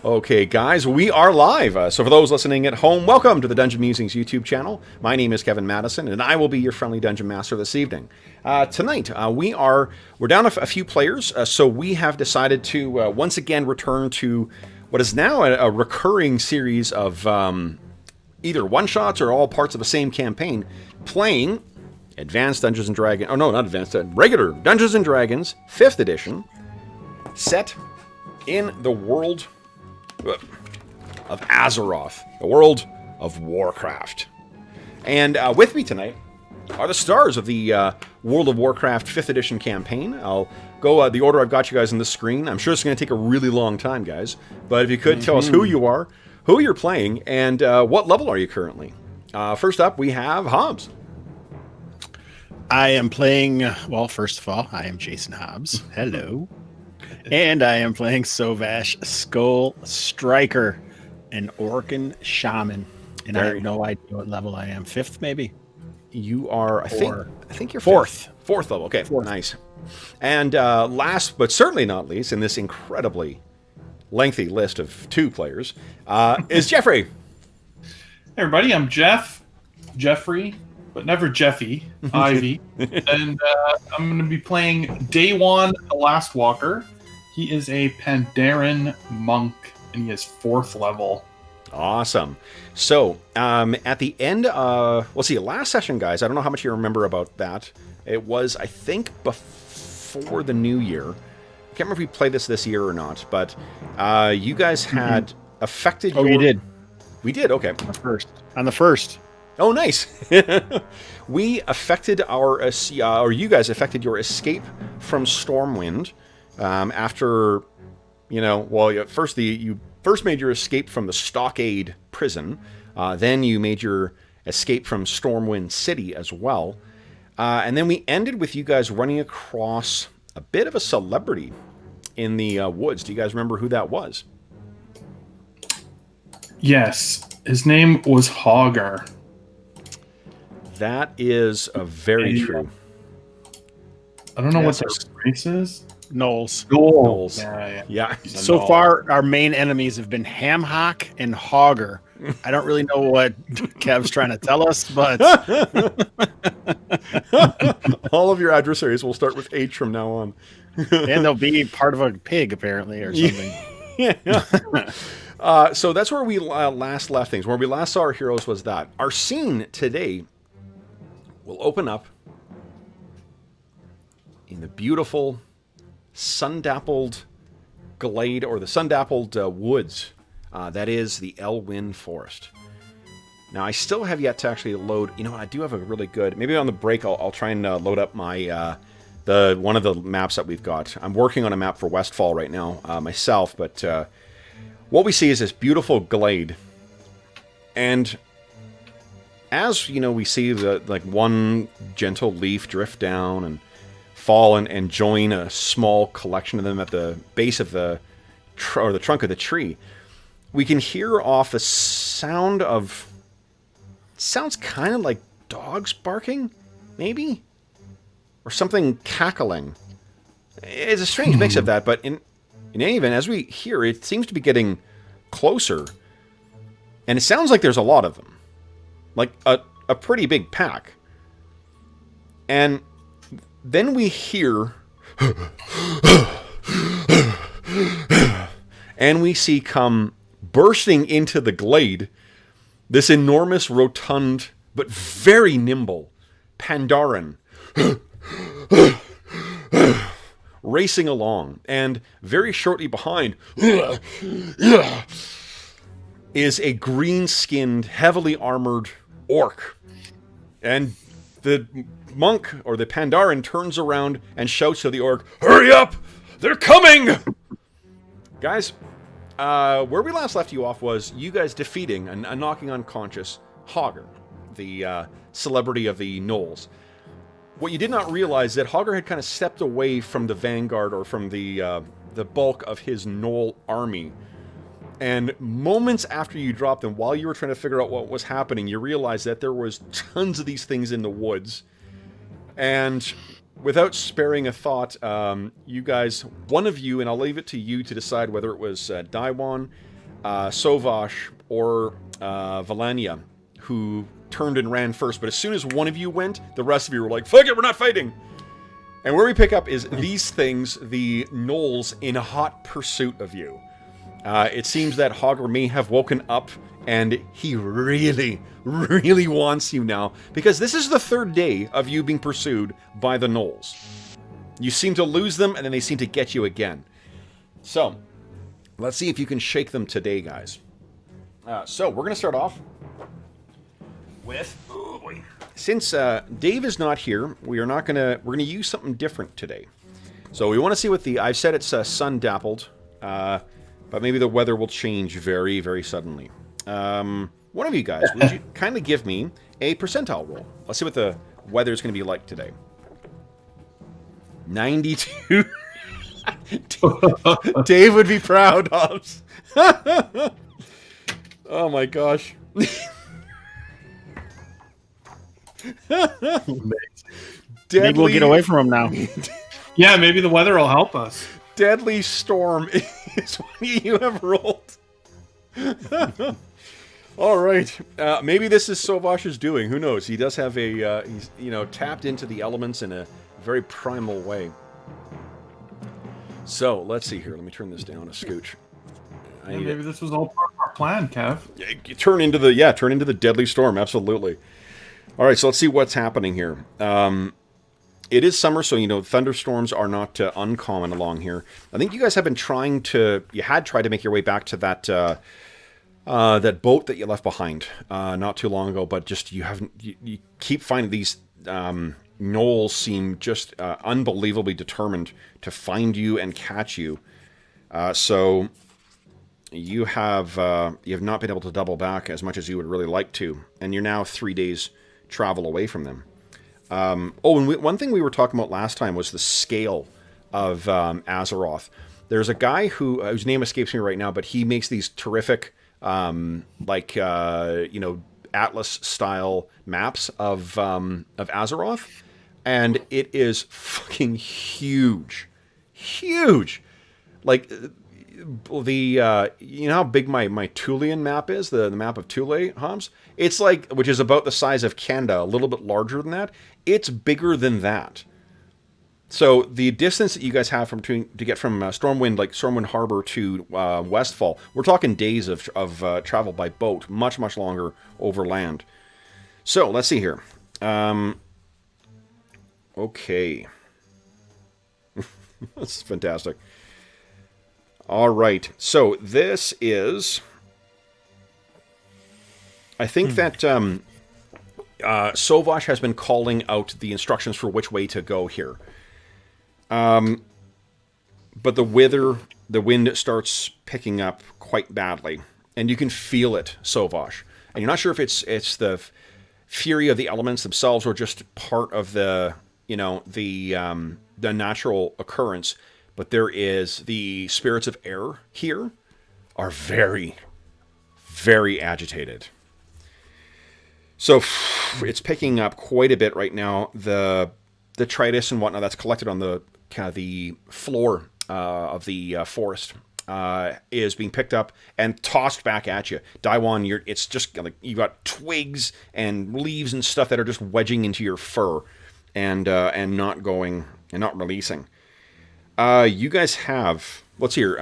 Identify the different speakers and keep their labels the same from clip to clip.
Speaker 1: Okay, guys, we are live. So for those listening at home, welcome to the Dungeon Musings YouTube channel. My name is Kevin Madison, and I will be your friendly Dungeon Master this evening. Tonight, we're down a few players, so we have decided to once again return to what is now a recurring series of either one-shots or all parts of the same campaign, playing Advanced Dungeons & Dragons... Oh, no, not Advanced, regular Dungeons & Dragons, 5th edition, set in the world of Azeroth, the World of Warcraft. And with me tonight are the stars of the World of Warcraft 5th edition campaign. I'll go the order I've got you guys on the screen. I'm sure it's going to take a really long time, guys. But if you could tell us who you are, who you're playing, and what level are you currently. First up, we have Hobbs.
Speaker 2: I am playing, well, first of all, I am Jason Hobbs. Hello. And I am playing Sovash Skull Striker, an Orcan Shaman. And I have no idea what level I am. 5th, maybe?
Speaker 1: You are, I think you're
Speaker 2: 4th.
Speaker 1: 4th level, okay,
Speaker 2: 4th.
Speaker 1: Nice. And last, but certainly not least, in this incredibly lengthy list of 2 players, is Jeffrey.
Speaker 3: Hey everybody, I'm Jeffrey, but never Jeffy, Ivy. And I'm going to be playing Daywon, the Last Walker. He is a Pandaren monk, and he is 4th level.
Speaker 1: Awesome. So, at the end, let's see, last session, guys, I don't know how much you remember about that. It was, I think, before the new year. I can't remember if we played this year or not, but you guys had affected
Speaker 2: Oh, you did?
Speaker 1: We did, okay.
Speaker 2: On the first.
Speaker 1: Oh, nice. We affected our, or you guys affected your escape from Stormwind after, you first you made your escape from the Stockade prison, then you made your escape from Stormwind City as well, and then we ended with you guys running across a bit of a celebrity in the woods. Do you guys remember who that was?
Speaker 3: Yes, his name was Hogger.
Speaker 1: That is very true.
Speaker 3: I don't know what their race is.
Speaker 2: Knolls.
Speaker 1: Yeah.
Speaker 2: So far, our main enemies have been Hamhock and Hogger. I don't really know what Kev's trying to tell us, but...
Speaker 1: All of your adversaries will start with H from now on.
Speaker 2: And they'll be part of a pig, apparently, or something.
Speaker 1: Yeah. So that's where we last left things. Where we last saw our heroes was that. Our scene today will open up in the beautiful sun-dappled glade, or the sun-dappled woods. That is the Elwyn Forest. Now, I still have yet to actually load... You know, I do have a really good... Maybe on the break, I'll try and load up my... one of the maps that we've got. I'm working on a map for Westfall right now, myself, but what we see is this beautiful glade. And as, we see the one gentle leaf drift down and fall and join a small collection of them at the base of the trunk of the tree, we can hear off a sound of... Sounds kind of like dogs barking, maybe? Or something cackling. It's a strange mix of that, but in any event, as we hear, it seems to be getting closer. And it sounds like there's a lot of them. Like a pretty big pack. And then we hear... and we see come bursting into the glade this enormous, rotund, but very nimble Pandaren racing along. And very shortly behind is a green-skinned, heavily armored orc. And the monk, or the Pandaren, turns around and shouts to the orc, "Hurry up! They're coming!" Guys, where we last left you off was you guys defeating a knocking unconscious Hogger, the celebrity of the Knolls. What you did not realize is that Hogger had kind of stepped away from the vanguard, or from the bulk of his Gnoll army. And moments after you dropped them, while you were trying to figure out what was happening, you realized that there was tons of these things in the woods. And without sparing a thought, you guys, one of you, and I'll leave it to you to decide whether it was Daiwan, Sovash, or Valania, who turned and ran first. But as soon as one of you went, the rest of you were like, fuck it, we're not fighting! And where we pick up is these things, the gnolls, in hot pursuit of you. It seems that Hogger may have woken up, and he really, really wants you now, because this is the third day of you being pursued by the gnolls. You seem to lose them, and then they seem to get you again. So, let's see if you can shake them today, guys. So, we're going to start off with... Oh boy. Since Dave is not here, we're going to use something different today. So, we want to see what the... I've said it's sun dappled, but maybe the weather will change very, very suddenly. One of you guys, would you kindly give me a percentile roll? Let's see what the weather's going to be like today. 92. Dave would be proud, Hobbs. Oh my gosh.
Speaker 2: Maybe we'll get away from him now.
Speaker 3: Yeah, maybe the weather will help us.
Speaker 1: Deadly Storm is what you have rolled. All right. Maybe this is Sovash's doing. Who knows? He does have a... he's, tapped into the elements in a very primal way. So, let's see here. Let me turn this down a scooch.
Speaker 3: Yeah, maybe this was all part of our plan, Kev.
Speaker 1: Turn into the Deadly Storm, absolutely. All right, so let's see what's happening here. It is summer, so, thunderstorms are not uncommon along here. I think you guys have been tried to make your way back to that that boat that you left behind not too long ago, but just you keep finding these gnolls seem just unbelievably determined to find you and catch you. So you have not been able to double back as much as you would really like to, and you're now 3 days travel away from them. And one thing we were talking about last time was the scale of Azeroth. There's a guy whose name escapes me right now, but he makes these terrific, Atlas-style maps of Azeroth, and it is fucking huge. Huge! Like, you know how big my Tulian map is, the map of Thule, Hobbs? It's like, which is about the size of Canada, a little bit larger than that. It's bigger than that. So the distance that you guys have to get from Stormwind Harbor to Westfall, we're talking days of travel by boat, much, much longer over land. So let's see here. Okay. This is fantastic. All right. So this is... I think that Sovash has been calling out the instructions for which way to go here. But the wind starts picking up quite badly, and you can feel it, Sovash. And you're not sure if it's the fury of the elements themselves or just part of the natural occurrence. But there is the spirits of air here are very, very agitated. So it's picking up quite a bit right now. The detritus and whatnot that's collected on the floor of the forest is being picked up and tossed back at you. Daiwan, it's just like you've got twigs and leaves and stuff that are just wedging into your fur and not releasing. You guys have, let's hear.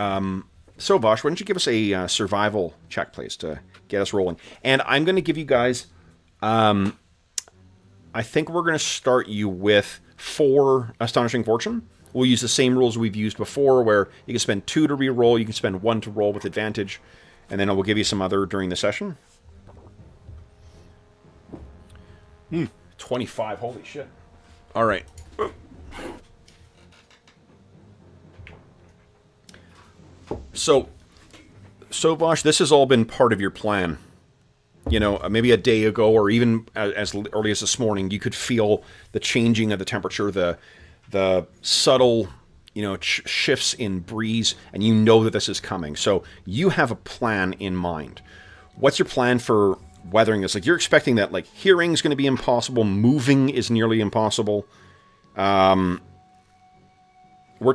Speaker 1: Sovash, why don't you give us a survival check, please, to get us rolling? And I'm going to give you guys. I think we're going to start you with 4 Astonishing Fortune. We'll use the same rules we've used before, where you can spend 2 to re-roll, you can spend 1 to roll with advantage, and then I will give you some other during the session. 25, holy shit. All right. So, Sovash, this has all been part of your plan. Maybe a day ago, or even as early as this morning, you could feel the changing of the temperature, the subtle, shifts in breeze, and you know that this is coming. So you have a plan in mind. What's your plan for weathering this? Like, you're expecting that, hearing is going to be impossible, moving is nearly impossible. We're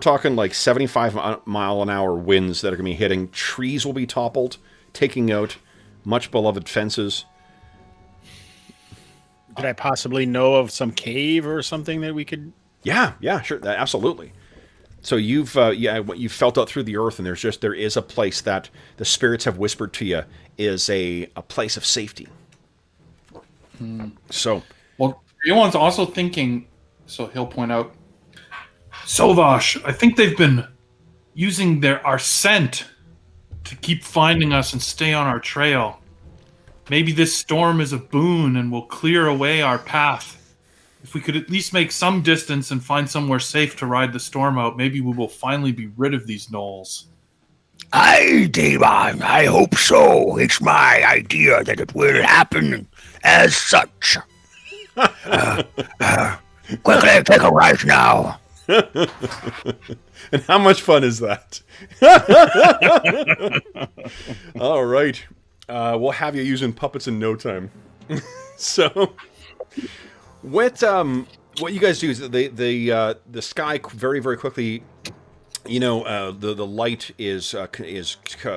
Speaker 1: talking like 75-mile-an-hour winds that are going to be hitting. Trees will be toppled, taking out much beloved fences.
Speaker 2: Did I possibly know of some cave or something that we could?
Speaker 1: Yeah, sure, absolutely. So you've you've felt out through the earth, and there is a place that the spirits have whispered to you is a place of safety. So,
Speaker 3: well, Yoan's also thinking. So he'll point out, Sovash, I think they've been using our scent to keep finding us and stay on our trail. Maybe this storm is a boon and will clear away our path. If we could at least make some distance and find somewhere safe to ride the storm out, maybe we will finally be rid of these gnolls.
Speaker 4: Aye, Devon, I hope so. It's my idea that it will happen as such. Quickly, take a ride now.
Speaker 1: And how much fun is that? All right. We'll have you using puppets in no time. So, what you guys do is the sky very, very quickly, the light is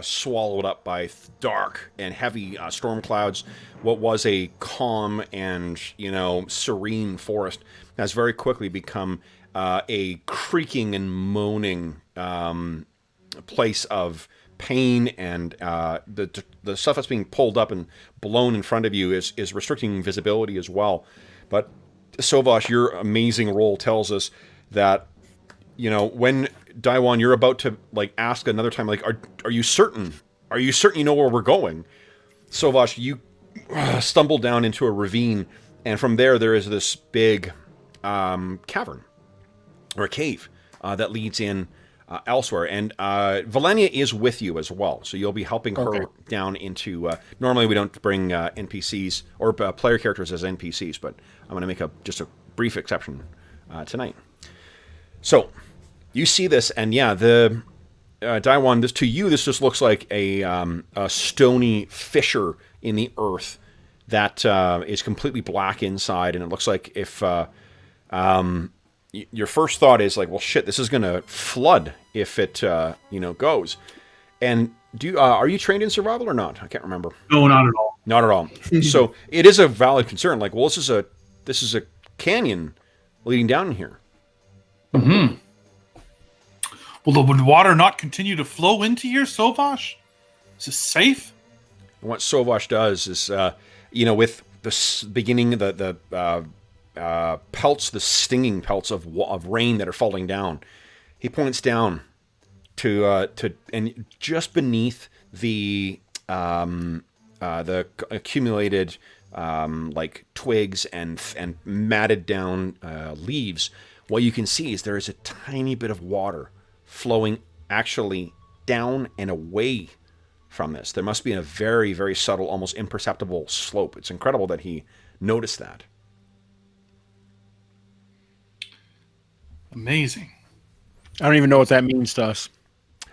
Speaker 1: swallowed up by dark and heavy storm clouds. What was a calm and serene forest has very quickly become a creaking and moaning place of pain, and the stuff that's being pulled up and blown in front of you is restricting visibility as well. But Sovash, your amazing roll tells us that when Daiwan, you're about to ask another time, are you certain? Are you certain you know where we're going? Sovash, you stumble down into a ravine, and from there is this big cavern or a cave that leads in elsewhere. And Valenia is with you as well, so you'll be helping her down into... normally we don't bring NPCs or player characters as NPCs, but I'm going to make just a brief exception tonight. So, you see this, and yeah, the... Daiwan, to you, this just looks like a stony fissure in the earth that is completely black inside, and it looks like if... your first thought is well, shit, this is going to flood if it, goes. And are you trained in survival or not? I can't remember.
Speaker 3: No, not at all.
Speaker 1: Not at all. So it is a valid concern. Well, this is a canyon leading down in here.
Speaker 3: Mm-hmm. Will the water not continue to flow into here, Sovash? Is this safe?
Speaker 1: And what Sovash does is, with the beginning, the pelts, the stinging pelts of rain that are falling down, he points down to and just beneath the accumulated twigs and matted down leaves. What you can see is there is a tiny bit of water flowing actually down and away from this. There must be a very, very subtle, almost imperceptible slope. It's incredible that he noticed that.
Speaker 3: Amazing.
Speaker 2: I don't even know what that means to us.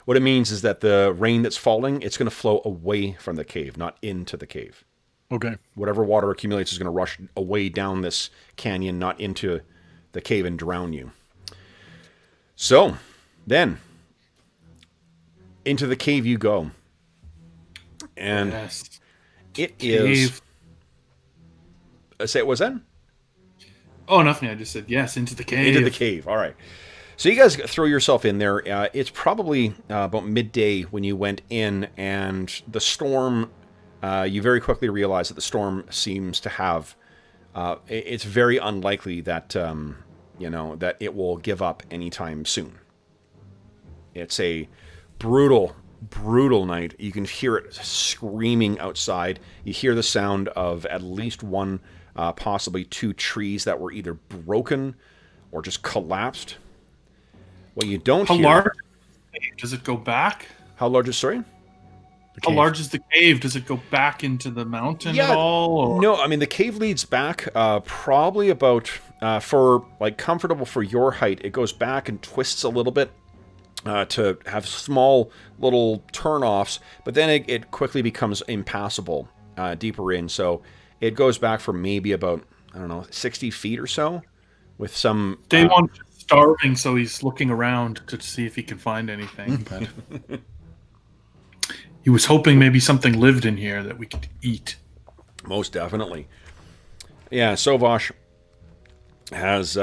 Speaker 1: What it means is that the rain that's falling, it's going to flow away from the cave, not into the cave.
Speaker 2: Okay.
Speaker 1: Whatever water accumulates is going to rush away down this canyon, not into the cave and drown you. So, then, into the cave you go. And
Speaker 3: yes.
Speaker 1: it is... Say, what was that?
Speaker 3: Oh, nothing. I just said yes, into the cave.
Speaker 1: Into the cave, all right. So you guys throw yourself in there. It's probably about midday when you went in, and the storm, you very quickly realize that the storm seems to have... it's very unlikely that, that it will give up anytime soon. It's a brutal, brutal night. You can hear it screaming outside. You hear the sound of at least one, possibly two trees that were either broken or just collapsed. What you don't hear...
Speaker 3: How large does it go back?
Speaker 1: How large is, sorry?
Speaker 3: How large is the cave? Does it go back into the mountain at all? Or?
Speaker 1: No, I mean, the cave leads back probably about, for comfortable for your height, it goes back and twists a little bit to have small little turnoffs, but then it quickly becomes impassable deeper in. So it goes back for maybe about, 60 feet or so with some...
Speaker 3: Day one's just starving, so he's looking around to see if he can find anything. But he was hoping maybe something lived in here that we could eat.
Speaker 1: Most definitely. Yeah, Sovash has...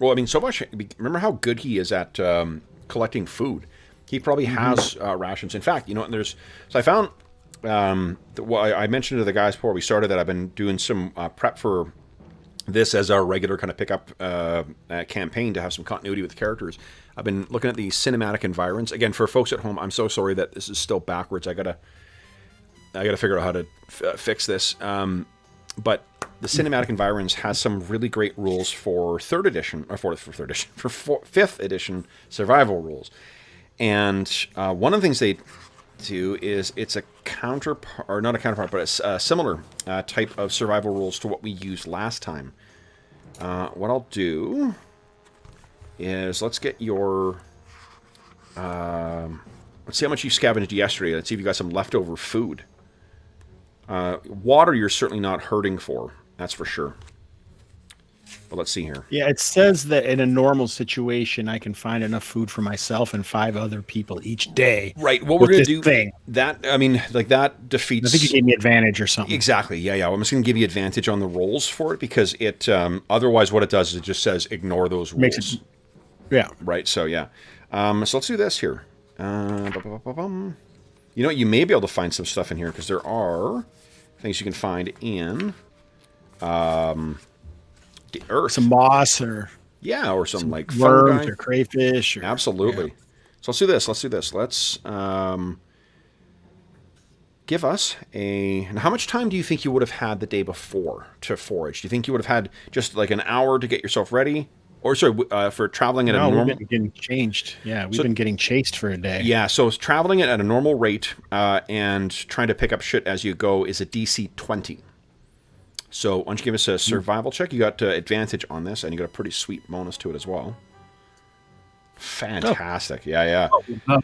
Speaker 1: Sovash, remember how good he is at collecting food. He probably has rations. In fact, and there's... So I found... I mentioned to the guys before we started that I've been doing some prep for this as our regular kind of pickup campaign to have some continuity with the characters. I've been looking at the cinematic environs. Again, for folks at home, I'm so sorry that this is still backwards. I gotta figure out how to fix this. But the cinematic environs has some really great rules for third edition, or for fifth edition survival rules. And one of the things they do is it's a counterpart, or not a counterpart, but it's a similar type of survival rules to what we used last time. What I'll do is let's get your... let's see how much you scavenged yesterday. Let's see if you got some leftover food. Water you're certainly not hurting for, that's for sure. But let's see here.
Speaker 2: Yeah, it says that in a normal situation, I can find enough food for myself and 5 other people each day.
Speaker 1: Right. What we're going to do...
Speaker 2: Thing.
Speaker 1: That, that defeats...
Speaker 2: I think you gave me advantage or something.
Speaker 1: Exactly. Yeah. I'm just going to give you advantage on the rolls for it because it... otherwise, what it does is it just says ignore those rules.
Speaker 2: Makes it... Yeah.
Speaker 1: Right. So, yeah. So let's do this here. You know what? You may be able to find some stuff in here because there are things you can find in... the earth.
Speaker 2: Some moss or
Speaker 1: some like
Speaker 2: worms
Speaker 1: fungi
Speaker 2: or crayfish.
Speaker 1: Absolutely. Yeah. So let's do this. Let's give us a... Now, how much time do you think you would have had the day before to forage? Do you think you would have had just like an hour to get yourself ready? Or sorry, for traveling at a normal...
Speaker 2: we've been getting changed. Yeah, we've been getting chased for a day.
Speaker 1: Yeah, so traveling at a normal rate and trying to pick up shit as you go is a DC 20. So why don't you give us a survival check? You got advantage on this, and you got a pretty sweet bonus to it as well. Fantastic. Oh. Yeah.
Speaker 3: Oh, nice.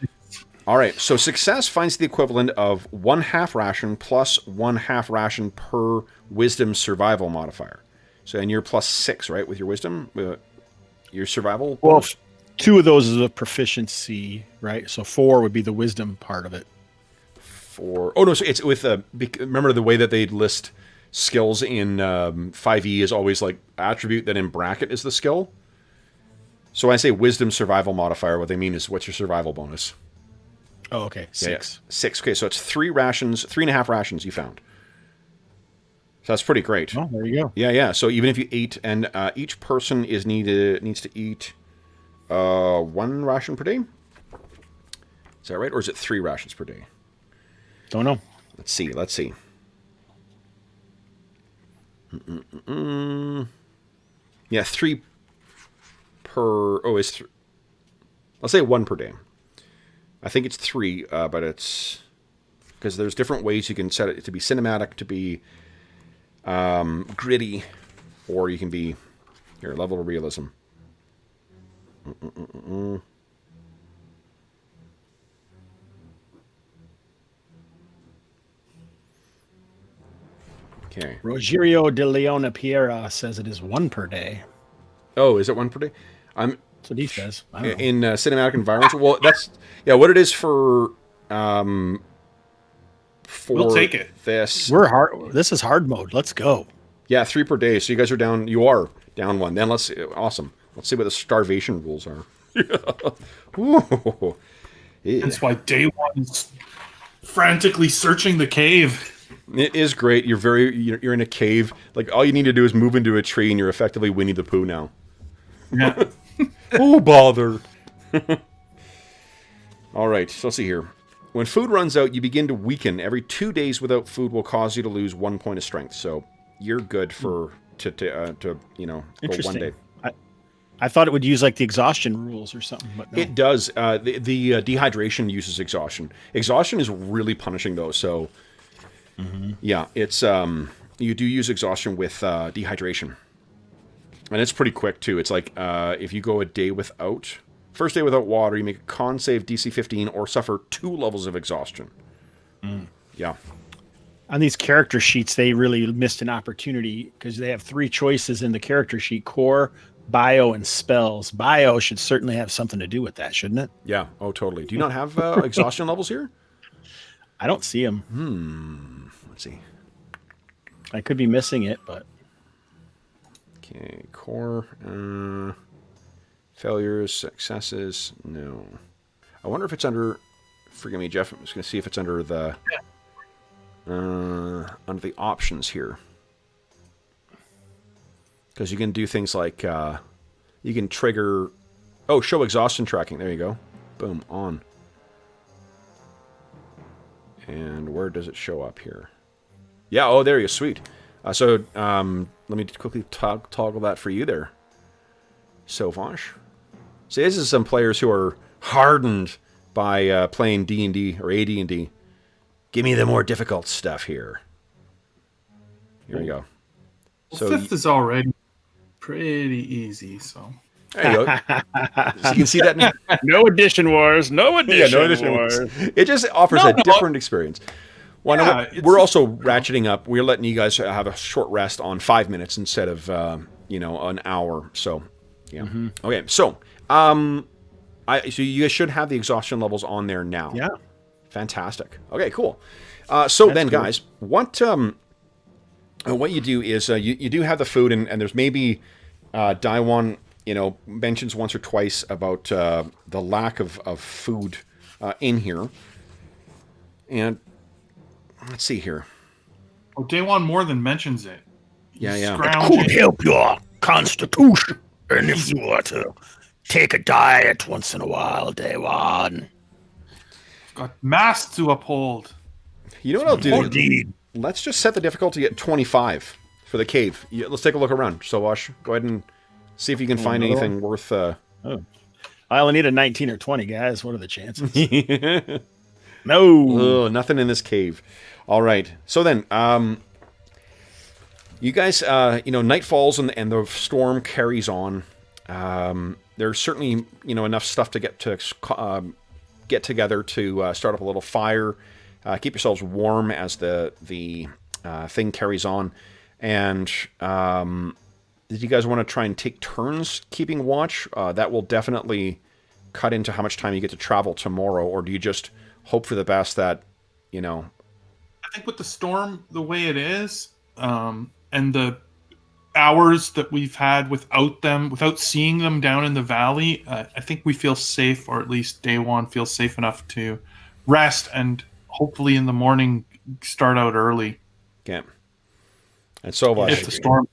Speaker 1: All right, so success finds the equivalent of 1/2 ration plus 1/2 ration per wisdom survival modifier. So, and you're +6, right, with your wisdom? Your survival?
Speaker 2: Well, 2 of those is a proficiency, right? So 4 would be the wisdom part of it.
Speaker 1: 4. Oh, no, so it's with... remember the way that they list... skills in 5e is always like attribute, then in bracket is the skill. So when I say wisdom survival modifier, what they mean is what's your survival bonus?
Speaker 2: Oh, okay. 6.
Speaker 1: Yeah. 6. Okay, so it's 3.5 rations you found. So that's pretty great.
Speaker 2: Oh, there you go.
Speaker 1: Yeah. So even if you ate, and each person needs to eat 1 ration per day. Is that right? Or is it 3 rations per day?
Speaker 2: Don't know.
Speaker 1: Let's see. Yeah, 3 per... Oh, it's 3. Let's say 1 per day. I think it's 3, but it's... Because there's different ways you can set it to be cinematic, to be gritty, or you can be... Here, level of realism. Okay.
Speaker 2: Rogerio de Leona Piera says it is 1 per day.
Speaker 1: Oh, is it 1 per day?
Speaker 2: That's what he says. I don't know.
Speaker 1: In cinematic environments. Well, that's what it is for.
Speaker 3: We'll take it.
Speaker 1: This
Speaker 2: This is hard mode. Let's go.
Speaker 1: Yeah, 3 per day. So you guys are down. You are down 1. Then awesome. Let's see what the starvation rules are. Ooh. Yeah.
Speaker 3: That's why day one's frantically searching the cave.
Speaker 1: It is great. You're in a cave. Like all you need to do is move into a tree, and you're effectively Winnie the Pooh now.
Speaker 3: Yeah.
Speaker 1: Oh bother. All right. So let's see here. When food runs out, you begin to weaken. Every 2 days without food will cause you to lose 1 point of strength. So you're good for to go 1 day.
Speaker 2: I thought it would use like the exhaustion rules or something, but no.
Speaker 1: It does. The dehydration uses exhaustion. Exhaustion is really punishing though. So. Yeah, it's you do use exhaustion with dehydration, and it's pretty quick too. It's like if you go a day without, first day without water, you make a con save DC 15 or suffer 2 levels of exhaustion. Yeah,
Speaker 2: On these character sheets, they really missed an opportunity because they have 3 choices in the character sheet: core, bio, and spells. Bio should certainly have something to do with that, shouldn't it?
Speaker 1: Yeah. Oh, totally. Do you not have exhaustion levels here?
Speaker 2: I don't see them.
Speaker 1: Let's see.
Speaker 2: I could be missing it, but
Speaker 1: Okay, core. Failures, successes. No. I wonder if it's under. Forgive me, Jeff. I'm just going to see if it's under the options here, because you can do things like you can trigger. Oh, show exhaustion tracking. There you go. Boom, on. And where does it show up here? Yeah. Oh, there you go. Sweet. So let me quickly toggle that for you there, Sovash. See, this is some players who are hardened by playing D&D or AD&D. Give me the more difficult stuff here. Here we go.
Speaker 3: Well,
Speaker 1: So
Speaker 3: 5th is already pretty easy, so...
Speaker 1: There you go. So you can see that.
Speaker 2: no addition wars. No addition
Speaker 1: wars. It just offers a different experience. Well,
Speaker 3: Yeah,
Speaker 1: we're also ratcheting up. We're letting you guys have a short rest on 5 minutes instead of an hour. So, yeah. Okay. So, so you guys should have the exhaustion levels on there now.
Speaker 2: Yeah.
Speaker 1: Fantastic. Okay. Cool. Then, guys, what you do is you do have the food, and there's maybe Daiwan mentions once or twice about the lack of food in here, and. Let's see here.
Speaker 3: Oh, Day One more than mentions it.
Speaker 1: Yeah.
Speaker 4: It could help your constitution. And if you were to take a diet once in a while, Day One.
Speaker 3: Got mass to uphold.
Speaker 1: You know what I'll do?
Speaker 4: Indeed.
Speaker 1: Let's just set the difficulty at 25 for the cave. Let's take a look around. So, Wash, go ahead and see if you can find anything worth...
Speaker 2: I only need a 19 or 20, guys. What are the chances? No.
Speaker 1: Nothing in this cave. All right. So then, you guys, night falls and the storm carries on. There's certainly, enough stuff to get together to start up a little fire. Keep yourselves warm as the thing carries on. And did you guys want to try and take turns keeping watch? That will definitely cut into how much time you get to travel tomorrow. Or do you just hope for the best that,
Speaker 3: I think with the storm the way it is, and the hours that we've had without seeing them down in the valley, I think we feel safe, or at least Day One feels safe enough to rest and hopefully in the morning start out early.
Speaker 1: Okay. And so,
Speaker 3: If the storm...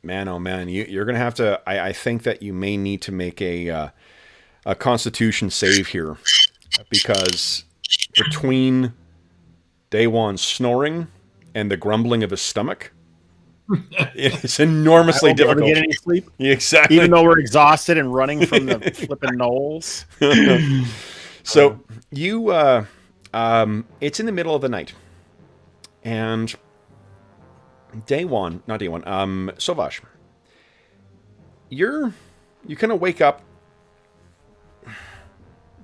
Speaker 1: Man, oh man, you're going to have to... I think that you may need to make a Constitution save here, because between Day One snoring and the grumbling of his stomach, it's enormously difficult.
Speaker 2: Get any sleep?
Speaker 1: Exactly.
Speaker 2: Even though we're exhausted and running from the flipping knolls.
Speaker 1: So you, it's in the middle of the night, and Sovash, you kind of wake up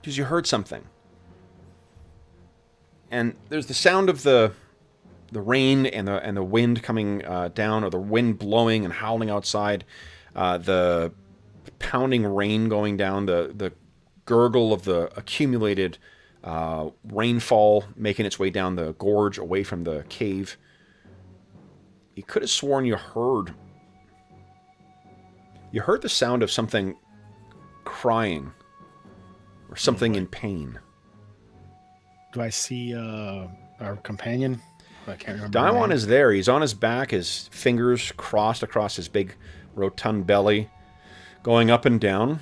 Speaker 1: because you heard something. And there's the sound of the rain and the wind coming down, or the wind blowing and howling outside, the pounding rain going down, the gurgle of the accumulated rainfall making its way down the gorge away from the cave. You could have sworn you heard the sound of something crying or something in pain.
Speaker 2: Do I see our companion? I can't remember.
Speaker 1: Daiwan is there. He's on his back, his fingers crossed across his big rotund belly, going up and down.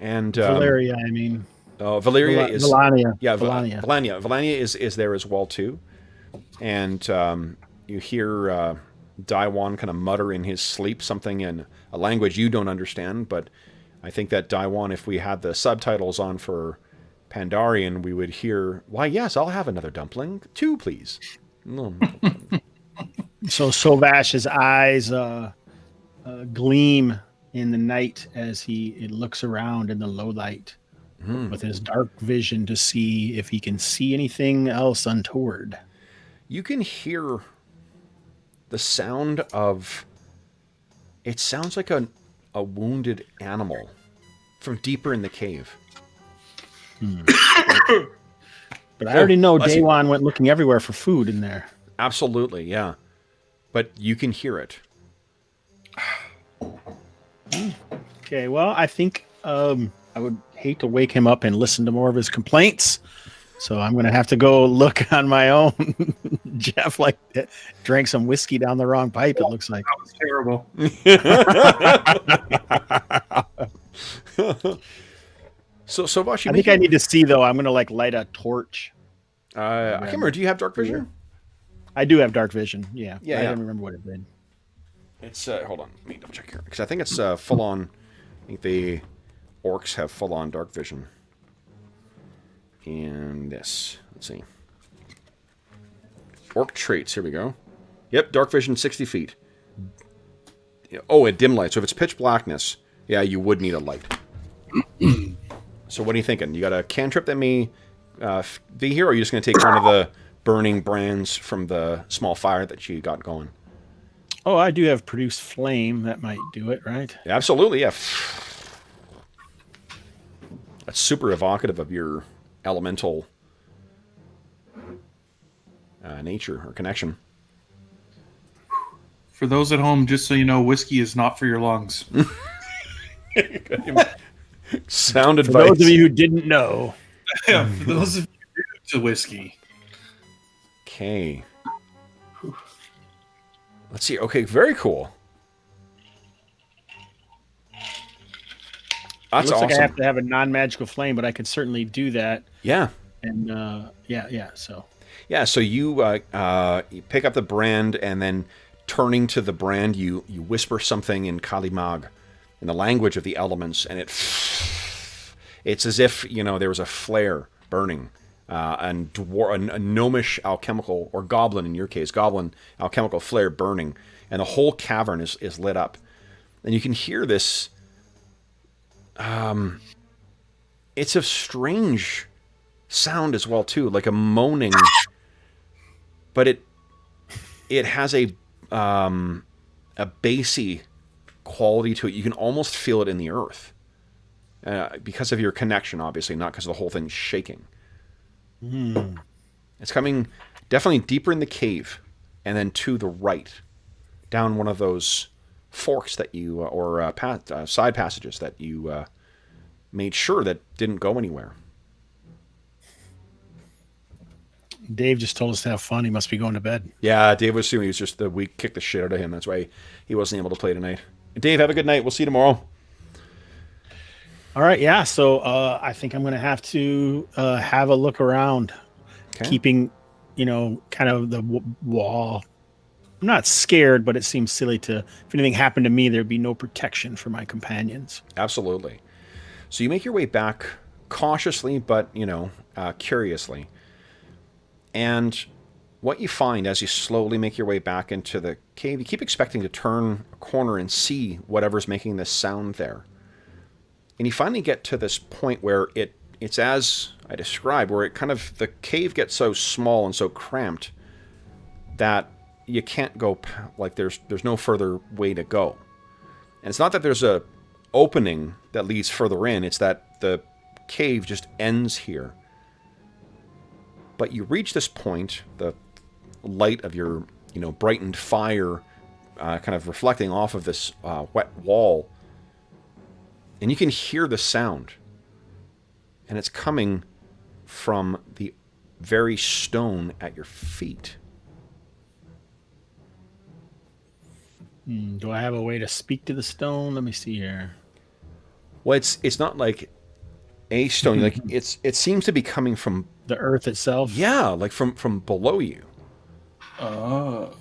Speaker 1: And
Speaker 2: Valeria, I mean.
Speaker 1: Valeria is...
Speaker 2: Valania.
Speaker 1: Yeah,
Speaker 2: Valania.
Speaker 1: Valania is there as well, too. And you hear Daiwan kind of mutter in his sleep something in a language you don't understand, but I think that Daiwan, if we had the subtitles on for Pandarian, we would hear, "Why, yes, I'll have another dumpling. 2, please."
Speaker 2: So Sovash's eyes gleam in the night as he looks around in the low light with his dark vision to see if he can see anything else untoward.
Speaker 1: you can hear the sound of... It sounds like a wounded animal from deeper in the cave.
Speaker 2: But I already know
Speaker 1: let's see.
Speaker 2: Daewon went looking everywhere for food in there.
Speaker 1: Absolutely, yeah. But you can hear it.
Speaker 2: Okay, well, I think I would hate to wake him up and listen to more of his complaints. So I'm going to have to go look on my own. Jeff, drank some whiskey down the wrong pipe, it looks like.
Speaker 3: That was terrible.
Speaker 1: So Vosh,
Speaker 2: I think I need to see, though. I'm going to, light a torch.
Speaker 1: I can't remember. Do you have dark vision?
Speaker 2: I do have dark vision, yeah.
Speaker 1: Yeah,
Speaker 2: I
Speaker 1: yeah.
Speaker 2: don't remember what it did.
Speaker 1: It's, hold on. Let me double check here. Because I think it's full-on... I think the orcs have full-on dark vision. And this. Let's see. Orc traits. Here we go. Yep, dark vision 60 feet. Oh, a dim light. So if it's pitch blackness, yeah, you would need a light. So what are you thinking? You got a cantrip that may be here, or are you just going to take one of the burning brands from the small fire that you got going?
Speaker 2: Oh, I do have produce flame. That might do it, right?
Speaker 1: Yeah, absolutely, yeah. That's super evocative of your elemental nature or connection.
Speaker 3: For those at home, just so you know, whiskey is not for your lungs.
Speaker 1: Sound
Speaker 2: For
Speaker 1: advice.
Speaker 2: those of you who didn't know.
Speaker 3: Yeah, for those of you who to whiskey.
Speaker 1: Okay. Let's see. Okay, very cool. That's
Speaker 2: It looks
Speaker 1: awesome.
Speaker 2: like I have to have a non-magical flame, but I can certainly do that.
Speaker 1: Yeah.
Speaker 2: And so.
Speaker 1: Yeah, so you pick up the brand, and then turning to the brand, you whisper something in Kalimag, in the language of the elements, and it's as if, there was a flare burning, and a gnomish alchemical, or goblin in your case, goblin alchemical flare burning, and the whole cavern is lit up. And you can hear this, it's a strange sound as well, too, like a moaning, but it has a bassy quality to it. You can almost feel it in the earth because of your connection, obviously, not because the whole thing's shaking. It's coming definitely deeper in the cave, and then to the right, down one of those forks that you side passages that you made sure that didn't go anywhere.
Speaker 2: Dave just told us to have fun. He must be going to bed.
Speaker 1: Yeah, Dave was assuming we kicked the shit out of him. That's why he wasn't able to play tonight. Dave, have a good night. We'll see you tomorrow.
Speaker 2: All right, yeah. So I think I'm going to have to have a look around, keeping, kind of the wall. I'm not scared, but it seems silly if anything happened to me, there'd be no protection for my companions.
Speaker 1: Absolutely. So you make your way back cautiously, but, curiously. And what you find as you slowly make your way back into the cave, you keep expecting to turn a corner and see whatever's making this sound there. And you finally get to this point where it's as I described, where the cave gets so small and so cramped that you can't go, there's no further way to go. And it's not that there's a opening that leads further in, it's that the cave just ends here. But you reach this point, the light of your, brightened fire kind of reflecting off of this wet wall, and you can hear the sound. And it's coming from the very stone at your feet.
Speaker 2: Do I have a way to speak to the stone? Let me see here.
Speaker 1: Well, it's not like a stone. It seems to be coming from
Speaker 2: the earth itself.
Speaker 1: Yeah, like from below you.
Speaker 2: Oh,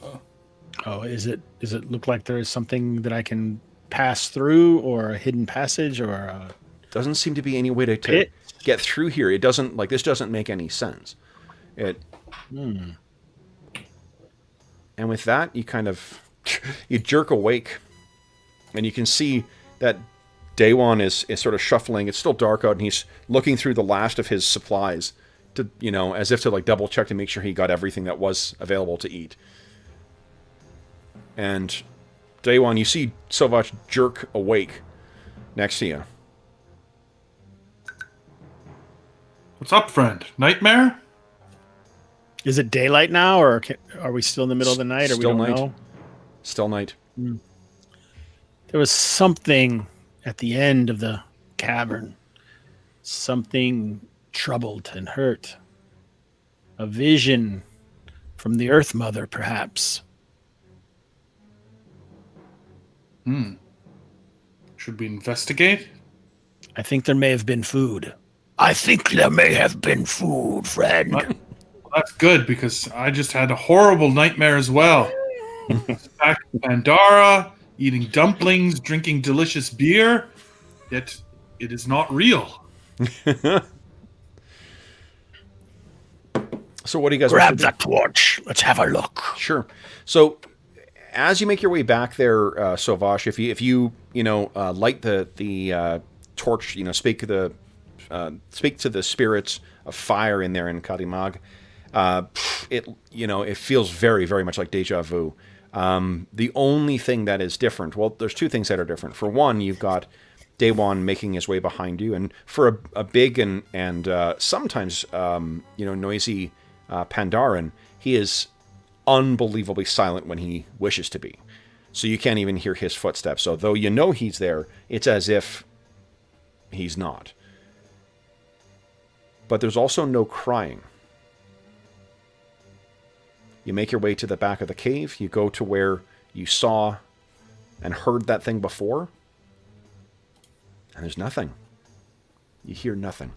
Speaker 2: is it? Does it look like there is something that I can pass through, or a hidden passage, or a
Speaker 1: doesn't seem to be any way to get through here. It doesn't this doesn't make any sense. And with that, you kind of you jerk awake, and you can see that Daewon is sort of shuffling. It's still dark out, and he's looking through the last of his supplies to, as if to like double check to make sure he got everything that was available to eat. And Daewon, you see Sauvage jerk awake next to you.
Speaker 3: What's up, friend? Nightmare?
Speaker 2: Is it daylight now, or are we still in the middle of the night? Or
Speaker 1: Still
Speaker 2: we don't
Speaker 1: night.
Speaker 2: know?
Speaker 1: Still night.
Speaker 2: There was something at the end of the cavern. Something troubled and hurt. A vision from the Earth Mother, perhaps.
Speaker 3: Should we investigate?
Speaker 2: I think there may have been food.
Speaker 4: I think there may have been food, friend.
Speaker 3: Well, that's good, because I just had a horrible nightmare as well. Back in Pandora, eating dumplings, drinking delicious beer, yet it is not real.
Speaker 1: So what do you guys
Speaker 4: Grab
Speaker 1: want to do?
Speaker 4: that torch. Let's have a look.
Speaker 1: Sure. So as you make your way back there, Sauvage, if you light the torch, speak to the spirits of fire in there in Karimag, it feels very, very much like deja vu. The only thing that is different, well, there's two things that are different. For one, you've got Daewon making his way behind you, and for a big and sometimes noisy Pandaren, he is unbelievably silent when he wishes to be. So you can't even hear his footsteps. So though he's there, it's as if he's not. But there's also no crying. You make your way to the back of the cave. You go to where you saw and heard that thing before. And there's nothing. You hear nothing.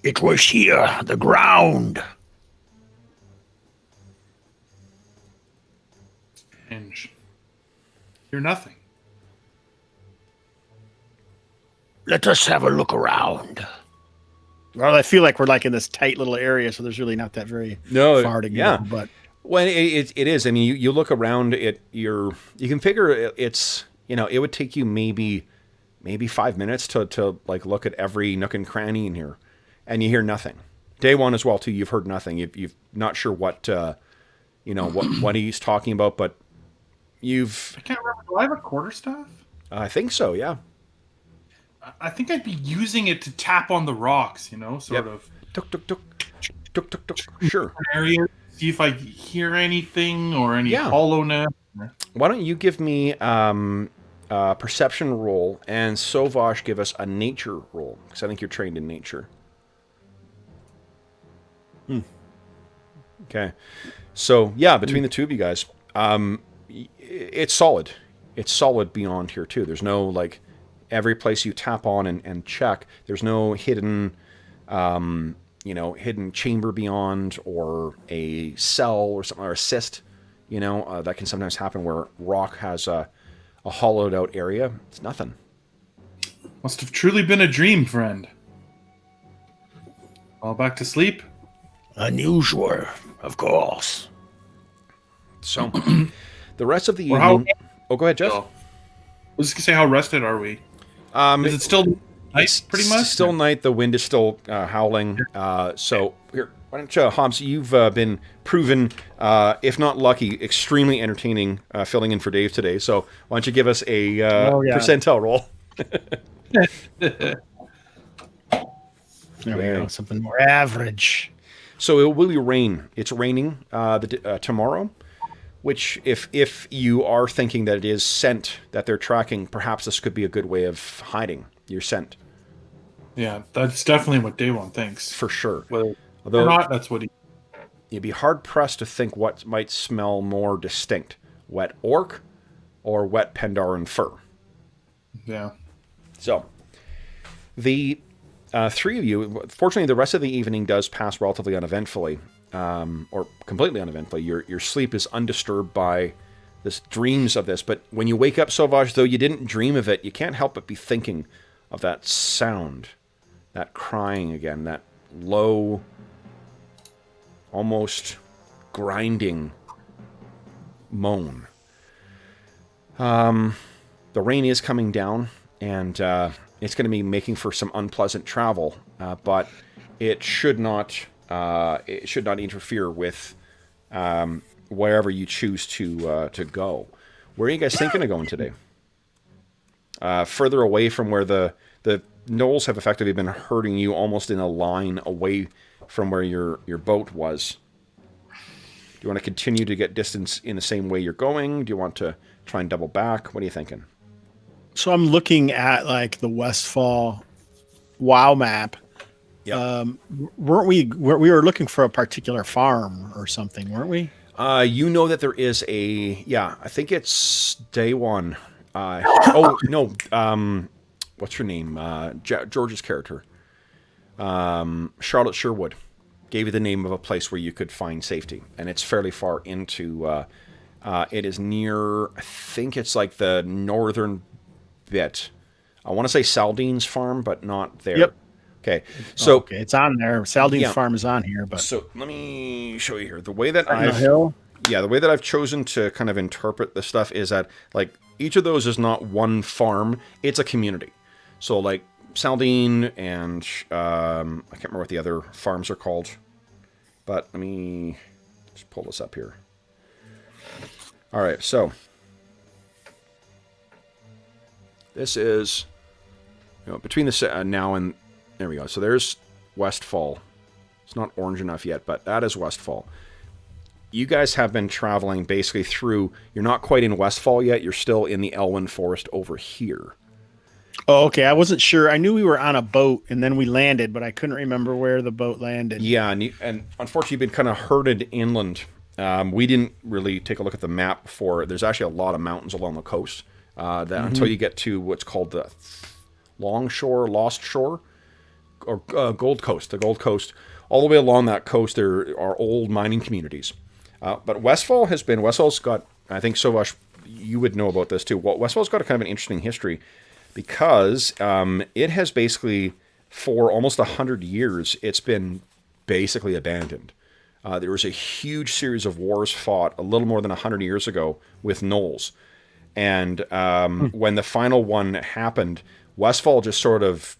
Speaker 4: It was here, the ground.
Speaker 3: And hear nothing.
Speaker 4: Let us have a look around.
Speaker 2: Well, I feel like we're like in this tight little area, so there's really not that very far to go.
Speaker 1: Yeah.
Speaker 2: But
Speaker 1: Well, it is. I mean, you look around. You can figure it's it would take you maybe 5 minutes to like look at every nook and cranny in here, and you hear nothing. Day one as well too. You've heard nothing. You've not sure what what he's talking about, but
Speaker 3: I can't remember. Do I have a quarterstaff?
Speaker 1: I think so. Yeah.
Speaker 3: I think I'd be using it to tap on the rocks, sort
Speaker 1: Yep.
Speaker 3: of
Speaker 1: Tuk tuk tuk tuk tuk tuk. Sure.
Speaker 3: area, see if I hear anything or any
Speaker 1: Yeah.
Speaker 3: hollowness.
Speaker 1: Why don't you give me a perception roll, and Sauvage give us a nature roll, because I think you're trained in nature. Okay. So, yeah, between the two of you guys, it's solid. It's solid beyond here, too. There's no, every place you tap on and check, there's no hidden, hidden chamber beyond, or a cell or something, or a cyst, that can sometimes happen where rock has a hollowed out area. It's nothing.
Speaker 3: Must have truly been a dream, friend. All back to sleep?
Speaker 4: Unusual, of course.
Speaker 1: So, the rest of the
Speaker 3: Well, how-
Speaker 1: evening... Oh, go ahead, Jeff.
Speaker 3: I was just going to say, how rested are we? Is it still night, pretty much?
Speaker 1: Still night. The wind is still howling. So here, why don't you, Hobbs? You've been proven, if not lucky, extremely entertaining, filling in for Dave today. So why don't you give us a percentile roll?
Speaker 2: there we go. Something more average.
Speaker 1: So it will rain. It's raining tomorrow. Which, if you are thinking that it is scent that they're tracking, perhaps this could be a good way of hiding your scent.
Speaker 3: Yeah, that's definitely what Day One thinks.
Speaker 1: For sure.
Speaker 3: Whether
Speaker 1: Although
Speaker 3: or not, that's what he...
Speaker 1: you'd be hard-pressed to think what might smell more distinct, wet orc or wet Pandaren fur.
Speaker 3: Yeah.
Speaker 1: So, the three of you, fortunately, the rest of the evening does pass relatively uneventfully. Or completely uneventfully. Your sleep is undisturbed by this dreams of this. But when you wake up, Sauvage, though you didn't dream of it, you can't help but be thinking of that sound, that crying again, that low, almost grinding moan. The rain is coming down, and it's going to be making for some unpleasant travel, but it should not interfere with wherever you choose to go. Where are you guys thinking of going today? Further away from where the gnolls have effectively been herding you almost in a line away from where your boat was. Do you want to continue to get distance in the same way you're going? Do you want to try and double back? What are you thinking?
Speaker 2: So I'm looking at like the Westfall WoW map.
Speaker 1: Yep.
Speaker 2: We were looking for a particular farm or something, weren't we?
Speaker 1: You know that there is I think it's day one. Oh, no. What's her name? George's character. Charlotte Sherwood gave you the name of a place where you could find safety. And it's fairly far into, it is near, I think it's like the northern bit. I want to say Saldine's farm, but not there.
Speaker 2: Yep.
Speaker 1: Okay. So
Speaker 2: okay, it's on there. Saldine's farm is on here, but
Speaker 1: so let me show you here. The way that the way that I've chosen to kind of interpret this stuff is that like each of those is not one farm, it's a community. So like Saldine and I can't remember what the other farms are called, but let me just pull this up here. All right, so this is between the now and there we go. So there's Westfall. It's not orange enough yet, but that is Westfall. You guys have been traveling basically through. You're not quite in Westfall yet. You're still in the Elwyn Forest over here.
Speaker 2: Oh, okay. I wasn't sure. I knew we were on a boat and then we landed, but I couldn't remember where the boat landed.
Speaker 1: Yeah, and unfortunately, you've been kind of herded inland. We didn't really take a look at the map before. There's actually a lot of mountains along the coast until you get to what's called the Longshore, Lost Shore, or Gold Coast. The Gold Coast. All the way along that coast, there are old mining communities. But Westfall's got, I think, Sovash, you would know about this too. Well, Westfall's got a kind of an interesting history because it has basically, for almost 100 years, it's been basically abandoned. There was a huge series of wars fought a little more than 100 years ago with gnolls. And when the final one happened, Westfall just sort of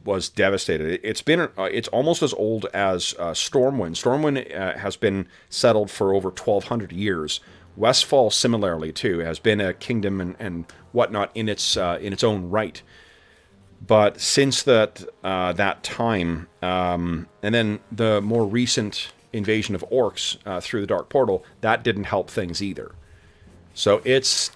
Speaker 1: was devastated. It's almost as old as Stormwind. Stormwind has been settled for over 1,200 years. Westfall, similarly too, has been a kingdom and whatnot in its own right. But since that time, and then the more recent invasion of orcs through the Dark Portal, that didn't help things either. So it's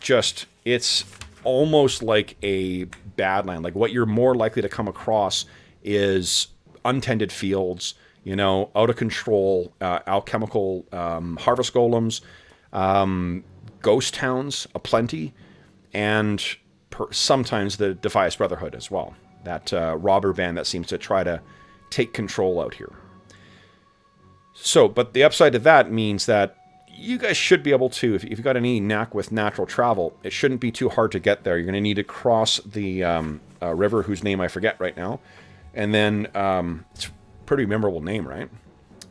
Speaker 1: almost like a badland. Like what you're more likely to come across is untended fields, out of control, alchemical harvest golems, ghost towns aplenty, and sometimes the Defias Brotherhood as well. That robber band that seems to try to take control out here. So, but the upside to that means that you guys should be able to, if you've got any knack with natural travel, it shouldn't be too hard to get there. You're going to need to cross the river whose name I forget right now. And then, it's a pretty memorable name, right?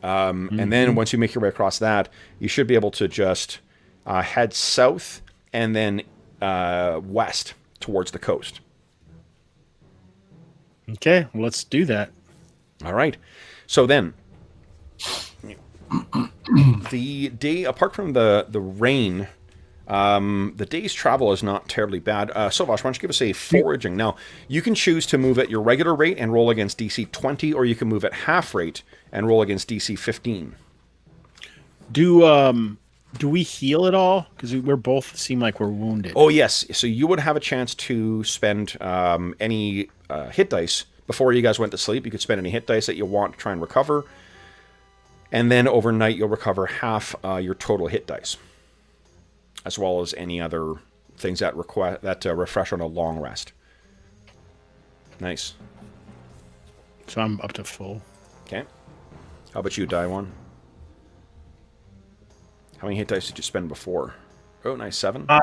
Speaker 1: And then once you make your way across that, you should be able to just head south and then west towards the coast.
Speaker 2: Okay, well, let's do that.
Speaker 1: All right. So then, the day, apart from the rain, the day's travel is not terribly bad. Sovash, why don't you give us a foraging? Now, you can choose to move at your regular rate and roll against DC 20, or you can move at half rate and roll against DC 15.
Speaker 2: Do we heal at all? Because we're both seem like we're wounded.
Speaker 1: Oh, yes. So you would have a chance to spend any hit dice before you guys went to sleep. You could spend any hit dice that you want to try and recover. And then overnight, you'll recover half your total hit dice, as well as any other things that refresh on a long rest. Nice.
Speaker 2: So I'm up to full.
Speaker 1: Okay. How about you, Daiwan? How many hit dice did you spend before? Oh, nice, 7.
Speaker 2: So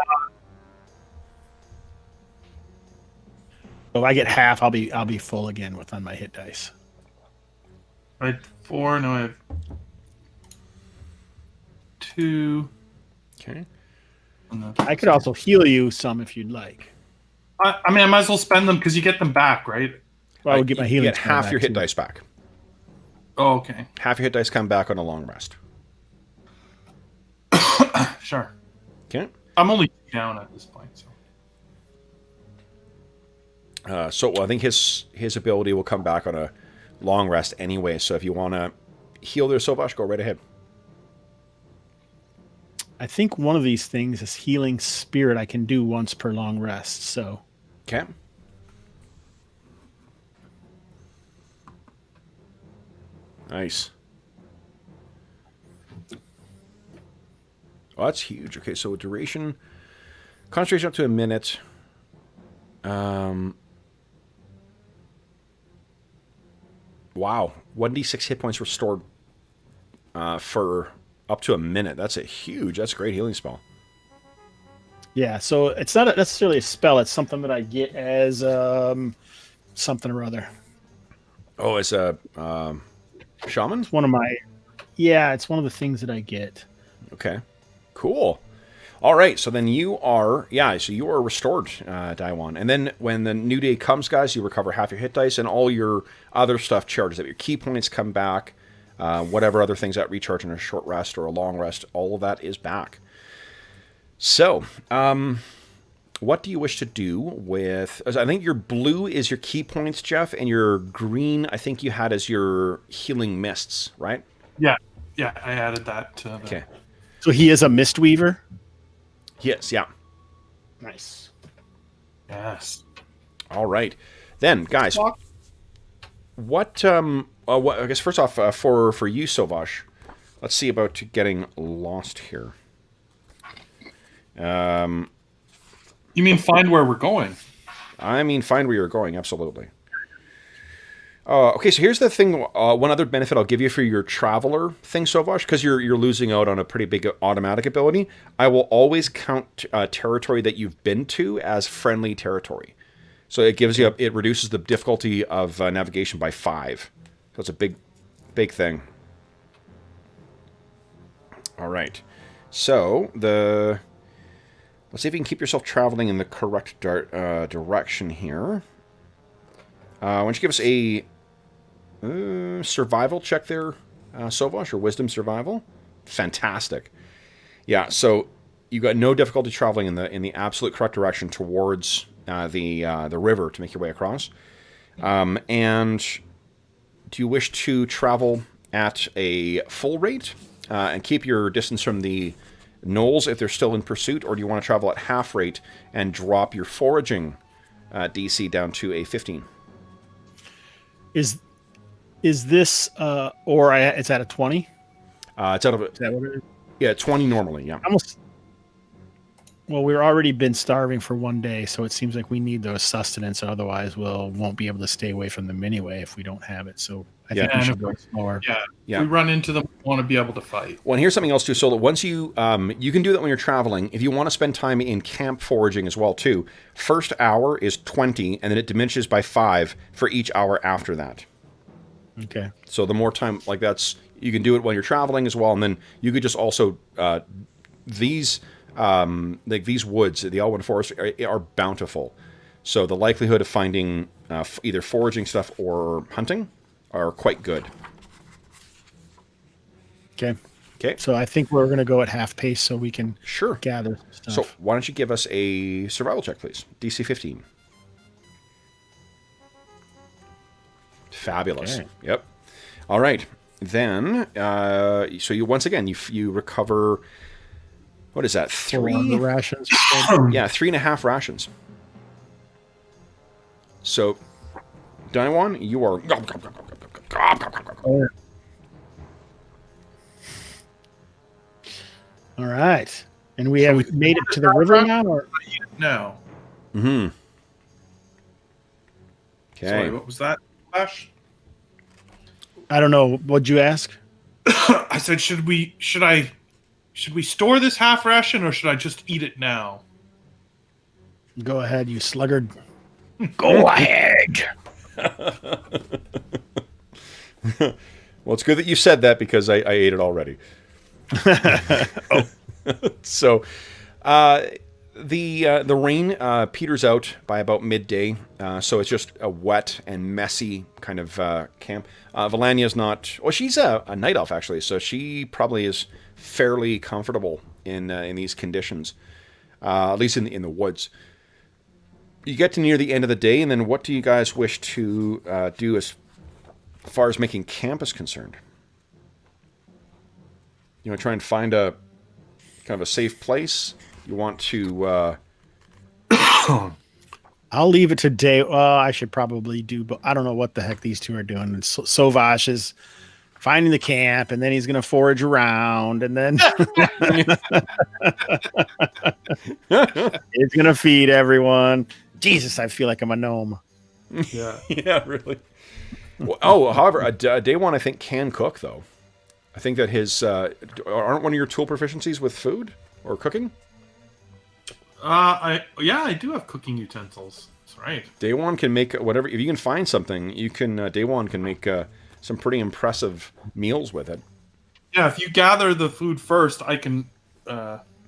Speaker 2: if I get half, I'll be full again on my hit dice.
Speaker 3: I had 4. No, I have 2.
Speaker 1: Okay.
Speaker 2: I could also heal you some if you'd like.
Speaker 3: I mean, I might as well spend them because you get them back, right?
Speaker 2: Well, I would get my
Speaker 1: You
Speaker 2: healing.
Speaker 1: get
Speaker 2: spell
Speaker 1: half
Speaker 2: back,
Speaker 1: your hit
Speaker 2: too.
Speaker 1: dice back.
Speaker 3: Oh, okay.
Speaker 1: Half your hit dice come back on a long rest.
Speaker 3: Sure.
Speaker 1: Okay.
Speaker 3: I'm only down at this point, so.
Speaker 1: So I think his ability will come back on a long rest anyway. So if you want to heal their Sovash, go right ahead.
Speaker 2: I think one of these things is healing spirit. I can do once per long rest. So
Speaker 1: Okay. Nice. Oh, that's huge. Okay, so duration, concentration up to a minute. Wow, 1d6 hit points restored for up to a minute. That's a great healing spell.
Speaker 2: yeah, so it's not necessarily a spell. It's something that I get as something or other.
Speaker 1: Oh, it's a shaman?
Speaker 2: It's one of my. Yeah, it's one of the things that I get.
Speaker 1: Okay, cool. All right, so then you are restored, Daiwan. And then when the new day comes, guys, you recover half your hit dice, and all your other stuff charges up. Your key points come back, whatever other things that recharge in a short rest or a long rest, all of that is back. So, what do you wish to do with... I think your blue is your key points, Jeff, and your green, I think you had as your healing mists, right?
Speaker 3: Yeah, I added that to the...
Speaker 1: Okay.
Speaker 2: So he is a Mistweaver?
Speaker 1: Yes, yeah.
Speaker 2: Nice.
Speaker 3: Yes.
Speaker 1: All right. Then, guys, what I guess first off, for you, Sovash, let's see about getting lost here.
Speaker 3: You mean find where we're going?
Speaker 1: I mean, find where you're going, absolutely. Okay, so here's the thing. One other benefit I'll give you for your traveler thing, Sovash, because you're losing out on a pretty big automatic ability. I will always count territory that you've been to as friendly territory. So it gives you it reduces the difficulty of navigation by 5. So it's a big thing. All right. So let's see if you can keep yourself traveling in the correct direction here. Why don't you give us a survival check there, Sovash, or wisdom survival? Fantastic. Yeah, so you got no difficulty traveling in the absolute correct direction towards the river to make your way across. And do you wish to travel at a full rate and keep your distance from the gnolls if they're still in pursuit, or do you want to travel at half rate and drop your foraging DC down to a 15?
Speaker 2: Is this or it's at a 20?
Speaker 1: It's out of it.
Speaker 2: Is that what it is?
Speaker 1: Yeah, 20 normally. Yeah.
Speaker 2: Almost. Well, we've already been starving for one day, so it seems like we need those sustenance. Otherwise, won't be able to stay away from them anyway if we don't have it. So I think we should go slower.
Speaker 3: Yeah. If we run into them, we want to be able to fight.
Speaker 1: Well, and here's something else too. So that once you can do that when you're traveling. If you want to spend time in camp foraging as well too, first hour is 20, and then it diminishes by 5 for each hour after that.
Speaker 2: Okay.
Speaker 1: So the more time, like that's, you can do it when you're traveling as well, and then you could just also these woods, the Elwyn Forest, are bountiful. So the likelihood of finding either foraging stuff or hunting are quite good.
Speaker 2: Okay.
Speaker 1: Okay.
Speaker 2: So I think we're going to go at half pace so we can gather stuff.
Speaker 1: So why don't you give us a survival check, please? DC 15. Fabulous.
Speaker 2: Okay.
Speaker 1: Yep. All right. Then, so you once again you recover. What is that? 3
Speaker 2: rations.
Speaker 1: Yeah, 3.5 rations. So, Daiwan, you are.
Speaker 2: Oh. All right, and we have made it to the river now, or
Speaker 3: No.
Speaker 1: Mm-hmm. Okay.
Speaker 3: Sorry, what was that, Flash?
Speaker 2: I don't know. What'd you ask?
Speaker 3: I said, should we store this half ration, or should I just eat it now?
Speaker 2: Go ahead, you sluggard.
Speaker 4: Go ahead.
Speaker 1: Well, it's good that you said that because I ate it already. So, The rain peters out by about midday, so it's just a wet and messy kind of camp. Valania's not... Well, she's a night elf, actually, so she probably is fairly comfortable in these conditions, at least in the woods. You get to near the end of the day, and then what do you guys wish to do as far as making camp is concerned? You want to try and find a kind of a safe place? You want to...
Speaker 2: I'll leave it to day. Well, I should probably do, but I don't know what the heck these two are doing. Sovash is finding the camp, and then he's going to forage around, and then he's going to feed everyone. Jesus, I feel like I'm a gnome.
Speaker 3: Yeah.
Speaker 1: Yeah, really. Well, however, day one I think can cook, though. I think that his... aren't one of your tool proficiencies with food or cooking?
Speaker 3: I do have cooking utensils. That's right.
Speaker 1: Day one can make whatever... If you can find something, you can... Day one can make some pretty impressive meals with it.
Speaker 3: Yeah, if you gather the food first, I can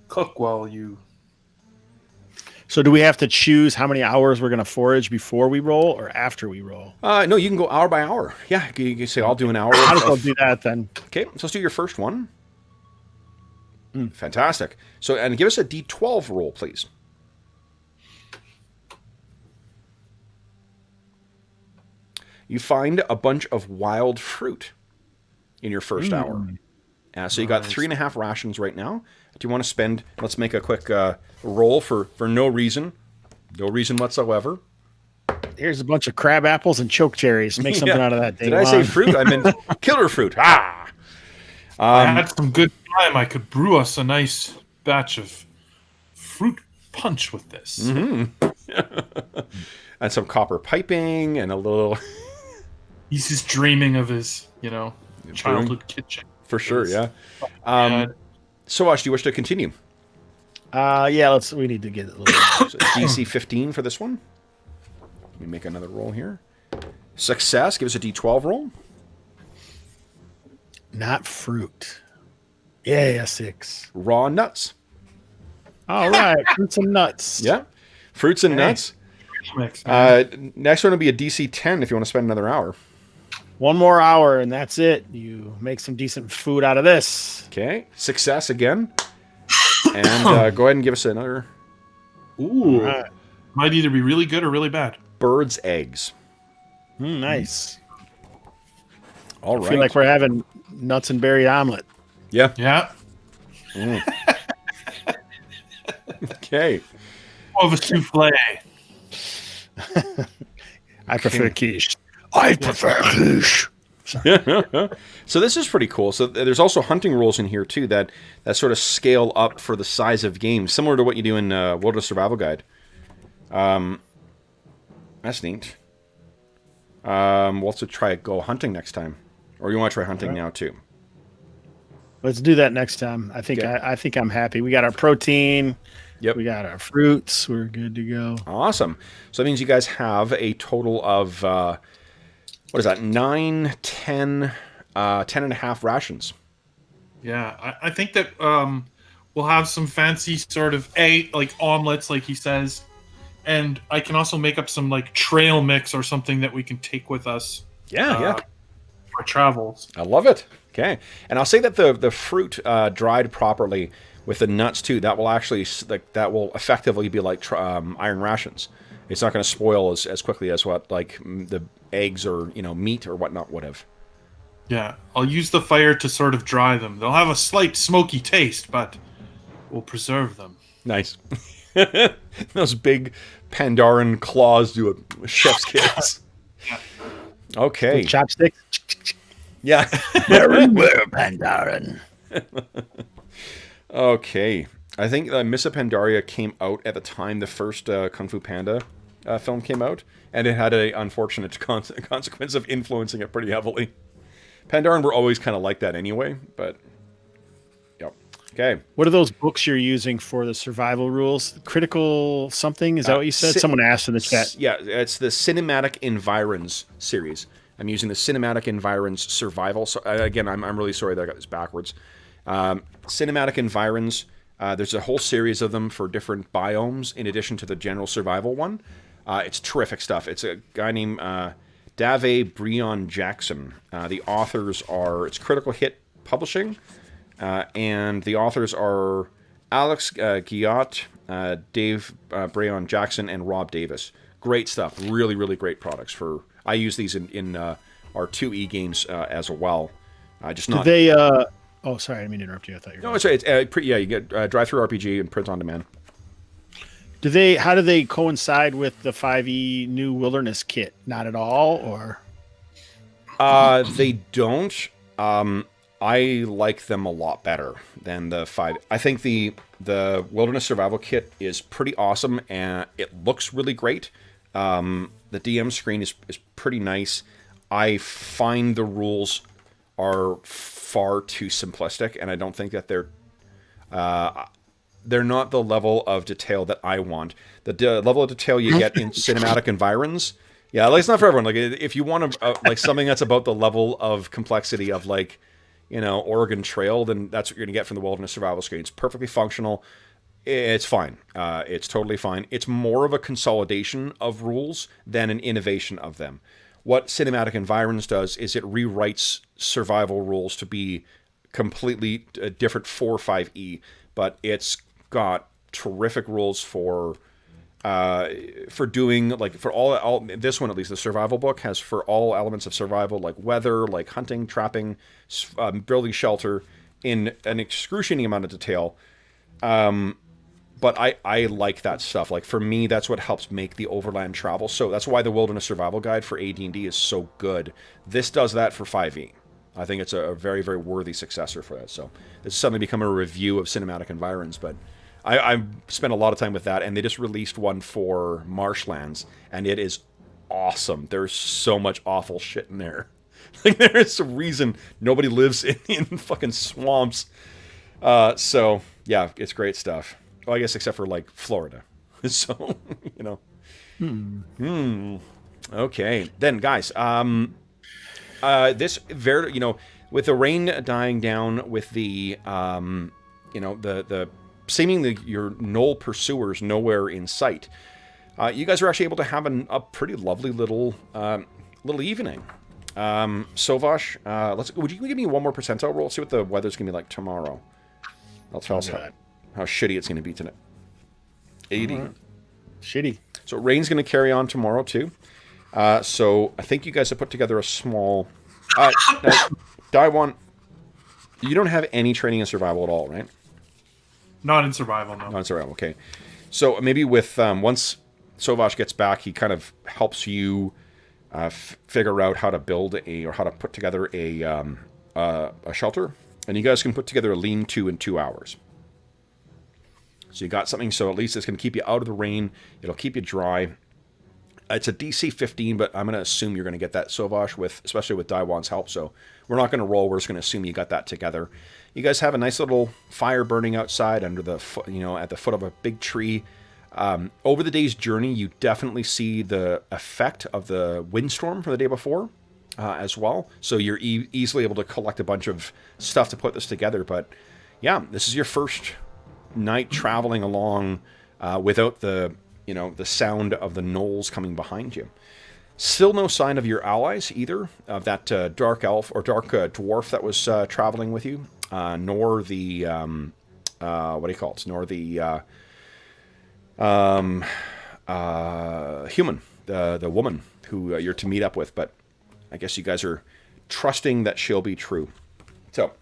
Speaker 3: cook while you...
Speaker 2: So do we have to choose how many hours we're going to forage before we roll or after we roll?
Speaker 1: No, you can go hour by hour. Yeah, you can say, I'll do an hour.
Speaker 2: How does do that then?
Speaker 1: Okay, so let's do your first one. Fantastic. So, and give us a D12 roll, please. You find a bunch of wild fruit in your first hour. So you got 3.5 rations right now. Do you want to spend... Let's make a quick roll for no reason. No reason whatsoever.
Speaker 2: Here's a bunch of crab apples and choke cherries. Make something out of that.
Speaker 1: Did I say fruit? I meant killer fruit. Ah!
Speaker 3: I had some good time. I could brew us a nice batch of fruit punch with this.
Speaker 1: Mm-hmm. And some copper piping and a little...
Speaker 3: He's just dreaming of his, childhood kitchen.
Speaker 1: For sure, yeah. So, Ash, do you wish to continue?
Speaker 2: Yeah, we need to get a little...
Speaker 1: So DC 15 for this one. Let me make another roll here. Success, give us a D12 roll.
Speaker 2: Not fruit. Yeah, 6.
Speaker 1: Raw nuts.
Speaker 2: All right, fruits and nuts.
Speaker 1: Yeah, fruits and nuts. Next one will be a DC 10 if you want to spend another hour.
Speaker 2: One more hour, and that's it. You make some decent food out of this.
Speaker 1: Okay, success again. And go ahead and give us another...
Speaker 3: Ooh. Right. Might either be really good or really bad.
Speaker 1: Bird's eggs.
Speaker 2: Nice.
Speaker 1: All right.
Speaker 2: I feel like we're having nuts and berry omelet.
Speaker 1: Yeah.
Speaker 3: Yeah.
Speaker 1: Okay.
Speaker 3: More of a souffle.
Speaker 2: I prefer quiche.
Speaker 4: I prefer quiche.
Speaker 1: So this is pretty cool. So there's also hunting rules in here too that sort of scale up for the size of game, similar to what you do in World of Survival Guide. That's neat. We'll also try go hunting next time, or you want to try hunting now too?
Speaker 2: Let's do that next time. I think I think I'm happy. We got our protein.
Speaker 1: Yep.
Speaker 2: We got our fruits. We're good to go.
Speaker 1: Awesome. So that means you guys have a total of what is that? 9, 10, 10.5 rations.
Speaker 3: Yeah, I think that we'll have some fancy sort of like omelets, like he says, and I can also make up some like trail mix or something that we can take with us.
Speaker 1: Yeah.
Speaker 3: For travels.
Speaker 1: I love it. Okay, and I'll say that the fruit dried properly with the nuts too. That will actually that will effectively be like iron rations. It's not going to spoil as quickly as what like the eggs or meat or whatnot would have.
Speaker 3: Yeah, I'll use the fire to sort of dry them. They'll have a slight smoky taste, but we'll preserve them.
Speaker 1: Nice. Those big Pandaren claws do a chef's kiss.
Speaker 3: Yeah.
Speaker 1: Okay.
Speaker 2: With chopsticks.
Speaker 1: Yeah.
Speaker 4: Very well, Pandaren.
Speaker 1: Okay. I think Miss Pandaria came out at the time the first Kung Fu Panda film came out, and it had an unfortunate consequence of influencing it pretty heavily. Pandaren were always kind of like that anyway, but... Yep. Okay.
Speaker 2: What are those books you're using for the survival rules? Critical something? Is that what you said? Someone asked in the chat.
Speaker 1: Yeah, it's the Cinematic Environs series. I'm using the Cinematic Environs Survival. So again, I'm really sorry that I got this backwards. Cinematic Environs There's a whole series of them for different biomes in addition to the general survival one. It's terrific stuff. It's a guy named Dave Breon Jackson. The authors are, it's Critical Hit Publishing, and the authors are Alex Guillot, Dave Breon Jackson, and Rob Davis. Great stuff. Really, really great products. I use these in our 2E games as well. Just not.
Speaker 2: Do they? Oh, sorry, I didn't mean to interrupt you. I thought you were.
Speaker 1: No, it's yeah. You get drive-through RPG and print on demand.
Speaker 2: Do they? How do they coincide with the 5e new Wilderness kit? Not at all, or?
Speaker 1: They don't. I like them a lot better than the 5. I think the Wilderness Survival Kit is pretty awesome, and it looks really great. The DM screen is pretty nice. I find the rules are far too simplistic, and I don't think that they're not the level of detail that I want. The level of detail you get in cinematic environs, yeah, like it's not for everyone. Like if you want like something that's about the level of complexity of like, Oregon Trail, then that's what you're gonna get from the Wilderness Survival screen. It's perfectly functional. It's fine. It's totally fine. It's more of a consolidation of rules than an innovation of them. What Cinematic Environs does is it rewrites survival rules to be completely different for 5e, but it's got terrific rules for doing, like, for all this one at least, the survival book has for all elements of survival, like weather, like hunting, trapping, building shelter, in an excruciating amount of detail. But I like that stuff. Like, for me, that's what helps make the overland travel. So that's why the Wilderness Survival Guide for AD&D is so good. This does that for 5e. I think it's a very, very worthy successor for that. So this is suddenly become a review of Cinematic Environs, but I spent a lot of time with that, and they just released one for Marshlands, and it is awesome. There's so much awful shit in there. Like, there is a reason nobody lives in fucking swamps. So, yeah, it's great stuff. Well, I guess except for, like, Florida. So, Okay. Then, guys, this very, with the rain dying down, with the, the seemingly your knoll pursuers nowhere in sight, you guys are actually able to have a pretty lovely little evening. Sovash, would you give me one more percentile roll? See what the weather's gonna be like tomorrow. I'll tell us how shitty it's gonna be tonight. 80.
Speaker 2: Right. Shitty.
Speaker 1: So rain's gonna carry on tomorrow too. So I think you guys have put together a small. Daiwan, you don't have any training in survival at all, right?
Speaker 3: Not in survival, no.
Speaker 1: Not in survival, okay. So maybe with once Sovash gets back, he kind of helps you figure out how to build or how to put together a shelter, and you guys can put together a lean-to in 2 hours. So you got something, so at least it's going to keep you out of the rain. It'll keep you dry. It's a DC 15, but I'm going to assume you're going to get that, Sovash, especially with Daiwan's help. So we're not going to roll. We're just going to assume you got that together. You guys have a nice little fire burning outside under the at the foot of a big tree. Over the day's journey, you definitely see the effect of the windstorm from the day before as well. So you're easily able to collect a bunch of stuff to put this together. But yeah, this is your first night traveling along without the sound of the gnolls coming behind you. Still no sign of your allies either, of that dark elf or dark dwarf that was traveling with you, nor the nor the human, the woman who you're to meet up with. But I guess you guys are trusting that she'll be true. So,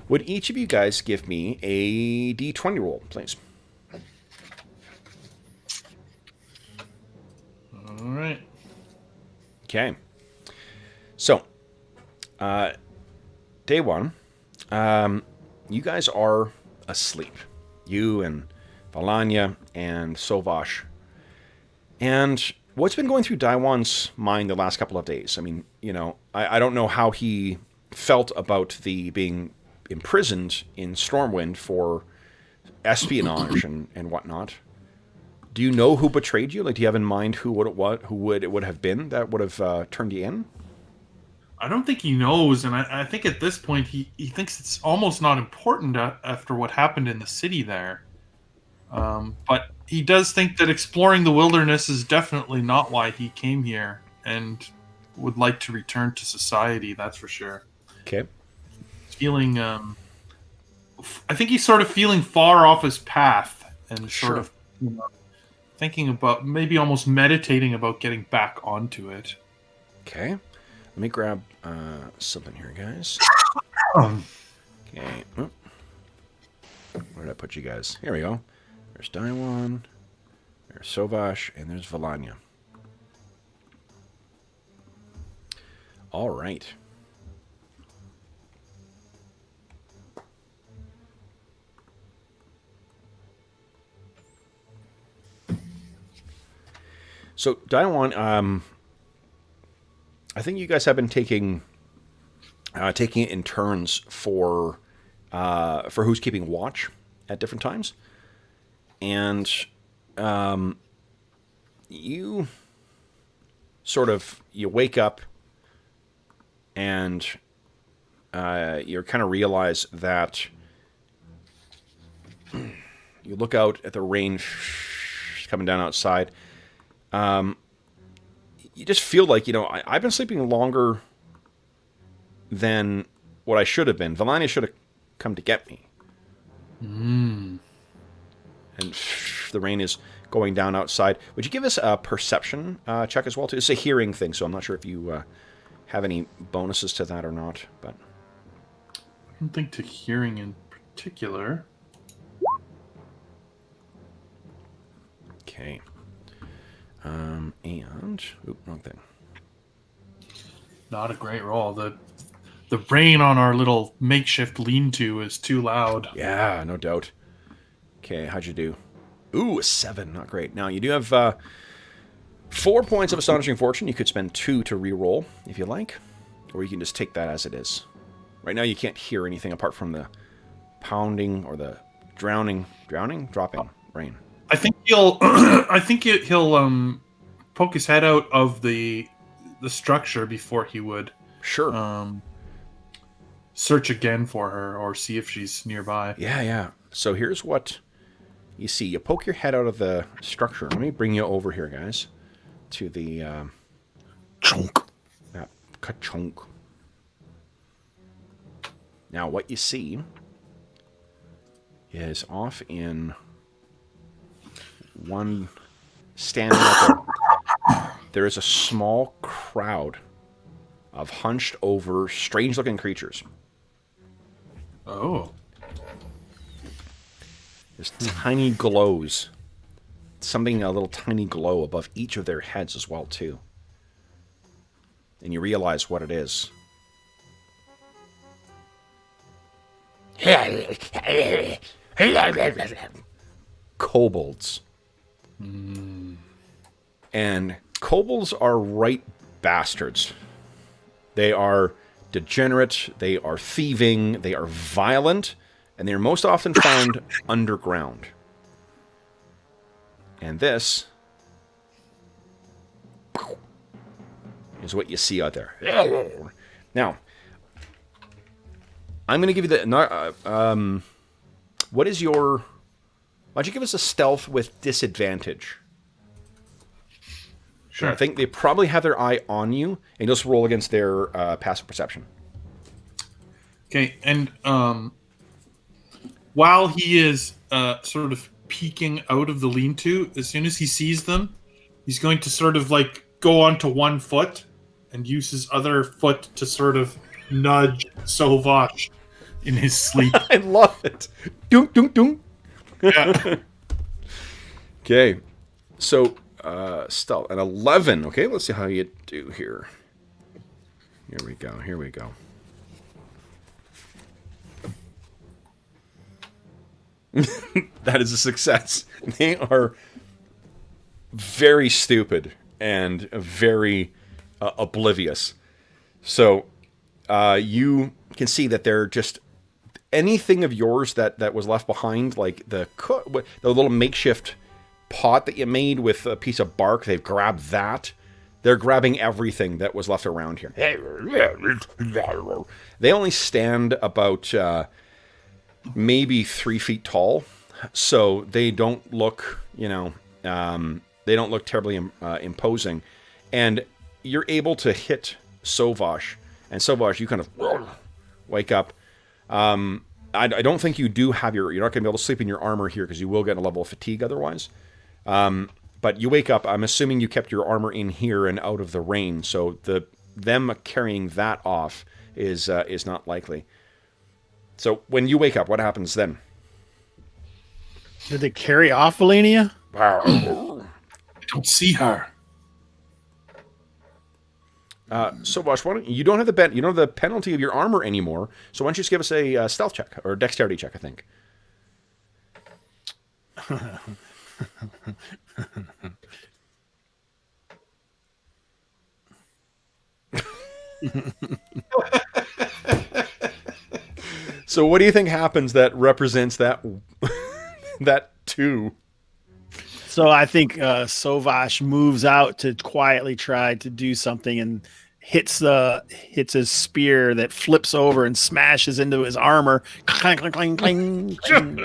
Speaker 1: would each of you guys give me a D20 roll, please?
Speaker 3: All right.
Speaker 1: Okay. So, day one, you guys are asleep. You and Valanya and Sovash. And what's been going through Daiwan's mind the last couple of days? I mean, I don't know how he felt about the being imprisoned in Stormwind for espionage and whatnot. Do you know who betrayed you? Like, do you have in mind who it would have been that would have turned you in?
Speaker 3: I don't think he knows, and I think at this point he thinks it's almost not important after what happened in the city there. But he does think that exploring the wilderness is definitely not why he came here, and would like to return to society, that's for sure.
Speaker 1: Okay.
Speaker 3: Feeling, I think he's sort of feeling far off his path, and sort of thinking about, maybe almost meditating about getting back onto it.
Speaker 1: Okay. Let me grab something here, guys. Okay. Oh. Where did I put you guys? Here we go. There's Daiwan, there's Sovash, and there's Valanya. All right. So, Daiwan, I think you guys have been taking it in turns for who's keeping watch at different times, and you wake up and you kind of realize that you look out at the rain coming down outside. You just feel like, I've been sleeping longer than what I should have been. Valania should have come to get me. And the rain is going down outside. Would you give us a perception check as well, too? It's a hearing thing, so I'm not sure if you have any bonuses to that or not. But
Speaker 3: I don't think to hearing in particular.
Speaker 1: Okay. And... Oop, wrong thing.
Speaker 3: Not a great roll. The rain on our little makeshift lean-to is too loud.
Speaker 1: Yeah, no doubt. Okay, how'd you do? Ooh, a 7. Not great. Now, you do have 4 points of Astonishing Fortune. You could spend 2 to re-roll, if you like. Or you can just take that as it is. Right now, you can't hear anything apart from the pounding or the dropping rain.
Speaker 3: I think he'll poke his head out of the structure before he would search again for her or see if she's nearby.
Speaker 1: Yeah. So here's what you see. You poke your head out of the structure. Let me bring you over here, guys, to the
Speaker 4: Chunk.
Speaker 1: that ka-chunk. Now, what you see is off in one standing up there is a small crowd of hunched over, strange looking creatures.
Speaker 3: Oh.
Speaker 1: There's tiny glows. A little tiny glow above each of their heads as well, too. And you realize what it is. Kobolds. And kobolds are right bastards. They are degenerate, they are thieving, they are violent, and they are most often found underground. And this is what you see out there. Now, I'm going to give you the... what is your... Why don't you give us a stealth with disadvantage?
Speaker 3: Sure.
Speaker 1: I think they probably have their eye on you, and you'll just roll against their passive perception.
Speaker 3: Okay, and while he is sort of peeking out of the lean-to, as soon as he sees them, he's going to sort of like go onto one foot and use his other foot to sort of nudge Sovash in his sleep.
Speaker 1: I love it. Dunk, dunk, dunk.
Speaker 3: Yeah.
Speaker 1: Okay, so stealth, an 11. Okay, let's see how you do here. Here we go. That is a success. They are very stupid and very oblivious. So you can see that they're just anything of yours that was left behind, like the little makeshift pot that you made with a piece of bark. They've grabbed that. They're grabbing everything that was left around here. They only stand about maybe 3 feet tall, so they don't look, they don't look terribly imposing. And you're able to hit Sovash, and Sovash, you kind of wake up. I don't think you do have you're not going to be able to sleep in your armor here because you will get a level of fatigue otherwise. But you wake up, I'm assuming you kept your armor in here and out of the rain, so them carrying that off is not likely. So when you wake up, what happens then?
Speaker 2: Did they carry off Valenia?
Speaker 3: I don't see her.
Speaker 1: So Bosch, you don't have the penalty of your armor anymore. So why don't you just give us a stealth check or a dexterity check? I think. So what do you think happens that represents that that 2?
Speaker 2: So I think Sovash moves out to quietly try to do something and hits his spear that flips over and smashes into his armor. Clang, clang, clang, clang, clang.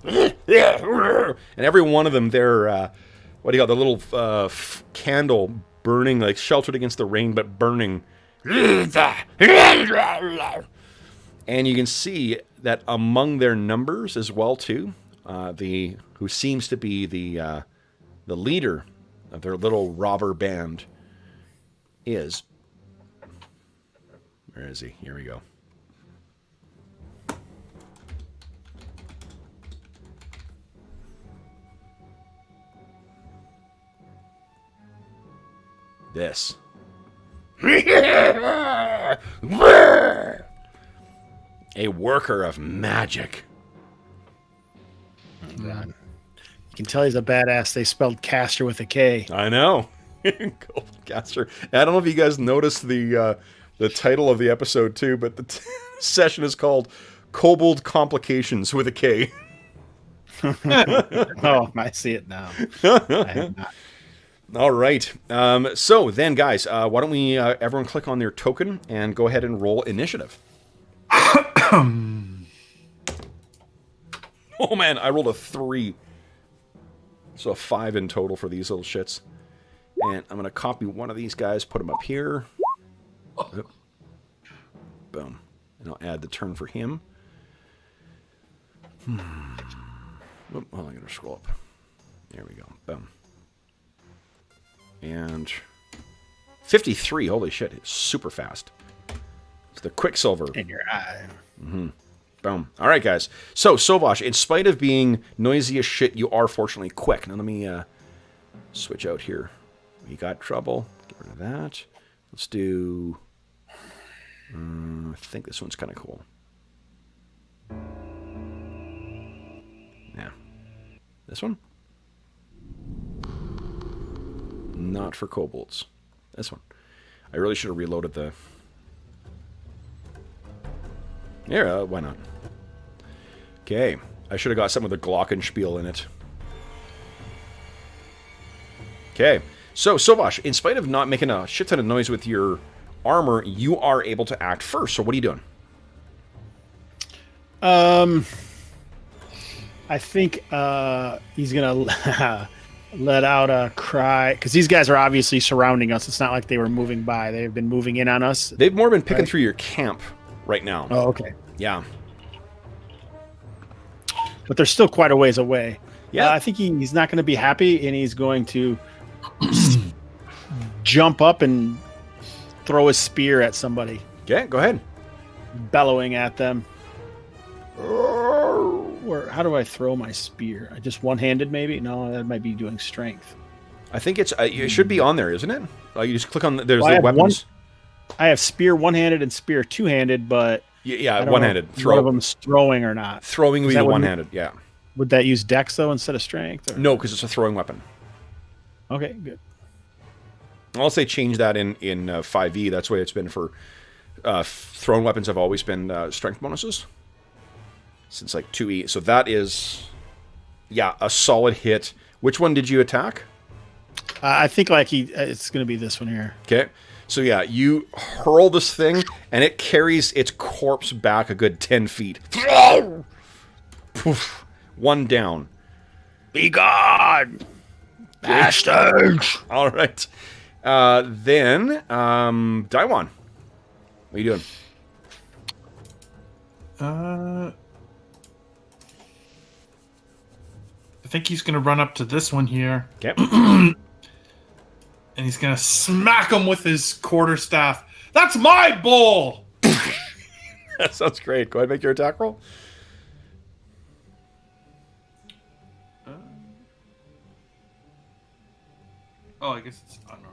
Speaker 1: And every one of them, they're what do you got? The little candle burning, like sheltered against the rain, but burning. And you can see that among their numbers as well too, who seems to be the leader of their little robber band is. Where is he? Here we go. This. A worker of magic.
Speaker 2: Oh, God. You can tell he's a badass. They spelled caster with a K.
Speaker 1: I know. Caster. I don't know if you guys noticed the title of the episode too, but the session is called Kobold Komplications with a K.
Speaker 2: Oh, I see it now. I have not.
Speaker 1: All right. So then, guys, why don't we everyone click on their token and go ahead and roll initiative. Oh man, I rolled a 3. So a 5 in total for these little shits. And I'm going to copy one of these guys, put him up here. Boom. And I'll add the turn for him. Oh, I'm going to scroll up. There we go. Boom. And 53. Holy shit. It's super fast. It's the Quicksilver.
Speaker 2: In your eye.
Speaker 1: Mm-hmm. Boom. All right, guys. So, Sovash, in spite of being noisy as shit, you are fortunately quick. Now, let me switch out here. We got trouble. Get rid of that. Let's do... I think this one's kind of cool. Yeah. This one? Not for kobolds. This one. I really should have reloaded the... Yeah, why not? Okay. I should have got some of the glockenspiel in it. Okay. So, Sovash, in spite of not making a shit ton of noise with your armor, you are able to act first. So what are you doing?
Speaker 2: I think he's going to let out a cry, because these guys are obviously surrounding us. It's not like they were moving by. They've been moving in on us.
Speaker 1: They've more been picking through your camp right now.
Speaker 2: Oh, okay.
Speaker 1: Yeah.
Speaker 2: But they're still quite a ways away.
Speaker 1: Yeah.
Speaker 2: I think he's not going to be happy, and he's going to jump up and throw his spear at somebody.
Speaker 1: Okay, go ahead.
Speaker 2: Bellowing at them. How do I throw my spear? I just one-handed, maybe? No, that might be doing strength.
Speaker 1: I think it's it should be on there, isn't it? You just click on there's
Speaker 2: Well,
Speaker 1: the weapons.
Speaker 2: I have spear one-handed and spear two-handed, but
Speaker 1: Yeah, one-handed.
Speaker 2: One of them's throwing or not.
Speaker 1: Throwing would be the one-handed. Yeah.
Speaker 2: Would that use dex though instead of strength? Or?
Speaker 1: No, because it's a throwing weapon.
Speaker 2: Okay, good.
Speaker 1: I'll say change that in 5e. That's the way it's been for thrown weapons. Have always been strength bonuses since like 2e. So that is, yeah, a solid hit. Which one did you attack?
Speaker 2: I think like it's going to be this one here.
Speaker 1: Okay. So yeah, you hurl this thing, and it carries its corpse back a good 10 feet. Poof. One down.
Speaker 4: Be gone, bastards!
Speaker 1: All right. Then, Daiwan. What are you doing?
Speaker 3: I think he's going to run up to this one here.
Speaker 1: Okay.
Speaker 3: And he's going to smack him with his quarterstaff. That's my bull!
Speaker 1: That sounds great. Go ahead and make your attack roll.
Speaker 3: Oh, I guess it's unarmed.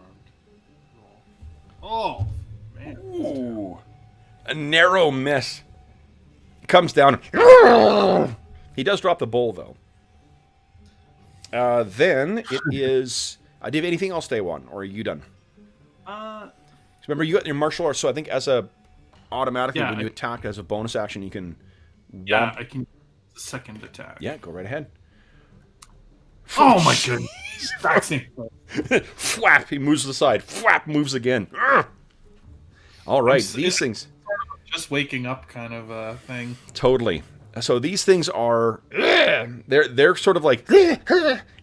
Speaker 3: Oh, man.
Speaker 1: Ooh. A narrow miss. Comes down. He does drop the bowl, though. Then it is... do you have anything else, Day One, or are you done? Remember, you got your martial arts, so I think as a... Automatically, when you attack as a bonus action, you can...
Speaker 3: Yeah, I can... Second attack.
Speaker 1: Yeah, go right ahead.
Speaker 3: Oh, my goodness.
Speaker 1: Flap, he moves to the side. Flap, moves again. All right, these things...
Speaker 3: Just waking up kind of thing.
Speaker 1: Totally. So these things are... They're sort of like...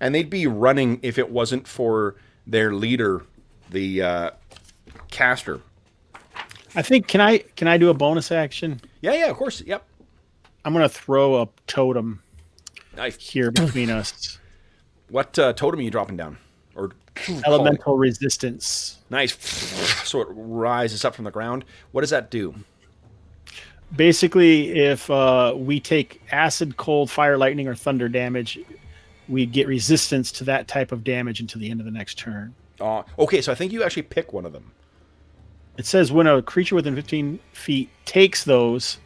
Speaker 1: And they'd be running if it wasn't for their leader, the caster.
Speaker 2: I think, can I do a bonus action?
Speaker 1: Yeah, of course. Yep.
Speaker 2: I'm going to throw a totem
Speaker 1: Nice.
Speaker 2: here between us.
Speaker 1: What totem are you dropping down? Or
Speaker 2: Elemental resistance.
Speaker 1: Nice. So it rises up from the ground. What does that do?
Speaker 2: Basically, if we take acid, cold, fire, lightning, or thunder damage, we get resistance to that type of damage until the end of the next turn.
Speaker 1: Okay, so I think you actually pick one of them.
Speaker 2: It says when a creature within 15 feet takes those,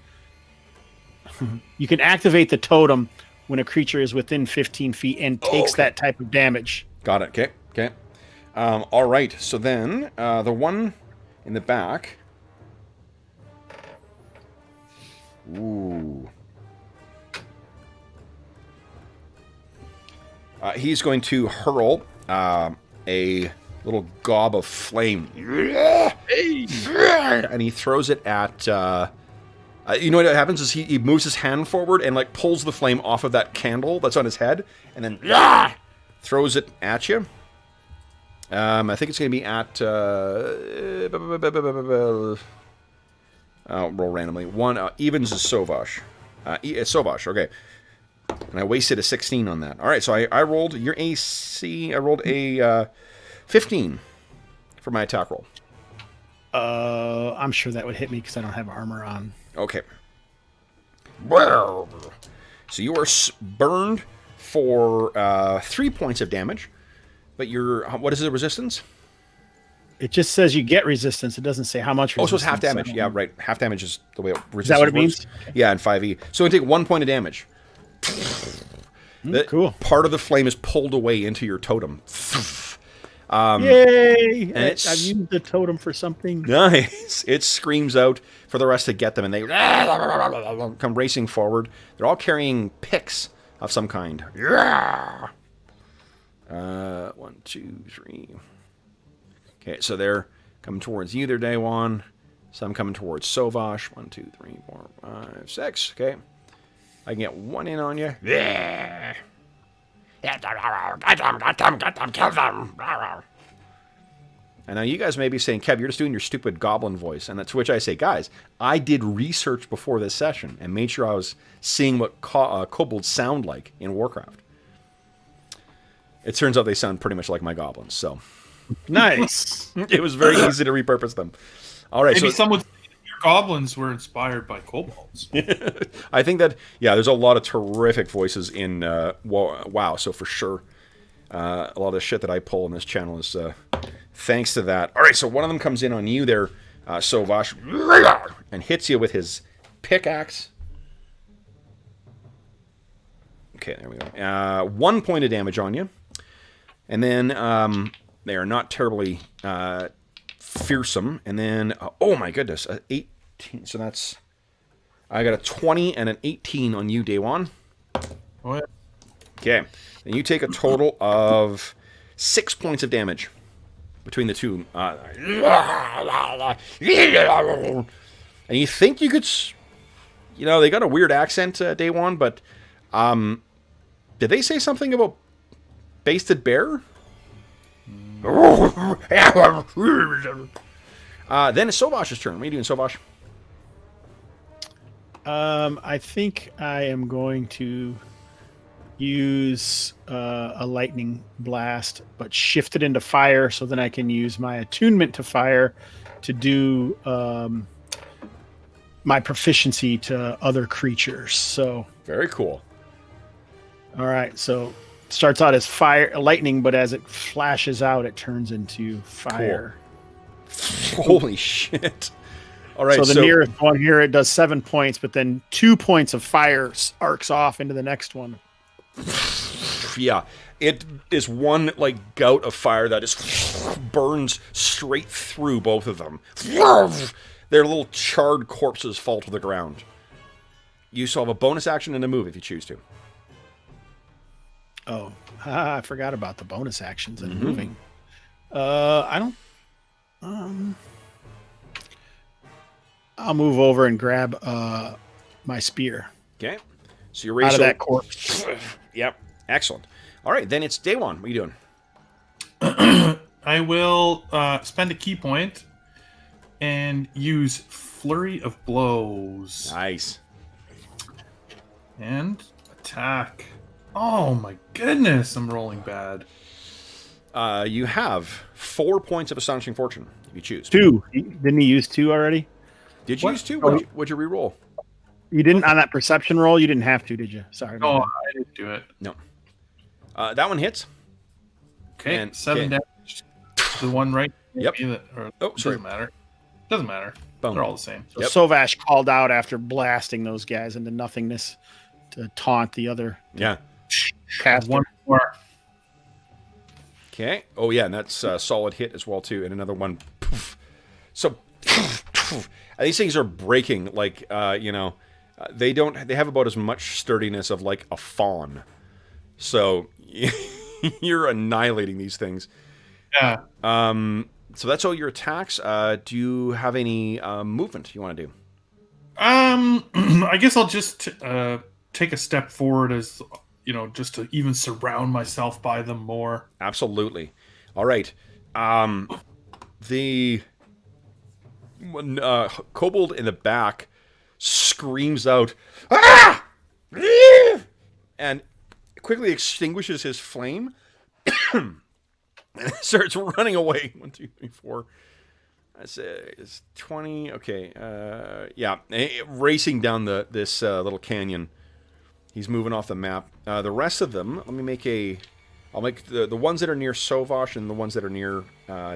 Speaker 2: you can activate the totem when a creature is within 15 feet and takes that type of damage.
Speaker 1: Got it. Okay. All right. So then the one in the back. Ooh. He's going to hurl a little gob of flame. And he throws it at... you know what happens is he moves his hand forward and like pulls the flame off of that candle that's on his head and then throws it at you. I think it's going to be at... I'll roll randomly. One evens is Sovash. It's Sovash, okay. And I wasted a 16 on that. All right, so I rolled your AC. I rolled a 15 for my attack roll.
Speaker 2: I'm sure that would hit me because I don't have armor on.
Speaker 1: Okay. So you are burned for 3 points of damage, but what is the resistance?
Speaker 2: It just says you get resistance. It doesn't say how much resistance.
Speaker 1: Oh, so it's half damage. Yeah, right. Half damage is the way resistance
Speaker 2: Is that what it
Speaker 1: works.
Speaker 2: means?
Speaker 1: Yeah, in 5e. So you take 1 point of damage.
Speaker 2: Cool.
Speaker 1: Part of the flame is pulled away into your totem.
Speaker 2: Yay!
Speaker 1: And
Speaker 2: I've used the totem for something.
Speaker 1: Nice. It screams out for the rest to get them, and they come racing forward. They're all carrying picks of some kind. 1, 2, 3. Okay, so they're coming towards you there, Day One. Some coming towards Sovash. 1, 2, 3, 4, 5, 6. Okay. I can get one in on you.
Speaker 4: Yeah. Get them, kill them.
Speaker 1: And now you guys may be saying, Kev, you're just doing your stupid goblin voice. And to which I say, guys, I did research before this session and made sure I was seeing what kobolds sound like in Warcraft. It turns out they sound pretty much like my goblins, so...
Speaker 2: Nice.
Speaker 1: It was very easy to repurpose them. All right,
Speaker 3: Maybe
Speaker 1: so
Speaker 3: some would say that your goblins were inspired by kobolds.
Speaker 1: I think that there's a lot of terrific voices in WoW. So for sure, a lot of the shit that I pull on this channel is thanks to that. All right, so one of them comes in on you there, Sovash, and hits you with his pickaxe. Okay, there we go. 1 point of damage on you, and then. They are not terribly fearsome. And then, oh my goodness, 18. So that's, I got a 20 and an 18 on you, Day One.
Speaker 3: What?
Speaker 1: Okay. And you take a total of 6 points of damage between the two. And you think you could, they got a weird accent, Day One, but did they say something about basted bear? Then it's Sovash's turn. What are you doing, Sovash?
Speaker 2: I think I am going to use a lightning blast, but shift it into fire, so then I can use my attunement to fire to do my proficiency to other creatures. So
Speaker 1: Very cool.
Speaker 2: all right, so starts out as lightning, but as it flashes out, it turns into fire.
Speaker 1: Holy shit. All right,
Speaker 2: So the nearest one here, it does 7 points, but then 2 points of fire arcs off into the next one.
Speaker 1: Yeah, it is one gout of fire that just burns straight through both of them. Their little charred corpses fall to the ground. You still have a bonus action and a move if you choose to.
Speaker 2: Oh, I forgot about the bonus actions and moving. I don't. I'll move over and grab my spear.
Speaker 1: Okay, so you're
Speaker 2: Out of that corpse.
Speaker 1: Yep, excellent. All right, then it's Day One. What are you doing?
Speaker 3: I will spend a key point and use Flurry of Blows.
Speaker 1: Nice.
Speaker 3: And attack. Oh my goodness, I'm rolling bad.
Speaker 1: You have 4 points of Astonishing Fortune, if you choose.
Speaker 2: 2. Didn't he use 2 already?
Speaker 1: Did you
Speaker 3: What?
Speaker 1: use 2?
Speaker 2: Oh,
Speaker 1: What'd you re-roll?
Speaker 2: You didn't on that perception roll. You didn't have to, did you? Sorry.
Speaker 3: Oh, I didn't do it.
Speaker 1: No. That one hits.
Speaker 3: Okay,
Speaker 1: And-
Speaker 3: 7 damage. The one right.
Speaker 1: Yep. Oh, sorry.
Speaker 3: Doesn't matter. Doesn't matter.
Speaker 1: Boom.
Speaker 3: They're all the same.
Speaker 2: So
Speaker 1: Yep.
Speaker 2: Sovash called out after blasting those guys into nothingness to taunt the other
Speaker 1: Yeah.
Speaker 2: caster.
Speaker 3: One more.
Speaker 1: Okay. Oh, yeah, and that's a solid hit as well, too. And another one. Poof. So, these things are breaking they have about as much sturdiness of a fawn. So, you're annihilating these things.
Speaker 3: Yeah.
Speaker 1: So that's all your attacks. Do you have any movement you want to do?
Speaker 3: I guess I'll just take a step forward as just to even surround myself by them more.
Speaker 1: Absolutely. All right. The Kobold in the back screams out, "Ah!" and quickly extinguishes his flame and starts running away. 1, 2, 3, 4. It's 20. Okay. Yeah. Racing down this little canyon. He's moving off the map. The rest of them, let me make I'll make the ones that are near Sovash and the ones that are near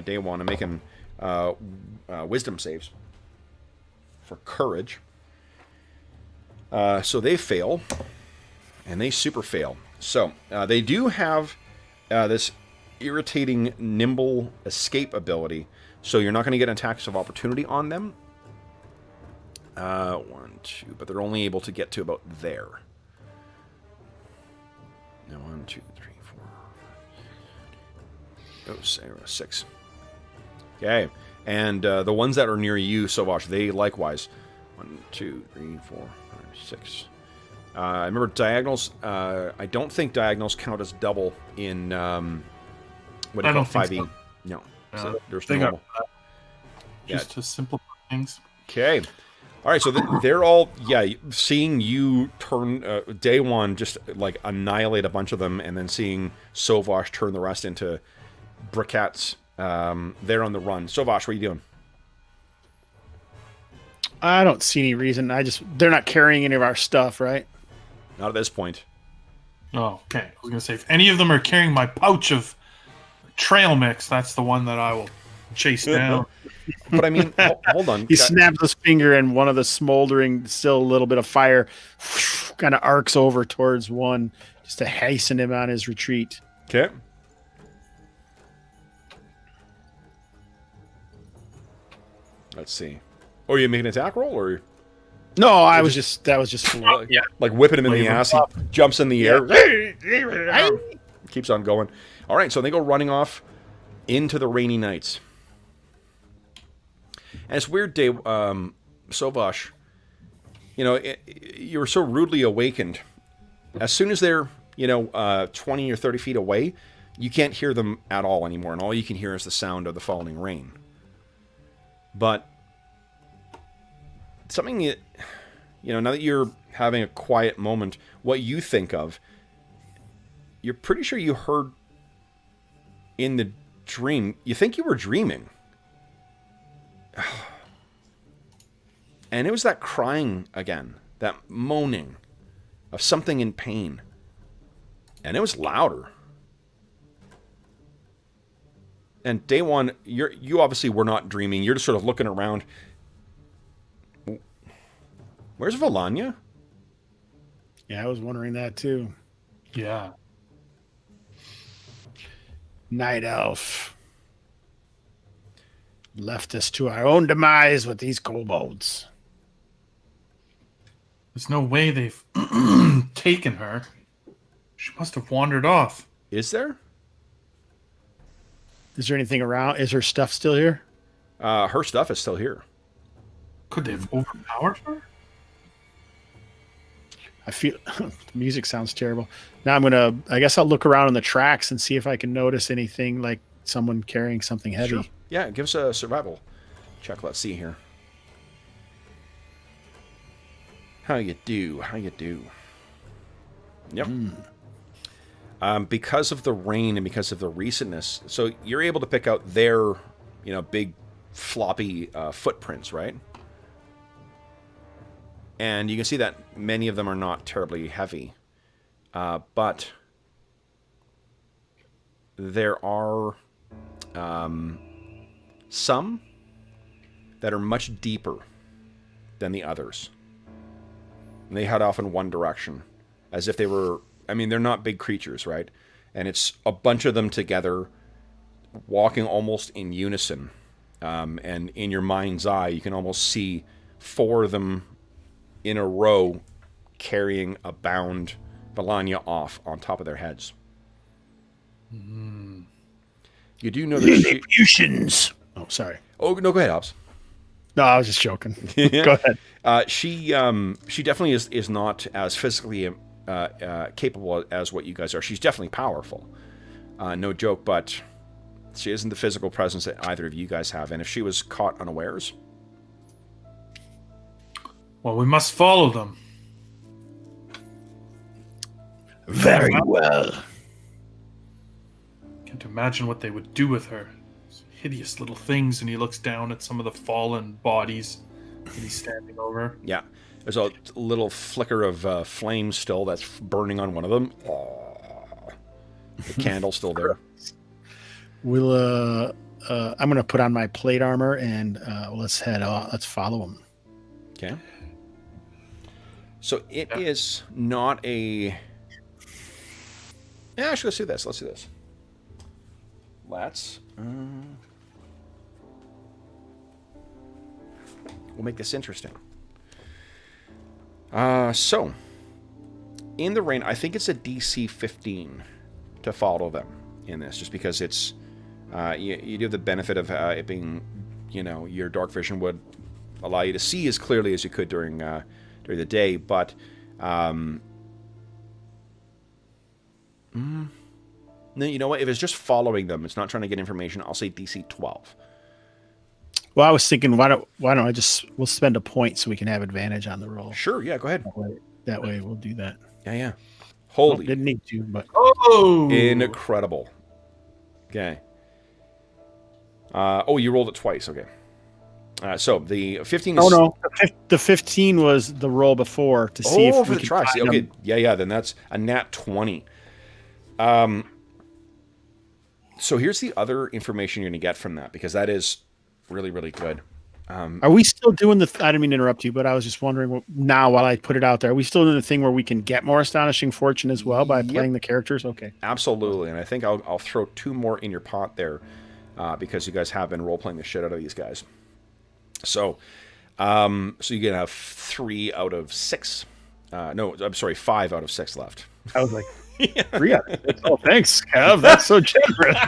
Speaker 1: Day One. I'm making wisdom saves for courage. So they fail, and they super fail. So they do have this irritating nimble escape ability, so you're not going to get attacks of opportunity on them. 1, 2, but they're only able to get to about there. 1, 2, 3, 4. Oh, 6. Okay, and the ones that are near you, Sovash, they likewise. 1, 2, 3, 4, 5, 6. I remember diagonals. I don't think diagonals count as double in what do you call 5e?
Speaker 3: So.
Speaker 1: No, so there's
Speaker 3: They
Speaker 1: normal.
Speaker 3: got just to simplify things.
Speaker 1: Okay. All right, so they're all, seeing you turn Day One just annihilate a bunch of them, and then seeing Sovash turn the rest into briquettes. They're on the run. Sovash, what are you doing?
Speaker 2: I don't see any reason. They're not carrying any of our stuff, right?
Speaker 1: Not at this point.
Speaker 3: Oh, okay. I was gonna say if any of them are carrying my pouch of trail mix, that's the one that I will chase down.
Speaker 1: But I mean, hold on.
Speaker 2: He snaps his finger, and one of the smoldering, still a little bit of fire, kind of arcs over towards one, just to hasten him on his retreat.
Speaker 1: Okay. Let's see. Oh, you make an attack roll, or
Speaker 2: No, that was just
Speaker 1: whipping him in the ass? He jumps in the air, keeps on going. All right, so they go running off into the rainy nights. And it's weird, Dave, Sovash, you were so rudely awakened. As soon as they're, 20 or 30 feet away, you can't hear them at all anymore, and all you can hear is the sound of the falling rain. But something that, now that you're having a quiet moment, what you think of, you're pretty sure you heard in the dream, you think you were dreaming. And it was that crying again, that moaning of something in pain. And it was louder. And day one, you obviously were not dreaming. You're just sort of looking around. Where's Valanya?
Speaker 2: Yeah, I was wondering that too.
Speaker 3: Yeah.
Speaker 2: Night Elf left us to our own demise with these kobolds.
Speaker 3: There's no way they've taken her. She must have wandered off.
Speaker 1: Is there?
Speaker 2: Is there anything around? Is her stuff still here?
Speaker 1: Her stuff is still here.
Speaker 3: Could they have overpowered her?
Speaker 2: I feel the music sounds terrible. Now I guess I'll look around on the tracks and see if I can notice anything like someone carrying something heavy.
Speaker 1: Sure. Yeah, give us a survival check. Let's see here. How you do? Yep. Because of the rain and because of the recentness, so you're able to pick out their, big floppy footprints, right? And you can see that many of them are not terribly heavy. But there are some that are much deeper than the others. And they head off in one direction, as if they were... they're not big creatures, right? And it's a bunch of them together, walking almost in unison. And in your mind's eye, you can almost see 4 of them in a row carrying a bound Valanya off on top of their heads. You do know that
Speaker 4: Lilliputians.
Speaker 2: Oh, sorry.
Speaker 1: Oh, no, go ahead, Hobbs.
Speaker 2: No, I was just joking. Go ahead.
Speaker 1: She definitely is not as physically capable as what you guys are. She's definitely powerful. No joke, but she isn't the physical presence that either of you guys have. And if she was caught unawares...
Speaker 3: Well, we must follow them.
Speaker 4: Very well.
Speaker 3: Can't imagine what they would do with her. Those hideous little things, and he looks down at some of the fallen bodies that he's standing over.
Speaker 1: Yeah. There's a little flicker of flame still that's burning on one of them. The candle's still there.
Speaker 2: We'll I'm going to put on my plate armor and let's head off. Let's follow him.
Speaker 1: Okay. So it is not a... Yeah, actually, let's do this. We'll make this interesting. So, in the rain, I think it's a DC 15 to follow them in this, just because it's... you do have the benefit of it being, your dark vision would allow you to see as clearly as you could during the day, but no, you know what? If it's just following them, it's not trying to get information. I'll say DC 12.
Speaker 2: Well, I was thinking, why don't we'll spend a point so we can have advantage on the roll.
Speaker 1: Sure, yeah, go ahead.
Speaker 2: That way we'll do that.
Speaker 1: Yeah. Holy,
Speaker 2: didn't need to, but
Speaker 1: incredible. Okay. You rolled it twice. Okay. So the 15 is...
Speaker 2: Oh, no. The 15 was the roll before to see if we could
Speaker 1: try.
Speaker 2: find
Speaker 1: Okay,
Speaker 2: them.
Speaker 1: yeah, then that's a nat 20. So here's the other information you're going to get from that, because that is really, really good.
Speaker 2: Are we still doing the... I didn't mean to interrupt you, but I was just wondering now while I put it out there, are we still doing the thing where we can get more Astonishing Fortune as well by playing the characters? Okay.
Speaker 1: Absolutely, and I think I'll throw 2 more in your pot there because you guys have been role-playing the shit out of these guys. So you're going to have 3 out of 6. No, I'm sorry, 5 out of 6 left.
Speaker 2: I was like, 3 out of 6. Oh, thanks, Kev. That's so generous.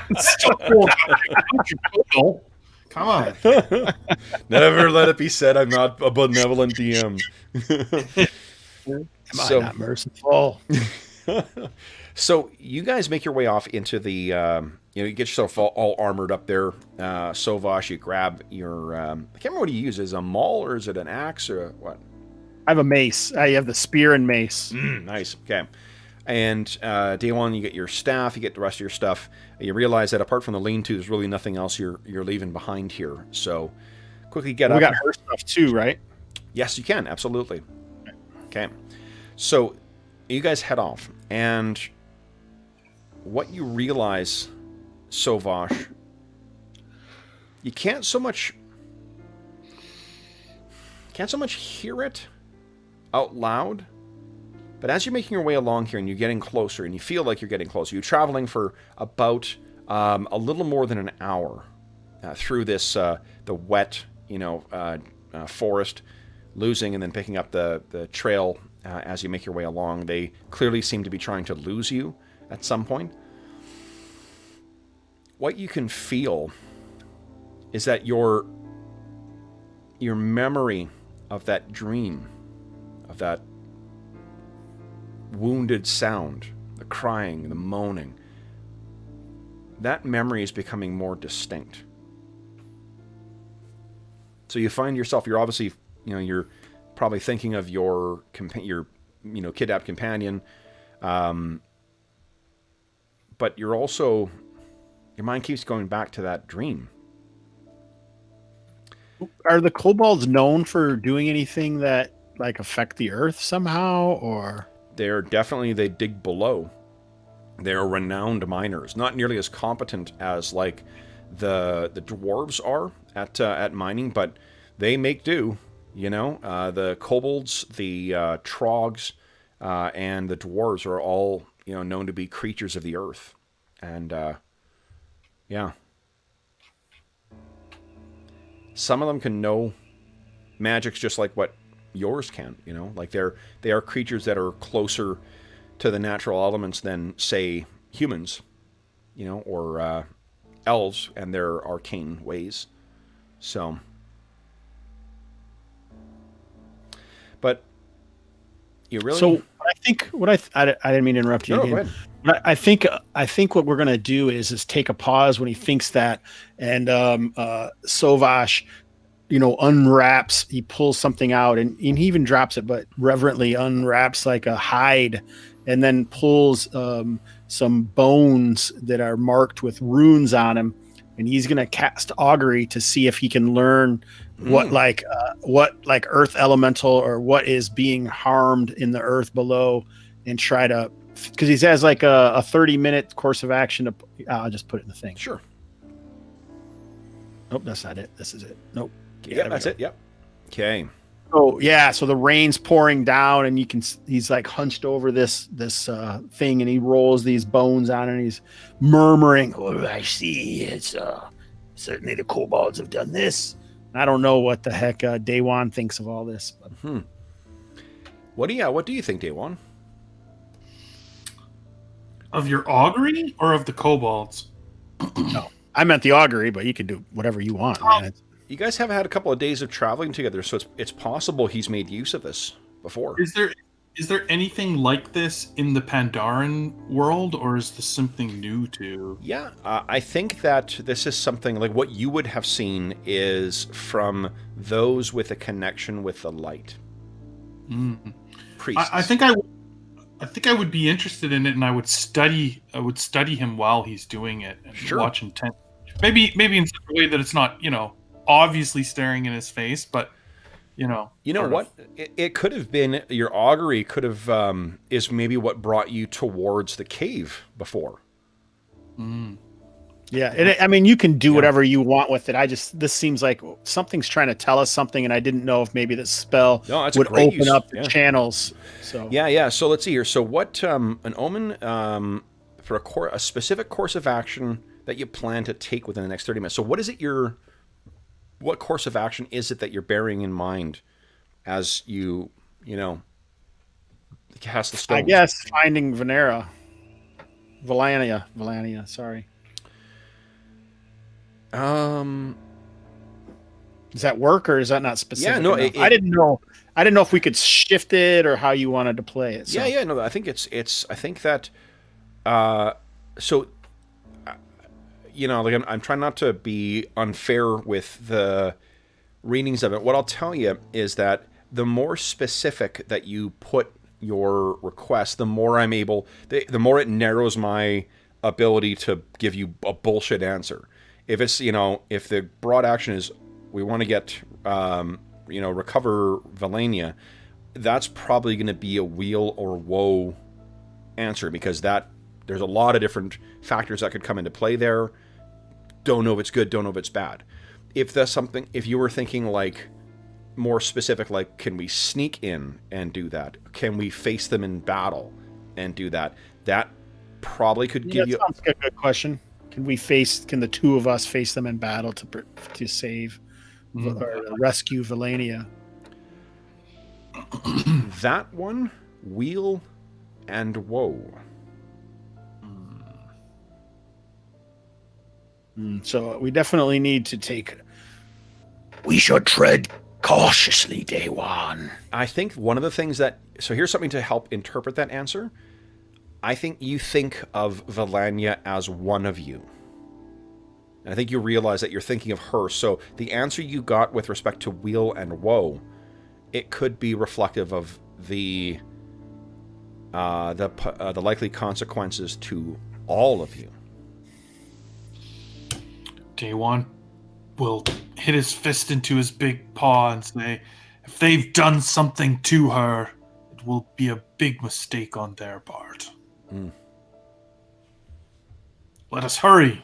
Speaker 3: Come on.
Speaker 1: Never let it be said I'm not a benevolent DM.
Speaker 2: Am I not merciful?
Speaker 1: So you guys make your way off into the, you get yourself all armored up there. Sovash, you grab your, I can't remember what you use. Is it a maul or is it an axe or what?
Speaker 2: I have a mace. I have the spear and mace.
Speaker 1: Nice. Okay. And day one, you get your staff, you get the rest of your stuff. You realize that apart from the lean-to, there's really nothing else you're leaving behind here. So quickly get up.
Speaker 2: We got her stuff too, right?
Speaker 1: Yes, you can. Absolutely. Okay. So you guys head off. And what you realize, Sovash, you can't so much hear it out loud. But as you're making your way along here and you're getting closer and you feel like you're getting closer, you're traveling for about a little more than an hour through this the wet, forest, losing and then picking up the trail as you make your way along. They clearly seem to be trying to lose you at some point. What you can feel is that your memory of that dream, of that wounded sound, the crying, the moaning, that memory is becoming more distinct. So you find yourself, you're obviously, you're probably thinking of your kidnapped companion, but you're also, your mind keeps going back to that dream.
Speaker 2: Are the kobolds known for doing anything that like affect the earth somehow, or?
Speaker 1: They dig below. They're renowned miners, not nearly as competent as like the dwarves are at mining, but they make do. The kobolds, the trogs, and the dwarves are all known to be creatures of the earth, and yeah, some of them can know magics just like what yours can, like they are creatures that are closer to the natural elements than, say, humans, or elves and their arcane ways. So, but you really.
Speaker 2: So I think I didn't mean to interrupt you.
Speaker 1: No,
Speaker 2: again.
Speaker 1: go ahead.
Speaker 2: But I think what we're gonna do is take a pause when he thinks that, and Sovash, unwraps. He pulls something out, and he even drops it, but reverently unwraps like a hide, and then pulls some bones that are marked with runes on them, and he's gonna cast augury to see if he can learn what earth elemental or what is being harmed in the earth below, and try to, because he has like a 30-minute course of action. I'll just put it in the thing.
Speaker 1: Sure.
Speaker 2: Nope, that's not it. This is it. Nope.
Speaker 1: Yeah, that's it. Yep. Okay.
Speaker 2: Oh yeah, so the rain's pouring down, and he's like hunched over this thing, and he rolls these bones on, and he's murmuring,
Speaker 4: "Oh, I see. It's certainly the kobolds have done this."
Speaker 2: I don't know what the heck Daewon thinks of all this. But.
Speaker 1: What do you think, Daewon?
Speaker 3: Of your augury or of the kobolds?
Speaker 2: No, I meant the augury, but you can do whatever you want. Man.
Speaker 1: You guys have had a couple of days of traveling together, so it's possible he's made use of this before.
Speaker 3: Is there anything like this in the Pandaren world, or is this something new to?
Speaker 1: Yeah, I think that this is something like what you would have seen is from those with a connection with the light. Priests.
Speaker 3: I think I would be interested in it, and I would study him while he's doing it, and watch intent. Maybe in such a way that it's not obviously staring in his face, but
Speaker 1: what it could have been. Your augury could have is maybe what brought you towards the cave before.
Speaker 2: Yeah, and I mean, you can do whatever you want with it. This seems like something's trying to tell us something, and I didn't know if maybe the spell would open up the channels. So
Speaker 1: yeah. So let's see here. So what an omen for a specific course of action that you plan to take within the next 30 minutes. So what is it what course of action is it that you're bearing in mind as you cast the stone?
Speaker 2: I guess finding Venera. Valania, sorry. Does that work, or is that not specific?
Speaker 1: Yeah, no,
Speaker 2: enough? I didn't know. I didn't know if we could shift it or how you wanted to play it. So.
Speaker 1: Yeah, no, I think it's. I think that. So, like I'm trying not to be unfair with the readings of it. What I'll tell you is that the more specific that you put your request, the more I'm able. The more it narrows my ability to give you a bullshit answer. If it's if the broad action is we want to get recover Valania, that's probably going to be a weal or woe answer, because there's a lot of different factors that could come into play there. Don't know if it's good, don't know if it's bad. If you were thinking like more specific, like can we sneak in and do that? Can we face them in battle and do that? That probably could give you.
Speaker 2: Sounds like a good question. Can the two of us face them in battle to save or rescue Valania?
Speaker 1: That one, weal and woe.
Speaker 2: So we definitely need to take.
Speaker 4: We should tread cautiously, Day One.
Speaker 1: I think one of the things so here's something to help interpret that answer. I think you think of Valania as one of you. And I think you realize that you're thinking of her. So the answer you got with respect to weal and woe, it could be reflective of the likely consequences to all of you.
Speaker 3: Day One will hit his fist into his big paw and say, if they've done something to her, it will be a big mistake on their part. Let us hurry.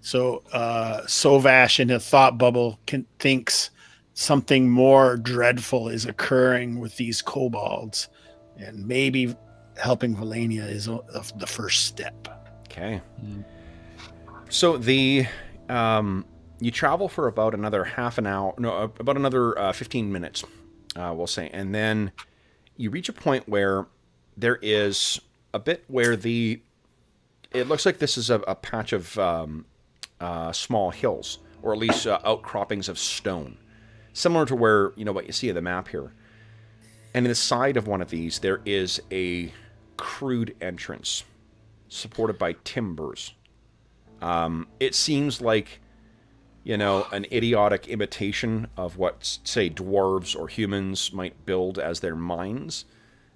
Speaker 2: So Sovash in a thought bubble thinks something more dreadful is occurring with these kobolds, and maybe helping Valania is the first step.
Speaker 1: Okay. So you travel for about another half an hour, about another 15 minutes, we'll say, and then you reach a point where there is a bit where it looks like this is a patch of small hills, or at least outcroppings of stone, similar to where what you see of the map here. And in the side of one of these, there is a crude entrance supported by timbers. It seems like, an idiotic imitation of what, say, dwarves or humans might build as their mines.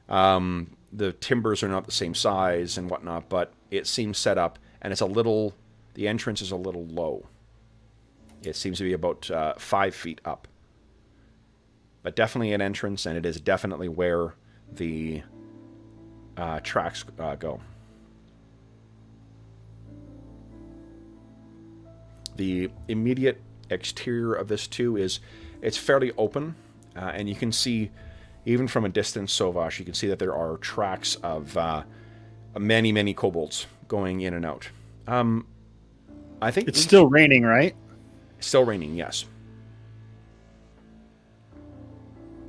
Speaker 1: The timbers are not the same size and whatnot, but it seems set up, and the entrance is a little low. It seems to be about 5 feet up. But definitely an entrance, and it is definitely where the tracks go. The immediate exterior of this too it's fairly open, and you can see, even from a distance, Sovash, you can see that there are tracks of many kobolds going in and out. I think
Speaker 2: it's still raining, right?
Speaker 1: Still raining, yes.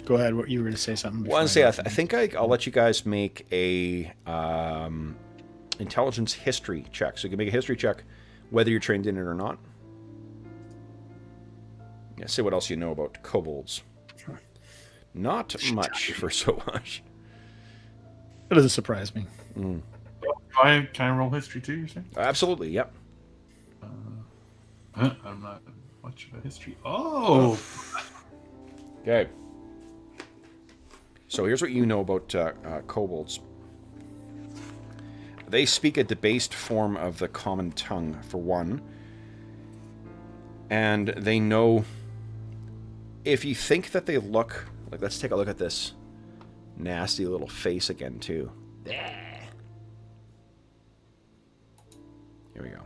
Speaker 2: Go ahead. What you were going to say something?
Speaker 1: Well, I think I'll let you guys make a intelligence history check. So you can make a history check, whether you're trained in it or not. Yeah, say what else you know about kobolds. Not much for Sovash.
Speaker 2: That doesn't surprise me.
Speaker 3: Can I roll history too, you're saying?
Speaker 1: Absolutely, yep.
Speaker 3: I'm not much of a history. Oh!
Speaker 1: Okay. So here's what you know about kobolds. They speak a debased form of the common tongue, for one. And they know... If you think that they look... Like, let's take a look at this nasty little face again, too. Here we go.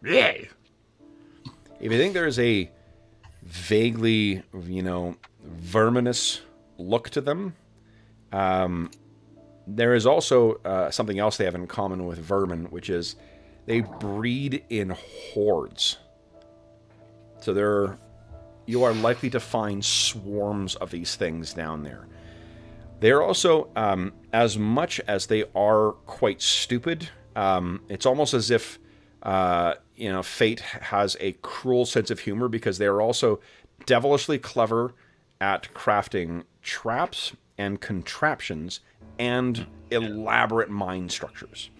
Speaker 1: If you think there's a vaguely, verminous look to them, there is also something else they have in common with vermin, which is they breed in hordes. So you are likely to find swarms of these things down there. They're also, as much as they are quite stupid, it's almost as if, fate has a cruel sense of humor because they are also devilishly clever at crafting traps and contraptions and elaborate mine structures.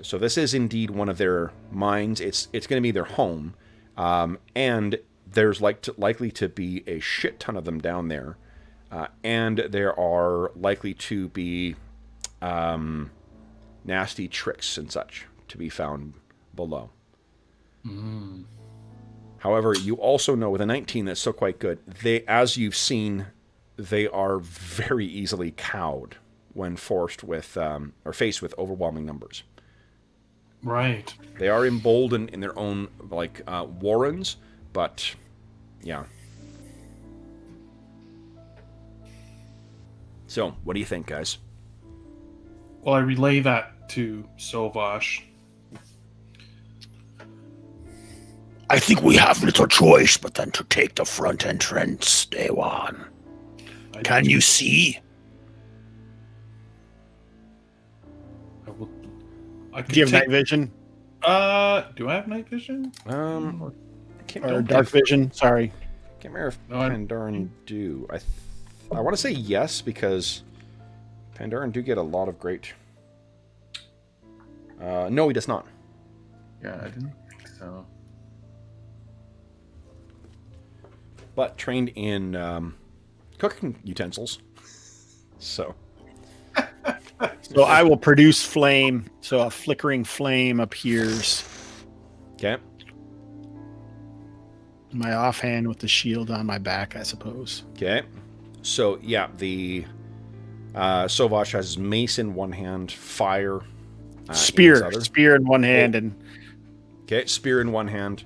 Speaker 1: So this is indeed one of their mines. It's going to be their home, and there's likely to be a shit ton of them down there, and there are likely to be nasty tricks and such to be found below. However, you also know with a 19 that's still quite good. As you've seen, they are very easily cowed when forced with or faced with overwhelming numbers.
Speaker 3: Right.
Speaker 1: They are emboldened in their own warrens, but yeah. So, what do you think, guys?
Speaker 3: Well, I relay that to Sovash.
Speaker 4: I think we have little choice but then to take the front entrance, Day One. Can you see?
Speaker 3: Do
Speaker 2: Do you have night vision?
Speaker 3: Do I have night vision?
Speaker 2: Or dark vision? Sorry.
Speaker 1: Can't remember if Pandaren do. I want to say yes because Pandaren do get a lot of great. No, he does not.
Speaker 3: Yeah, I didn't think so.
Speaker 1: But trained in cooking utensils. So
Speaker 2: I will produce flame. So a flickering flame appears.
Speaker 1: okay.
Speaker 2: My offhand with the shield on my back, I suppose.
Speaker 1: Okay. So yeah, the Sovash has mace in one hand, fire.
Speaker 2: Spear
Speaker 1: in his
Speaker 2: in one hand, and
Speaker 1: okay, spear in one hand,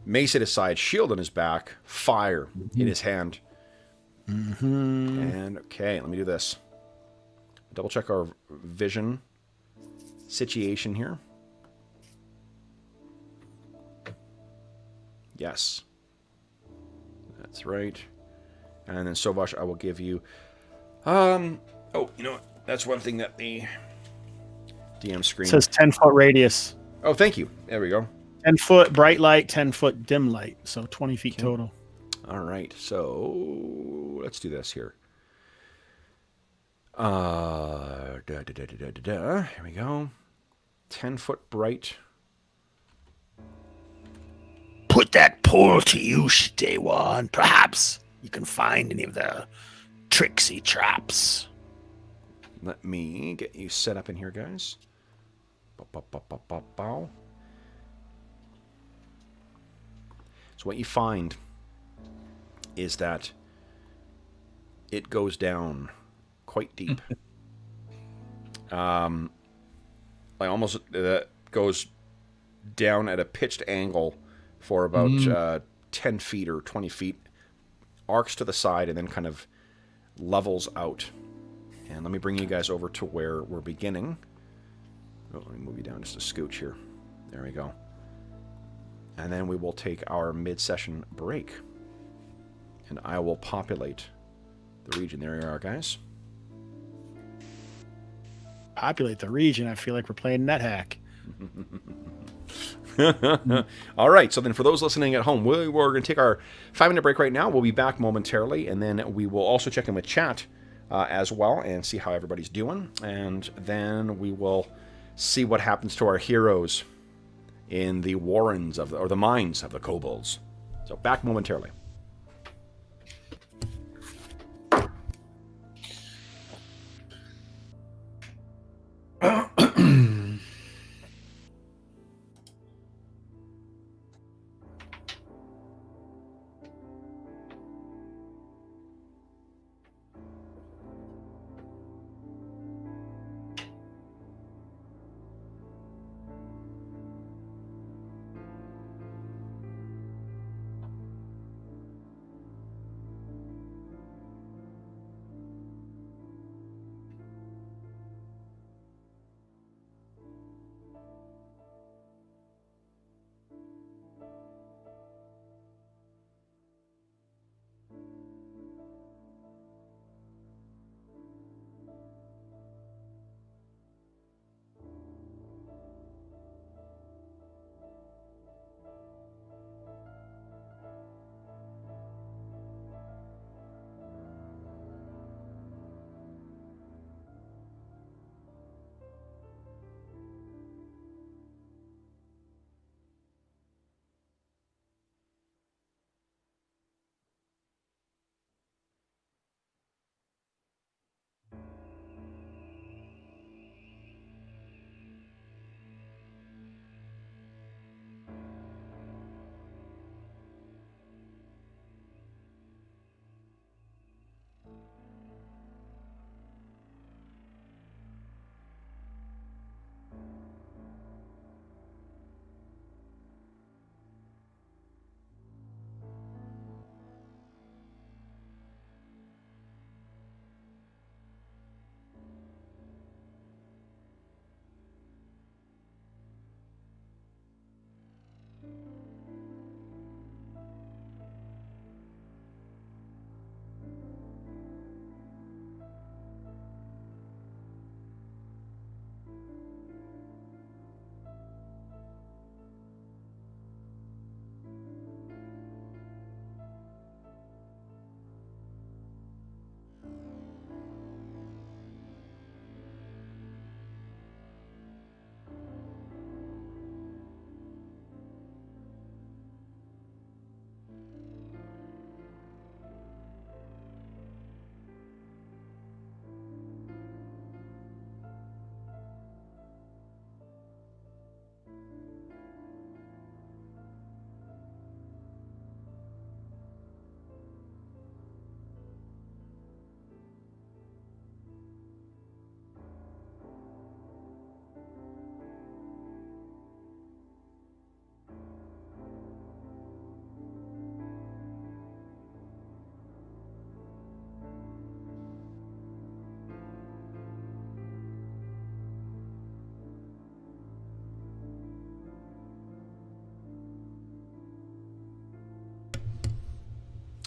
Speaker 1: mace at his side, shield on his back, fire in his hand. And okay, let me do this. Double check our vision situation here. Yes, that's right. And then Sovash, I will give you. Oh, you know what? That's one thing that the DM screen
Speaker 2: it says 10-foot radius.
Speaker 1: Oh, thank you. There we go.
Speaker 2: 10-foot bright light, 10-foot dim light. So 20 feet total.
Speaker 1: All right. So let's do this here. Here we go. 10-foot bright.
Speaker 4: Put that pole to use, Day One. Perhaps you can find any of the tricksy traps.
Speaker 1: Let me get you set up in here, guys. Bow. So what you find is that it goes down quite deep. Almost goes down at a pitched angle for about 10 feet or 20 feet, arcs to the side, and then kind of levels out. And let me bring you guys over to where we're beginning. Oh, let me move you down just a scooch here. There we go. And then we will take our mid-session break. And I will populate the region. There you are, guys.
Speaker 2: Populate the region. I feel like we're playing NetHack.
Speaker 1: All right, so then for those listening at home, we're going to take our 5-minute break right now. We'll be back momentarily, and then we will also check in with chat as well and see how everybody's doing. And then we will see what happens to our heroes in the warrens of the mines of the kobolds. So back momentarily.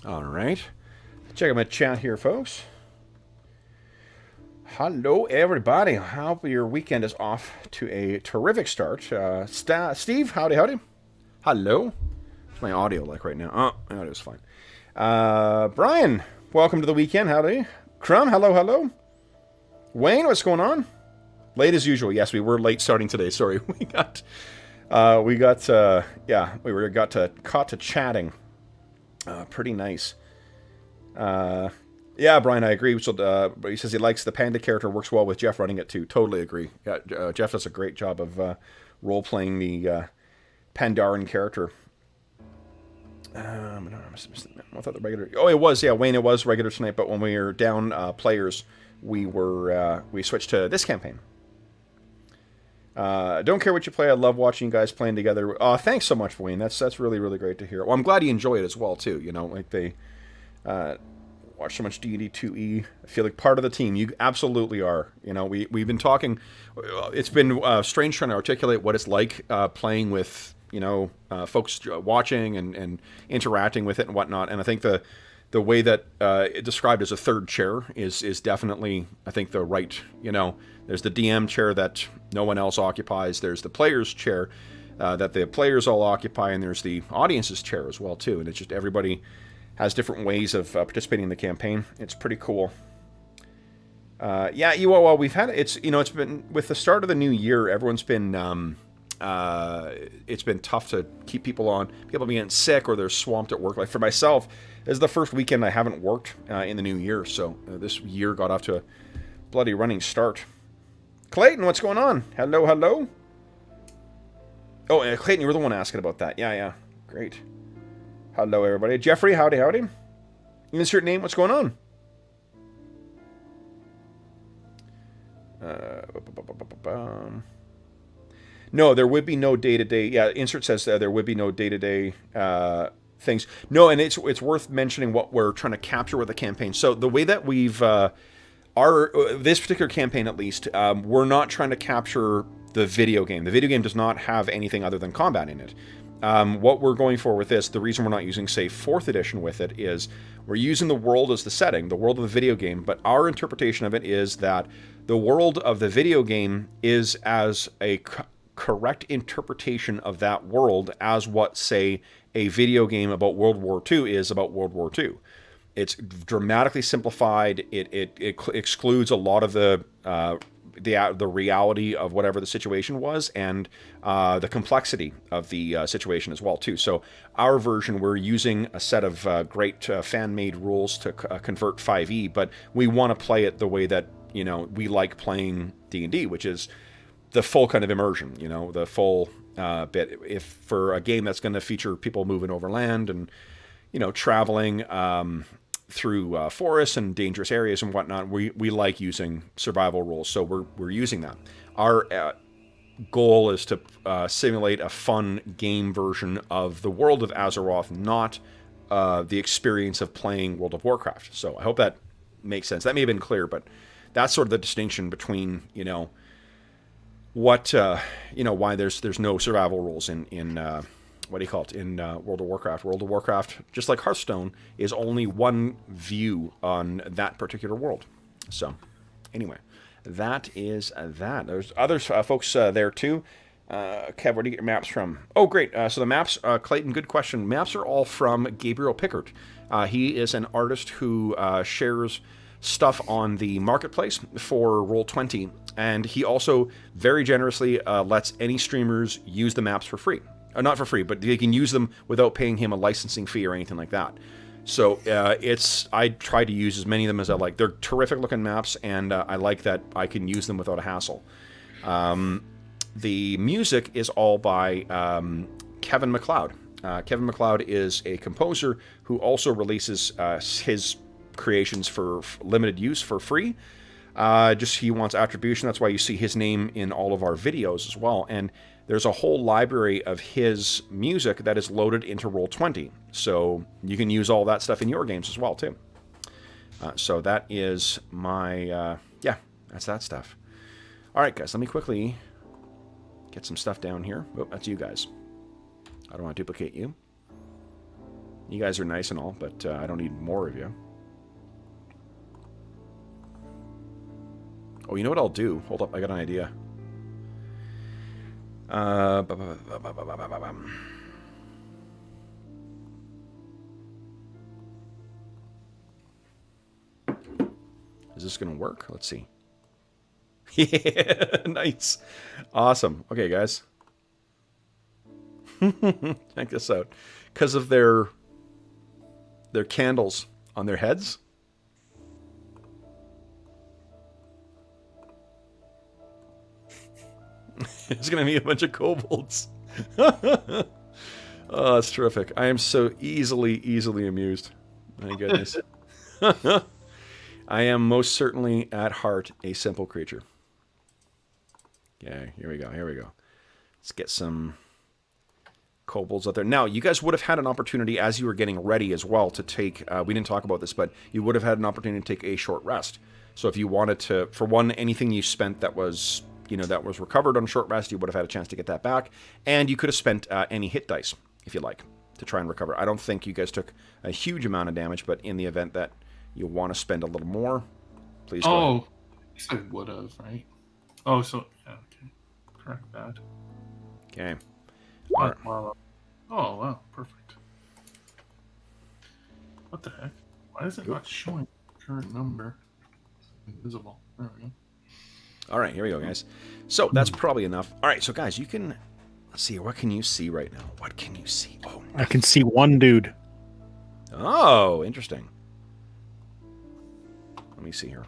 Speaker 1: All right. Check out my chat here, folks. Hello, everybody. Hope your weekend is off to a terrific start. Steve, howdy, howdy. Hello. What's my audio like right now? Oh, audio's fine. Brian, welcome to the weekend. Howdy. Crumb, hello, hello. Wayne, what's going on? Late as usual. Yes, we were late starting today. Sorry, we got caught to chatting. Pretty nice. Yeah, Brian, I agree. So, he says he likes the panda character, works well with Jeff running it too. Totally agree. Yeah, Jeff does a great job of role playing the Pandaren character. I thought the regular. Oh, it was. Yeah, Wayne, it was regular tonight. But when we were down players, we switched to this campaign. Don't care what you play. I love watching you guys playing together. Thanks so much, Wayne. That's really, really great to hear. Well, I'm glad you enjoy it as well too. You know, like they watch so much D&D 2E. I feel like part of the team. You absolutely are. You know, we've been talking. It's been strange trying to articulate what it's like playing with folks watching and interacting with it and whatnot. And I think the way that it described as a third chair is definitely, I think, the right. There's the DM chair that no one else occupies. There's the player's chair that the players all occupy, and there's the audience's chair as well too. And it's just everybody has different ways of participating in the campaign. It's pretty cool. We've had it's been with the start of the new year. Everyone's been it's been tough to keep people on. People have been getting sick or they're swamped at work. Like for myself, this is the first weekend I haven't worked in the new year, so this year got off to a bloody running start. Clayton, what's going on? Hello, hello. Oh, Clayton, you were the one asking about that. Yeah, great. Hello, everybody. Jeffrey, howdy, howdy. Insert name. What's going on? No, there would be no day-to-day. Yeah, insert says there would be no day-to-day things. No, and it's worth mentioning what we're trying to capture with the campaign. So the way that we've this particular campaign, at least, we're not trying to capture the video game. The video game does not have anything other than combat in it. What we're going for with this, the reason we're not using, say, 4th edition with it, is we're using the world as the setting, the world of the video game, but our interpretation of it is that the world of the video game is as a correct interpretation of that world as what, say, a video game about World War II is about World War II. It's dramatically simplified. It excludes a lot of the reality of whatever the situation was, and the complexity of the situation as well too. So our version, we're using a set of great fan-made rules to convert 5e, but we want to play it the way that we like playing D&D, which is the full kind of immersion. The full bit. If for a game that's going to feature people moving over land and traveling through forests and dangerous areas and whatnot, we like using survival rules, so we're using that. Our goal is to simulate a fun game version of the world of Azeroth, not the experience of playing World of Warcraft. So I hope that makes sense. That may have been clear, but that's sort of the distinction between what why there's no survival rules in what do you call it, in World of Warcraft. World of Warcraft, just like Hearthstone, is only one view on that particular world. So, anyway, that is that. There's other folks there too. Kev, where do you get your maps from? Oh, great. So the maps, Clayton, good question. Maps are all from Gabriel Pickard. He is an artist who shares stuff on the marketplace for Roll20, and he also very generously lets any streamers use the maps for free. Not for free, but they can use them without paying him a licensing fee or anything like that. So I try to use as many of them as I like. They're terrific looking maps, and I like that I can use them without a hassle. The music is all by Kevin MacLeod. Kevin MacLeod is a composer who also releases his creations for limited use for free. He wants attribution. That's why you see his name in all of our videos as well. And there's a whole library of his music that is loaded into Roll20. So you can use all that stuff in your games as well, too. So that is my, that's that stuff. All right, guys, let me quickly get some stuff down here. Oh, that's you guys. I don't want to duplicate you. You guys are nice and all, but I don't need more of you. Oh, you know what I'll do? Hold up, I got an idea. Is this going to work? Let's see. Yeah, nice. Awesome. Okay, guys. Check this out. Because of their candles on their heads. It's going to be a bunch of kobolds. Oh, that's terrific. I am so easily amused. My goodness. I am most certainly at heart a simple creature. Okay, here we go. Let's get some kobolds out there. Now, you guys would have had an opportunity as you were getting ready as well to take, we didn't talk about this, but you would have had an opportunity to take a short rest. So if you wanted to, for one, anything you spent that was, that was recovered on a short rest, you would have had a chance to get that back. And you could have spent any hit dice, if you like, to try and recover. I don't think you guys took a huge amount of damage, but in the event that you want to spend a little more, please go ahead.
Speaker 3: I guess I would have, right? Oh, so, yeah, okay. Correct that.
Speaker 1: Okay.
Speaker 3: Wow. Oh, wow. Perfect. What the heck? Why is it not showing the current number? Invisible. There we go.
Speaker 1: All right, here we go, guys. So that's probably enough. All right, so guys, you can... Let's see, what can you see right now? What can you see? Oh,
Speaker 2: I can see one dude.
Speaker 1: Oh, interesting. Let me see here.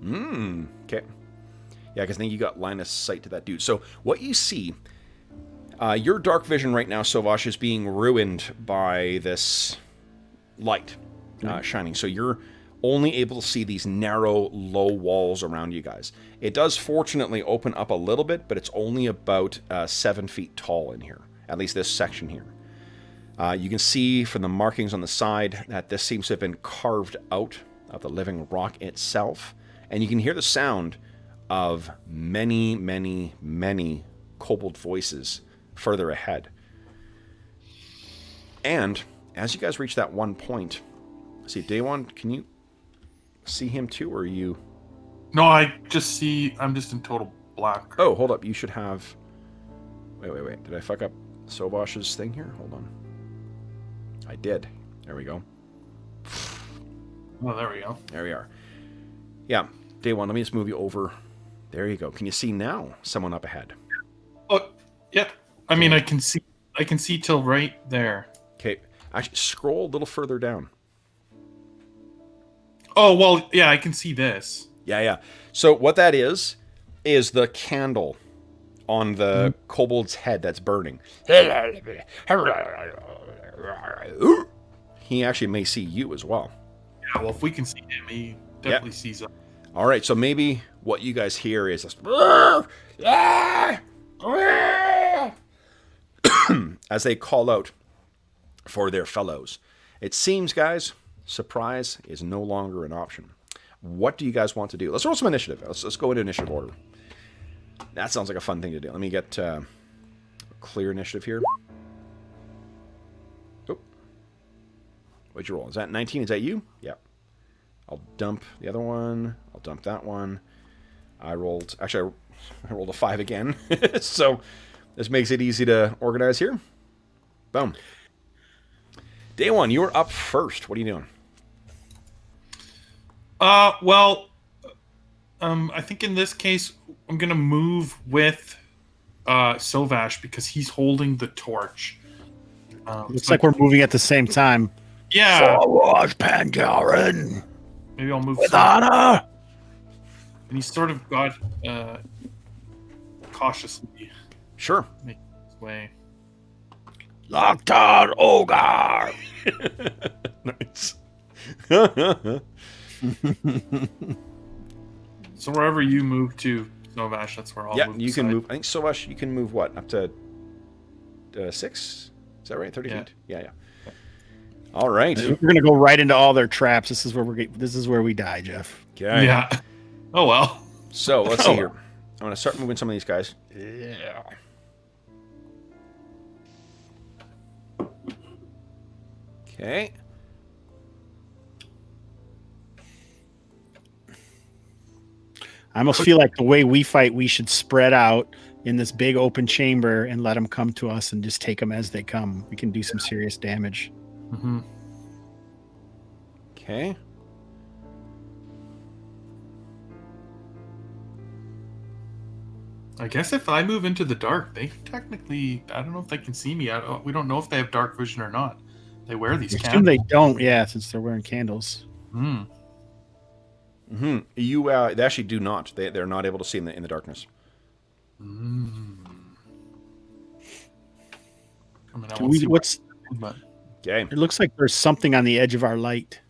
Speaker 1: Okay. Yeah, because then you got line of sight to that dude. So what you see, your dark vision right now, Sovash, is being ruined by this light shining. So you're only able to see these narrow, low walls around you guys. It does fortunately open up a little bit, but it's only about 7 feet tall in here, at least this section here. You can see from the markings on the side that this seems to have been carved out of the living rock itself. And you can hear the sound of many, many, many kobold voices further ahead. And as you guys reach that one point, see, Day One, can you see him too, or are you...
Speaker 3: No, I'm just in total black.
Speaker 1: Oh, hold up. You should have... Wait. Did I fuck up Sobash's thing here? Hold on. I did. There we go.
Speaker 3: Oh, there we go.
Speaker 1: There we are. Yeah. Day One, let me just move you over. There you go. Can you see now someone up ahead?
Speaker 3: Oh, yep. I mean, I can see till right there.
Speaker 1: Okay. Actually, scroll a little further down.
Speaker 3: Oh, well, yeah, I can see this.
Speaker 1: Yeah. So what that is the candle on the kobold's head that's burning. He actually may see you as well.
Speaker 3: Yeah, well, if we can see him, he definitely sees us.
Speaker 1: All right, so maybe what you guys hear is this, as they call out for their fellows. It seems, guys, surprise is no longer an option. What do you guys want to do? Let's roll some initiative. Let's go into initiative order. That sounds like a fun thing to do. Let me get clear initiative here. Oh. What'd you roll? Is that 19? Is that you? Yep. I'll dump the other one. I'll dump that one. I rolled a 5 again. So this makes it easy to organize here. Boom. Day One, you are up first. What are you doing?
Speaker 3: Well, I think in this case, I'm going to move with Sovash because he's holding the torch.
Speaker 2: Looks like we're moving at the same time.
Speaker 3: Yeah.
Speaker 4: Forward, Pandaren.
Speaker 3: Maybe I'll move
Speaker 4: With honor.
Speaker 3: And he's sort of got cautiously
Speaker 1: Sure.
Speaker 3: making his way.
Speaker 4: Lockdown Ogre.
Speaker 1: Nice.
Speaker 3: So wherever you move to, Sovash, that's where I'll move.
Speaker 1: Yeah, you can
Speaker 3: beside.
Speaker 1: move. I think Sovash, you can move what? Up to 6? Is that right? 30 feet? Yeah. All right.
Speaker 2: We're gonna go right into all their traps. This is where we die, Jeff.
Speaker 1: Okay.
Speaker 3: Yeah. Oh well.
Speaker 1: So let's see here. I'm gonna start moving some of these guys. Yeah. Okay.
Speaker 2: I almost feel like the way we fight, we should spread out in this big open chamber and let them come to us and just take them as they come. We can do some serious damage.
Speaker 3: Mm-hmm.
Speaker 1: Okay.
Speaker 3: I guess if I move into the dark, they technically, I don't know if they can see me. We don't know if they have dark vision or not. They wear these
Speaker 2: I assume
Speaker 3: candles.
Speaker 2: they don't, yeah, since they're wearing candles.
Speaker 3: Hmm.
Speaker 1: Mm-hmm. You they actually do not. They're not able to see in the darkness.
Speaker 3: Mm. I mean, I
Speaker 2: Do
Speaker 3: won't
Speaker 2: we,
Speaker 3: see
Speaker 2: what's?
Speaker 3: but
Speaker 1: Okay.
Speaker 2: It looks like there's something on the edge of our light.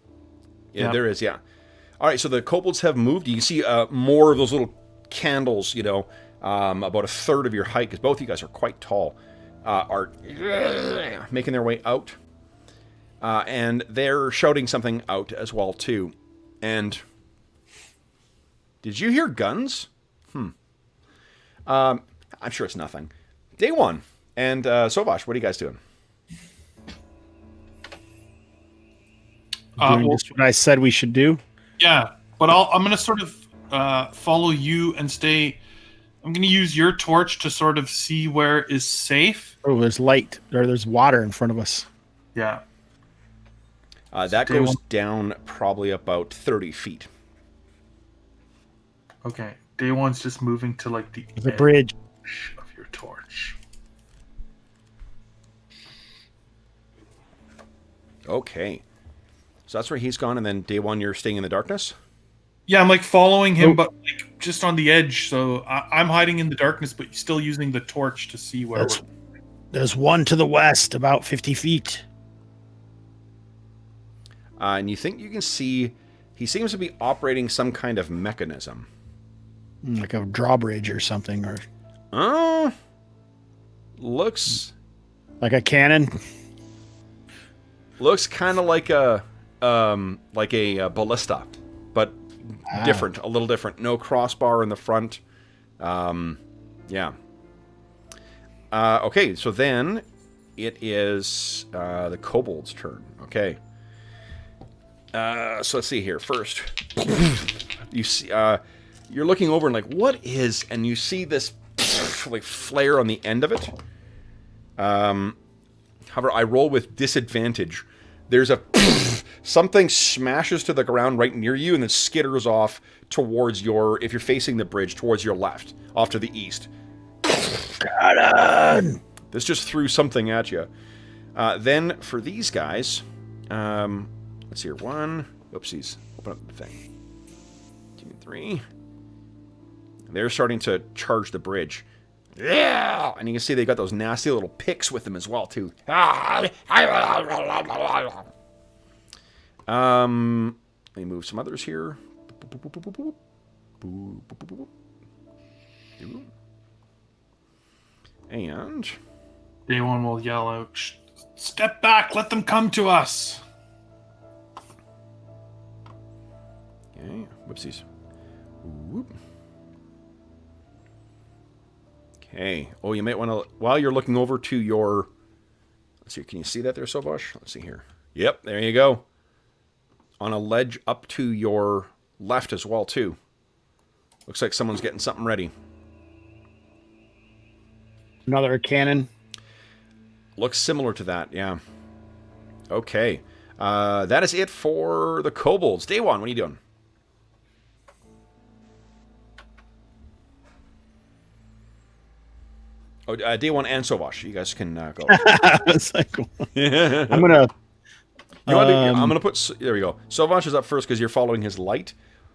Speaker 1: Yeah,
Speaker 3: Yeah.
Speaker 1: there is. Yeah. All right. So the kobolds have moved. You can see more of those little candles. You know, about a third of your height, because both of you guys are quite tall, are making their way out, and they're shouting something out as well too. And did you hear guns? I'm sure it's nothing. Day one. And Sovash, what are you guys doing?
Speaker 2: Doing
Speaker 3: well,
Speaker 2: just what I said we should do.
Speaker 3: yeah, but I'm going to sort of follow you and stay. I'm going to use your torch to sort of see where is safe.
Speaker 2: Oh, there's light. There's water in front of us.
Speaker 3: Yeah.
Speaker 1: That
Speaker 3: Day
Speaker 1: goes
Speaker 3: one.
Speaker 1: down probably about 30 feet.
Speaker 3: Okay. Day one's just moving to like the
Speaker 2: There's a
Speaker 3: edge
Speaker 2: bridge.
Speaker 3: of your torch.
Speaker 1: Okay. So that's where he's gone, and then day one, you're staying in the darkness?
Speaker 3: Yeah, I'm like following him,
Speaker 2: Oh.
Speaker 3: but like just on the edge. So I'm hiding in the darkness, but still using the torch to see where
Speaker 2: That's- There's one to the west, about 50 feet.
Speaker 1: And you think you can see he seems to be operating some kind of mechanism.
Speaker 2: Like a drawbridge or something, or
Speaker 1: Looks
Speaker 2: like a cannon.
Speaker 1: kind of like a ballista, but different, a little different. No crossbar in the front. Yeah. Okay, so then it is the kobold's turn. Okay. So let's see here. First, you see, you're looking over and like, what is? And you see this like flare on the end of it. However, I roll with disadvantage. There's a something smashes to the ground right near you and then skitters off towards your, if you're facing the bridge, towards your left, off to the east. This just threw something at you. Then for these guys, let's see here. One, oopsies, open up the thing. 2, 3. They're starting to charge the bridge. Yeah, and you can see they got those nasty little picks with them as well too. Let me move some others here. And
Speaker 3: day one will yell out, "Step back! Let them come to us!"
Speaker 1: okay, whoopsies. Whoop. Okay. Oh, you might want to, while you're looking over to your, let's see, can you see that there, Sovash? Let's see here. Yep, there you go. On a ledge up to your left as well, too. Looks like someone's getting something ready.
Speaker 2: Another cannon.
Speaker 1: Looks similar to that, yeah. Okay. That is it for the kobolds. Day one, what are you doing? Oh, day one and Sovash. You guys can go.
Speaker 2: It's like, I'm gonna.
Speaker 1: You want to, I'm going to put... There we go. Sovash is up first because you're following his light.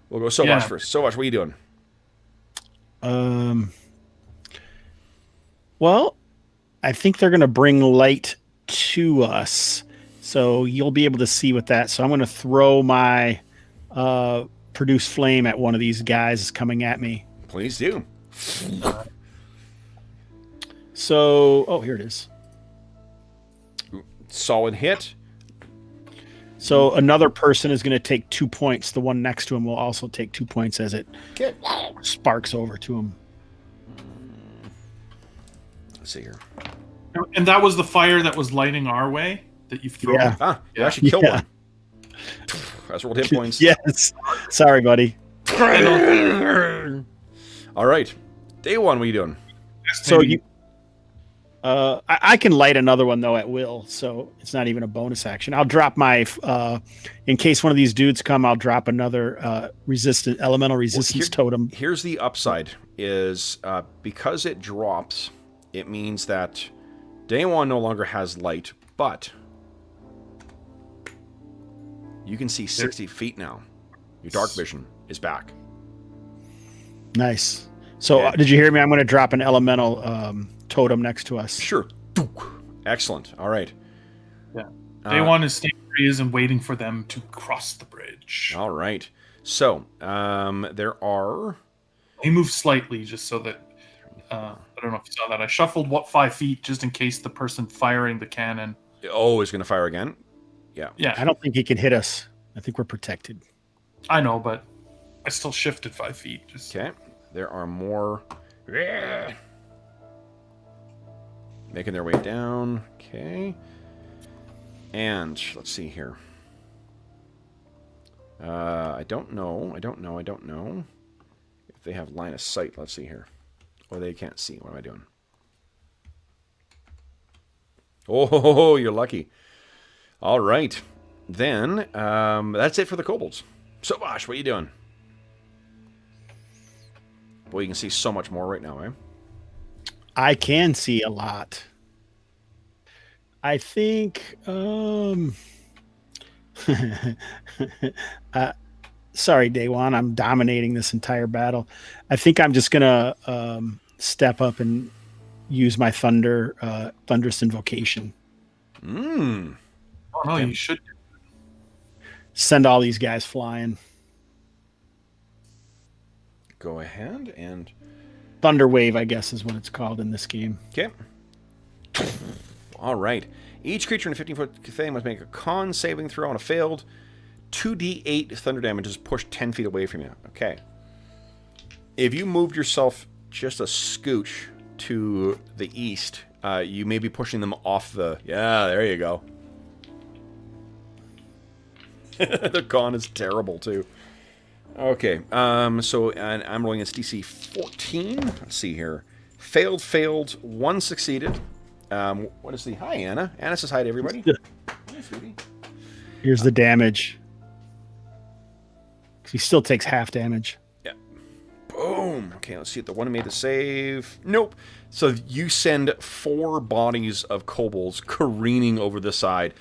Speaker 1: We'll go Sovash first. Sovash, what are you doing?
Speaker 2: Well, I think they're going to bring light to us, so you'll be able to see with that. So I'm going to throw my produce flame at one of these guys coming at me.
Speaker 1: Please do.
Speaker 2: So, oh, here it is.
Speaker 1: Solid hit.
Speaker 2: So another person is going to take 2 points. The one next to him will also take 2 points as it sparks over to him.
Speaker 1: Let's see here.
Speaker 3: And that was the fire that was lighting our way? that you've thrown.
Speaker 2: Yeah.
Speaker 1: Ah, you
Speaker 3: Yeah.
Speaker 1: actually killed
Speaker 2: Yeah.
Speaker 1: one. That's rolled hit points.
Speaker 2: Yes. Sorry, buddy.
Speaker 1: All right. Day one, what are you doing?
Speaker 2: So you, I can light another one though at will, so it's not even a bonus action. I'll drop my, in case one of these dudes come, I'll drop another elemental resistance totem.
Speaker 1: Here's the upside: is because it drops, it means that day one no longer has light, but you can see 60 feet now. Your dark vision is back.
Speaker 2: Nice. So
Speaker 1: Okay.
Speaker 2: did you hear me? I'm going to drop an elemental totem next to us.
Speaker 1: Sure. Excellent. All right.
Speaker 3: Day one is staying where he is and waiting for them to cross the bridge.
Speaker 1: All right. So there are.
Speaker 3: He moved slightly just so that I don't know if you saw that. I shuffled 5 feet just in case the person firing the cannon.
Speaker 1: Oh, is going to fire again. Yeah.
Speaker 3: Yeah,
Speaker 2: I don't think he can hit us. I think we're protected.
Speaker 3: I know, but I still shifted 5 feet. Just
Speaker 1: Okay. There are more. Making their way down. Okay. And let's see here. I don't know if they have line of sight. Let's see here. Or they can't see. What am I doing? Oh, you're lucky. All right. Then that's it for the kobolds. So, Bosh, what are you doing? Boy, you can see so much more right now, eh?
Speaker 2: I can see a lot. I think sorry, Day One, I'm dominating this entire battle. I think I'm just gonna step up and use my thunderous invocation.
Speaker 1: Mmm.
Speaker 3: oh no, you should.
Speaker 2: Send all these guys flying.
Speaker 1: Go ahead and...
Speaker 2: Thunder Wave, I guess, is what it's called in this game.
Speaker 1: Okay. All right. Each creature in a 15-foot thing must make a con saving throw on a failed. 2d8 thunder damage is pushed 10 feet away from you. Okay. If you moved yourself just a scooch to the east, you may be pushing them off the... Yeah, there you go. The con is terrible, too. Okay, so and I'm rolling against DC 14. Let's see here. Failed, one succeeded. What is the... Hi, Anna. Anna says hi to everybody. Hi, sweetie.
Speaker 2: Here's the damage. He still takes half damage.
Speaker 1: Yeah. Boom. Okay, let's see if the one who made the save... Nope. So you send 4 bodies of kobolds careening over the side.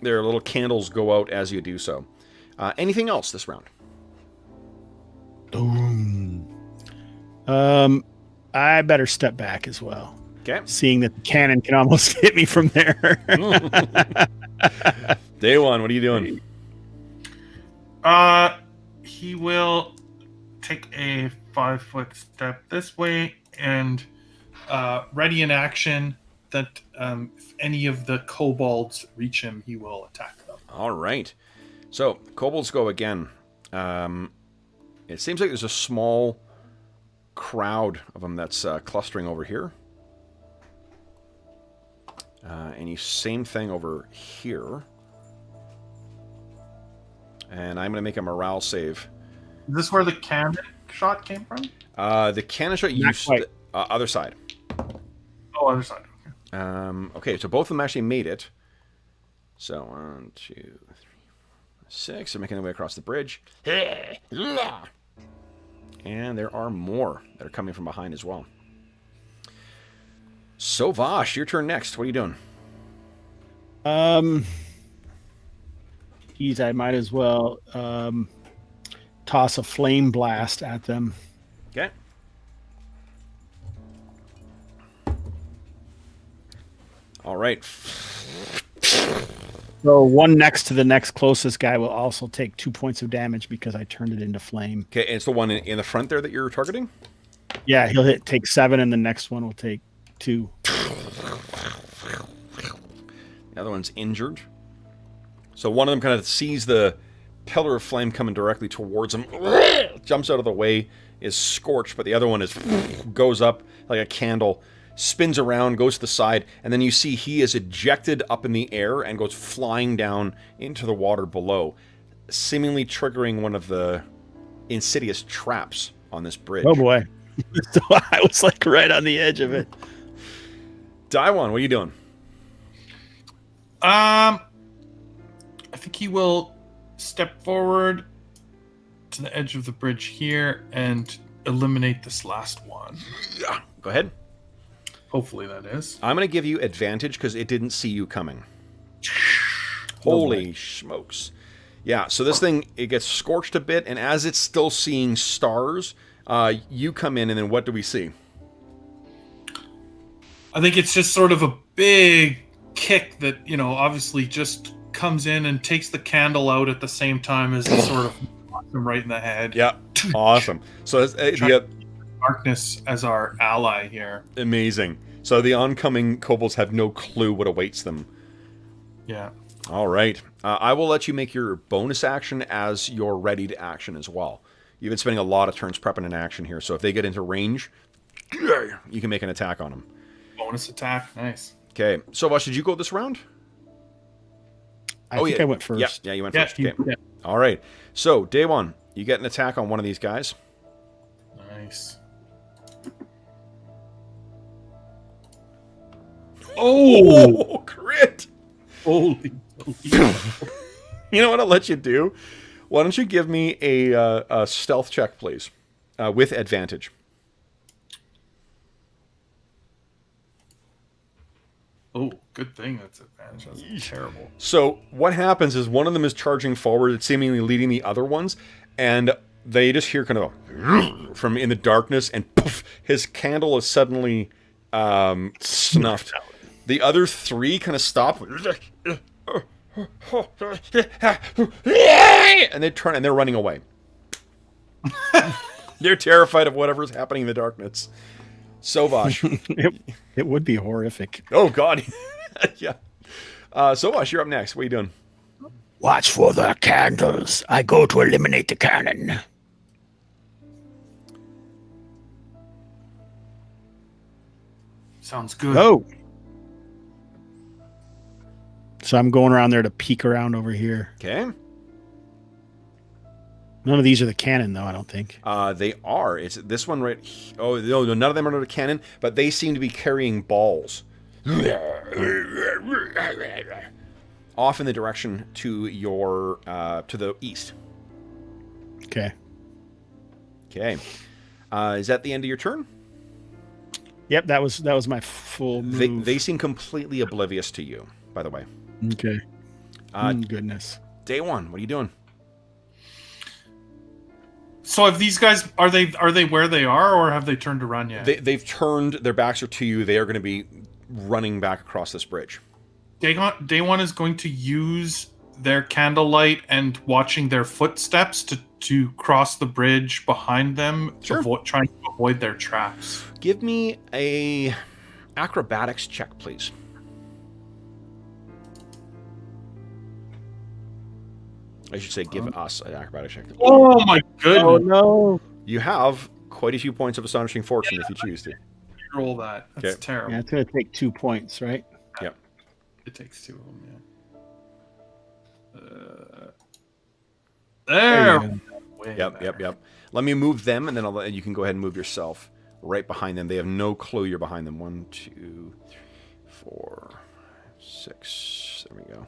Speaker 1: Their little candles go out as you do so. Anything else this round?
Speaker 2: Boom. I better step back as well.
Speaker 1: Okay.
Speaker 2: Seeing that the cannon can almost hit me from there.
Speaker 1: Day one, what are you doing?
Speaker 3: He will take a 5-foot step this way and ready in action that if any of the kobolds reach him, he will attack them.
Speaker 1: All right. So, kobolds go again. It seems like there's a small crowd of them that's clustering over here. And you same thing over here. And I'm going to make a morale save.
Speaker 3: Is this where the cannon shot came from?
Speaker 1: The cannon shot used
Speaker 2: quite.
Speaker 1: the other side.
Speaker 3: Oh, other side.
Speaker 1: Okay, so both of them actually made it. So 1, 2, 3, 4, 6. They're making their way across the bridge. And there are more that are coming from behind as well. So Vosh, your turn next. What are you doing?
Speaker 2: Geez, I might as well toss a flame blast at them.
Speaker 1: Okay. All right.
Speaker 2: So one next to the next closest guy will also take 2 points of damage because I turned it into flame.
Speaker 1: Okay, and it's the one in the front there that you're targeting?
Speaker 2: Yeah, he'll take 7, and the next one will take 2.
Speaker 1: The other one's injured. So one of them kind of sees the pillar of flame coming directly towards him, jumps out of the way, is scorched, but the other one goes up like a candle, spins around, goes to the side, and then you see he is ejected up in the air and goes flying down into the water below, seemingly triggering one of the insidious traps on this bridge.
Speaker 2: Oh boy. So I was like right on the edge of it.
Speaker 1: Daiwan, what are you doing?
Speaker 3: I think he will step forward to the edge of the bridge here and eliminate this last one.
Speaker 1: Yeah. Go ahead.
Speaker 3: Hopefully that is.
Speaker 1: I'm going to give you advantage because it didn't see you coming. Holy smokes. Yeah, so this thing, it gets scorched a bit, and as it's still seeing stars, you come in, and then what do we see?
Speaker 3: I think it's just sort of a big kick that, obviously just comes in and takes the candle out at the same time as it sort of knocks him right in the head.
Speaker 1: Yeah, awesome. So the
Speaker 3: darkness as our ally here.
Speaker 1: Amazing. So the oncoming kobolds have no clue what awaits them.
Speaker 3: Yeah.
Speaker 1: All right. I will let you make your bonus action as you're ready to action as well. You've been spending a lot of turns prepping an action here, so if they get into range, you can make an attack on them.
Speaker 3: Bonus attack. Nice.
Speaker 1: Okay. So, Vash, did you go this round?
Speaker 2: I think I went first.
Speaker 1: Yeah, you went first. Okay.
Speaker 3: Yeah.
Speaker 1: All right. So, day one, you get an attack on one of these guys.
Speaker 3: Nice. Oh,
Speaker 1: crit!
Speaker 3: Holy.
Speaker 1: You know what I'll let you do? Why don't you give me a stealth check, please, with advantage.
Speaker 3: Oh, good thing that's advantage. That's terrible.
Speaker 1: So what happens is one of them is charging forward, it's seemingly leading the other ones, and they just hear kind of a from in the darkness, and poof, his candle is suddenly snuffed. The other three kind of stop, and they turn and they're running away. They're terrified of whatever's happening in the darkness. Sovash.
Speaker 2: It would be horrific.
Speaker 1: Oh, God. Yeah. Sovash, you're up next. What are you doing?
Speaker 4: Watch for the candles. I go to eliminate the cannon.
Speaker 3: Sounds good.
Speaker 2: Oh. So I'm going around there to peek around over here.
Speaker 1: Okay.
Speaker 2: None of these are the cannon, though, I don't think.
Speaker 1: They are. It's this one right. Oh, no, none of them are the cannon, but they seem to be carrying balls. Off in the direction to your to the east.
Speaker 2: Okay.
Speaker 1: Okay. Is that the end of your turn?
Speaker 2: Yep, that was my full move.
Speaker 1: They seem completely oblivious to you, by the way.
Speaker 2: Okay. Goodness.
Speaker 1: Day one, what are you doing?
Speaker 3: So have these guys, are they where they are, or have they turned to run yet?
Speaker 1: They've turned, their backs are to you. They are going to be running back across this bridge.
Speaker 3: Day one is going to use their candlelight and watching their footsteps to cross the bridge behind them,
Speaker 1: Sure.
Speaker 3: trying to avoid their traps.
Speaker 1: Give me a acrobatics check, please. I should say give us an acrobatics check.
Speaker 3: Oh my goodness!
Speaker 2: Oh no!
Speaker 1: You have quite a few points of astonishing fortune if you choose to.
Speaker 3: Roll that. That's
Speaker 1: Okay.
Speaker 3: terrible.
Speaker 2: Yeah, it's gonna take 2 points, right?
Speaker 1: Yep.
Speaker 3: It takes two of them. Yeah. There.
Speaker 2: you
Speaker 3: Way
Speaker 1: Yep.
Speaker 3: better.
Speaker 1: Let me move them, and then you can go ahead and move yourself right behind them. They have no clue you're behind them. 1, 2, 3, 4, 6. There we go.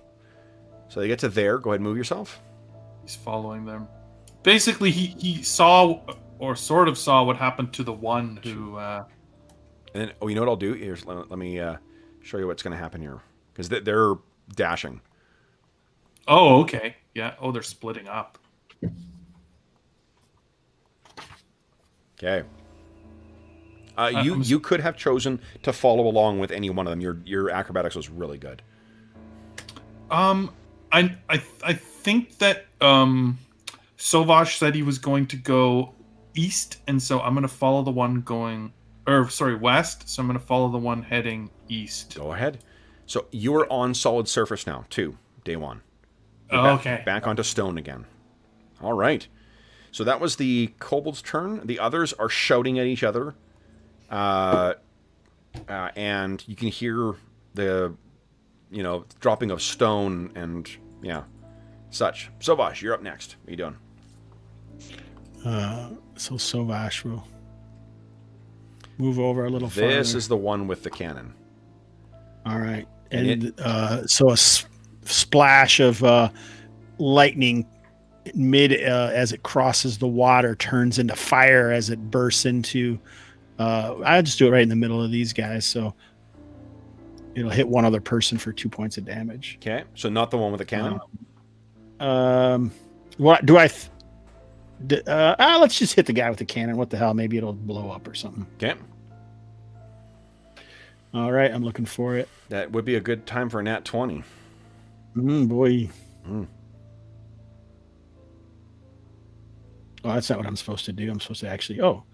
Speaker 1: So they get to there. Go ahead and move yourself.
Speaker 3: He's following them. Basically, he saw or sort of saw what happened to the one who.
Speaker 1: And then, you know what I'll do? Here's, let me show you what's going to happen here. Because they're dashing.
Speaker 3: Oh, okay. Yeah. Oh, they're splitting up.
Speaker 1: Okay. You could have chosen to follow along with any one of them. Your acrobatics was really good.
Speaker 3: I think that Sovash said he was going to go east, and so I'm going to follow the one going, west. So I'm going to follow the one heading east.
Speaker 1: Go ahead. So you are on solid surface now, too. Day one.
Speaker 3: Okay.
Speaker 1: Back onto stone again. All right. So that was the kobold's turn. The others are shouting at each other. and you can hear the, dropping of stone and, such. Sovash, you're up next. What are you doing?
Speaker 2: So Sovash will move over a little farther.
Speaker 1: This is the one with the cannon.
Speaker 2: All right. And so a splash of lightning as it crosses the water turns into fire as it bursts into... I'll just do it right in the middle of these guys, so it'll hit one other person for 2 points of damage.
Speaker 1: Okay, so not the one with the cannon?
Speaker 2: What do I... let's just hit the guy with the cannon. What the hell? Maybe it'll blow up or something.
Speaker 1: Okay.
Speaker 2: All right, I'm looking for it.
Speaker 1: That would be a good time for a nat 20.
Speaker 2: Boy.
Speaker 1: Mm.
Speaker 2: Oh, that's not what I'm supposed to do. I'm supposed to actually... Oh.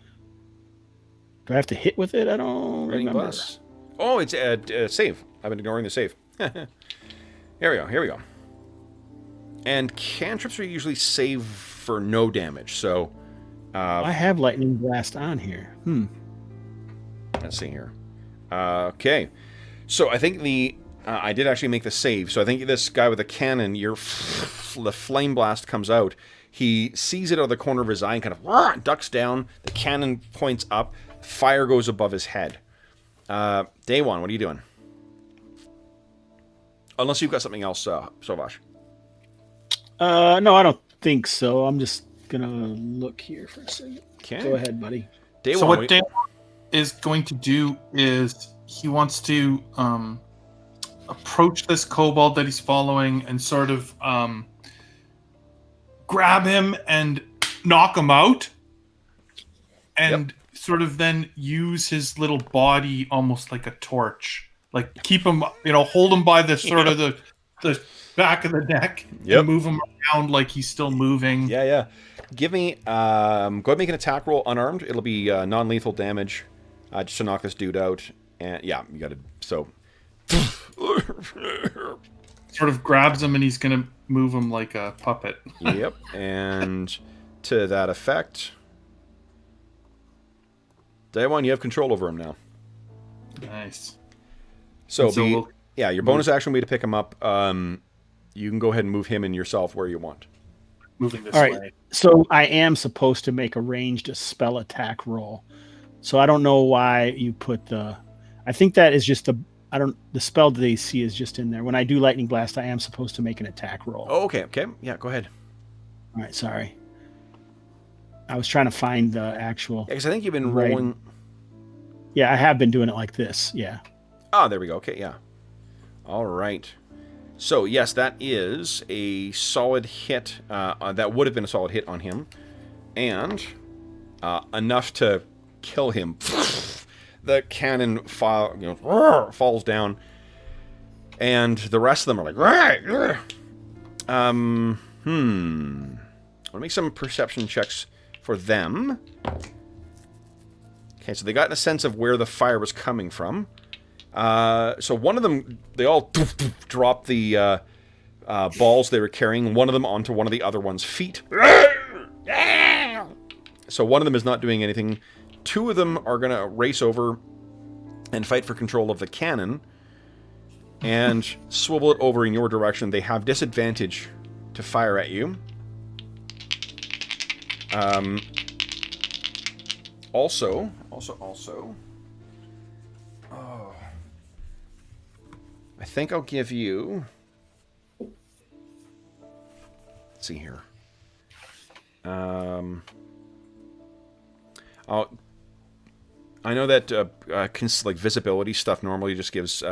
Speaker 2: Do I have to hit with it? I don't remember.
Speaker 1: Plus. Oh, it's a save. I've been ignoring the save. Here we go. And cantrips are usually save for no damage, so...
Speaker 2: I have Lightning Blast on here.
Speaker 1: Let's see here. Okay. So I think I did actually make the save. So I think this guy with the cannon, the flame blast comes out. He sees it out of the corner of his eye and kind of ducks down. The cannon points up. Fire goes above his head. Day one, what are you doing? Unless you've got something else, Sovash.
Speaker 2: No, I don't think so. I'm just going to look here for a second.
Speaker 1: Okay.
Speaker 2: Go ahead, buddy.
Speaker 3: So what Day one is going to do is he wants to approach this kobold that he's following and sort of grab him and knock him out, and sort of then use his little body almost like a torch, like keep him, hold him by the sort of the back of the neck and move him around like he's still moving.
Speaker 1: Yeah. Give me, go ahead and make an attack roll unarmed. It'll be non-lethal damage, just to knock this dude out. And yeah, you got to, so.
Speaker 3: Sort of grabs him and he's going to move him like a puppet.
Speaker 1: Yep, and to that effect, Day one, you have control over him now.
Speaker 3: Nice.
Speaker 1: So your bonus action will be to pick him up. You can go ahead and move him and yourself where you want.
Speaker 3: Moving this
Speaker 2: All
Speaker 3: way.
Speaker 2: right. So I am supposed to make a ranged spell attack roll. So I don't know why you put I think that is just the spell that they see is just in there. When I do Lightning Blast, I am supposed to make an attack roll.
Speaker 1: Oh, okay. Yeah, go ahead.
Speaker 2: All right, sorry. I was trying to find the actual...
Speaker 1: Yeah, because I think you've been rolling...
Speaker 2: Yeah, I have been doing it like this, yeah.
Speaker 1: Ah, there we go. Okay, yeah. All right. So, yes, that is a solid hit. That would have been a solid hit on him. And enough to kill him. The cannon falls down. And the rest of them are like... I'll make some perception checks for them. Okay, so they got a sense of where the fire was coming from. So one of them, they all dropped the balls they were carrying, one of them onto one of the other one's feet. So one of them is not doing anything. Two of them are going to race over and fight for control of the cannon and swivel it over in your direction. They have disadvantage to fire at you. Also. Oh. I think I'll give you... Let's see here. I know that like visibility stuff normally just gives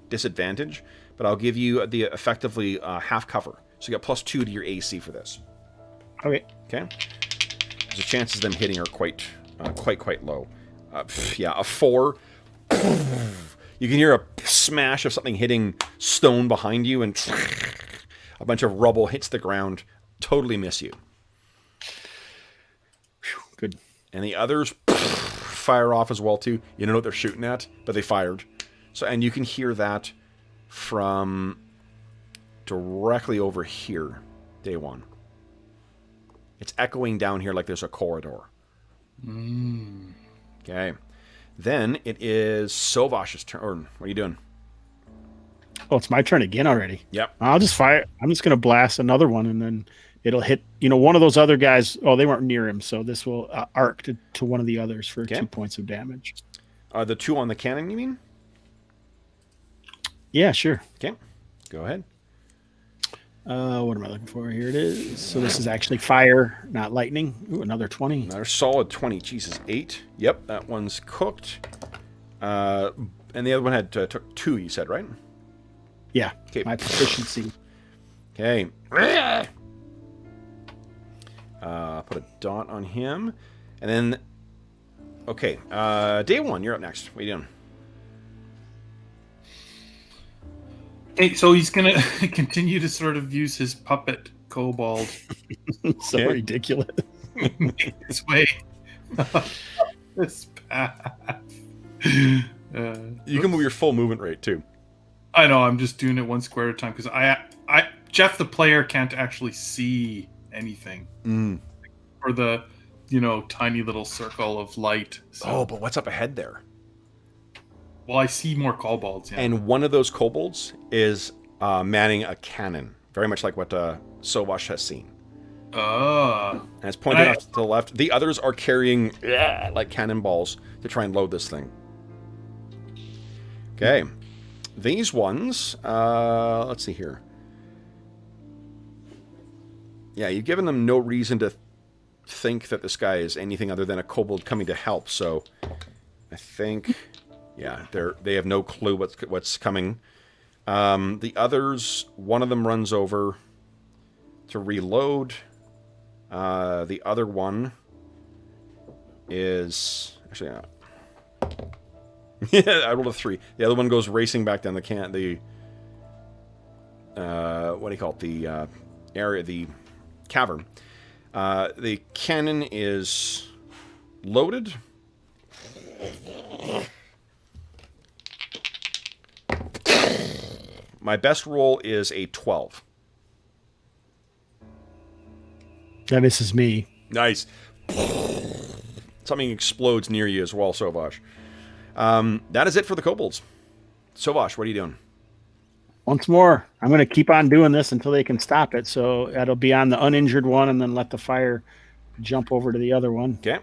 Speaker 1: disadvantage, but I'll give you the effectively half cover. So you got +2 to your AC for this.
Speaker 2: Okay.
Speaker 1: Okay. The chances of them hitting are quite low. Yeah, a 4. You can hear a smash of something hitting stone behind you, and a bunch of rubble hits the ground. Totally miss you.
Speaker 2: Good.
Speaker 1: And the others fire off as well too. You don't know what they're shooting at, but they fired. So, and you can hear that from directly over here, Day one. It's echoing down here like there's a corridor. Okay. Then it is Sovash's turn. Or what are you doing?
Speaker 2: Oh, it's my turn again already.
Speaker 1: Yep.
Speaker 2: I'll just fire. I'm just going to blast another one, and then it'll hit, one of those other guys. Oh, they weren't near him, so this will arc to one of the others for 2 points of damage.
Speaker 1: The 2 on the cannon, you mean?
Speaker 2: Yeah, sure.
Speaker 1: Okay. Go ahead.
Speaker 2: What am I looking for? Here it is. So this is actually fire, not lightning. Ooh, another 20.
Speaker 1: Another solid 20. Jesus, 8. Yep, that one's cooked. And the other one had took 2, you said, right?
Speaker 2: Yeah,
Speaker 1: Okay.
Speaker 2: my proficiency.
Speaker 1: Okay. Put a dot on him. And then, okay. Day 1, you're up next. What are you doing?
Speaker 3: Okay, so he's going to continue to sort of use his puppet kobold
Speaker 2: So ridiculous.
Speaker 3: make his way up this path.
Speaker 1: You can move your full movement rate, too.
Speaker 3: I know, I'm just doing it 1 square at a time because Jeff, the player, can't actually see anything. Or the, tiny little circle of light. So.
Speaker 1: Oh, but what's up ahead there?
Speaker 3: Well, I see more kobolds. Yeah.
Speaker 1: And one of those kobolds is manning a cannon, very much like what Sovash has seen. And it's pointed off to the left. The others are carrying like cannonballs to try and load this thing. Okay. These ones, let's see here. Yeah, you've given them no reason to think that this guy is anything other than a kobold coming to help. So I think, yeah, they have no clue what's coming. The others, one of them runs over to reload. The other one is actually yeah, I rolled a 3. The other one goes racing back down the what do you call it? The area, the cavern. The cannon is loaded. My best roll is a 12.
Speaker 2: That misses me.
Speaker 1: Nice. Something explodes near you as well, Sovash. That is it for the kobolds. Sovash, what are you doing?
Speaker 2: Once more, I'm going to keep on doing this until they can stop it. So that'll be on the uninjured one, and then let the fire jump over to the other one.
Speaker 1: Okay.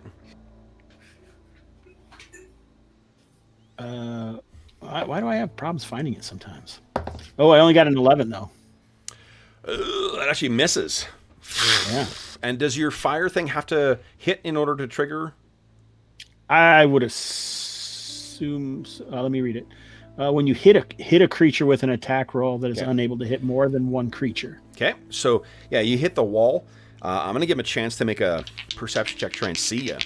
Speaker 2: Why do I have problems finding it sometimes? Oh, I only got an 11, though.
Speaker 1: That actually misses.
Speaker 2: Yeah.
Speaker 1: And does your fire thing have to hit in order to trigger?
Speaker 2: I would assume. Let me read it. When you hit a creature with an attack roll that is unable to hit more than one creature.
Speaker 1: Okay. So, yeah, you hit the wall. I'm going to give him a chance to make a perception check, try and see you.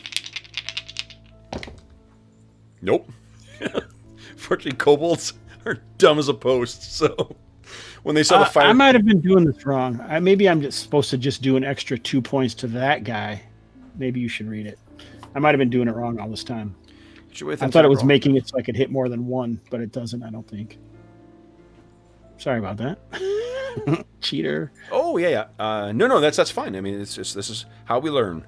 Speaker 1: Nope. Fortunately, kobolds are dumb as a post, so when they saw the fire...
Speaker 2: I might have been doing this wrong. Maybe I'm just supposed to just do an extra 2 points to that guy. Maybe you should read it. I might have been doing it wrong all this time. I thought it was making it so I could hit more than one, but it doesn't, I don't think. Sorry about that. Cheater.
Speaker 1: Oh, yeah. No, that's fine. I mean, it's just, this is how we learn.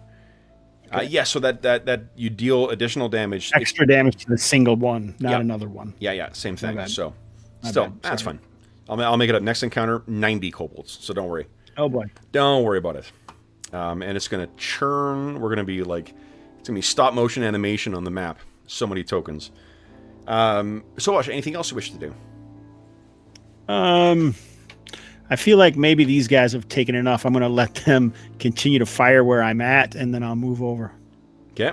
Speaker 1: Okay. So that you deal additional damage.
Speaker 2: Extra damage to the single one, not another one.
Speaker 1: Yeah, same thing. So,
Speaker 2: My
Speaker 1: still,
Speaker 2: bad.
Speaker 1: that's fine. I'll make it up. Next encounter, 90 kobolds, so don't worry.
Speaker 2: Oh, boy.
Speaker 1: Don't worry about it. And it's going to churn. We're going to be it's going to be stop motion animation on the map. So many tokens. Sovash, anything else you wish to do?
Speaker 2: I feel like maybe these guys have taken enough. I'm going to let them continue to fire where I'm at, and then I'll move over.
Speaker 1: Okay.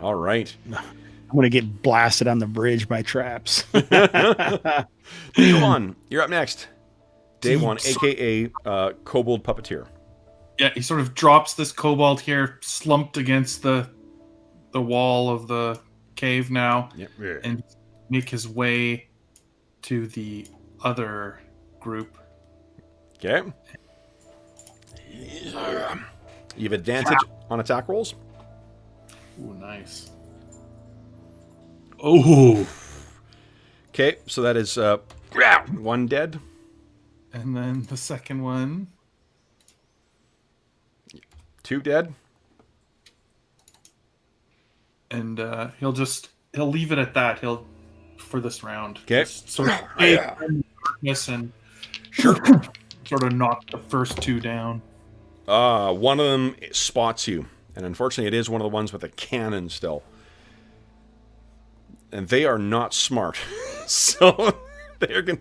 Speaker 1: All right.
Speaker 2: I'm going to get blasted on the bridge by traps.
Speaker 1: Day 1, you're up next. Day 1, a.k.a. Kobold Puppeteer.
Speaker 3: Yeah, he sort of drops this kobold here, slumped against the wall of the cave now, and make his way to the other group.
Speaker 1: Okay. You have advantage on attack rolls.
Speaker 3: Ooh, nice. Oh.
Speaker 1: Okay, so that is 1 dead.
Speaker 3: And then the second one.
Speaker 1: 2 dead.
Speaker 3: and he'll leave it at that. He'll for this round.
Speaker 1: Okay.
Speaker 3: Just sort of darkness and sort of knock the first two down.
Speaker 1: One of them spots you, and unfortunately, it is one of the ones with a cannon still, and they are not smart, so they're gonna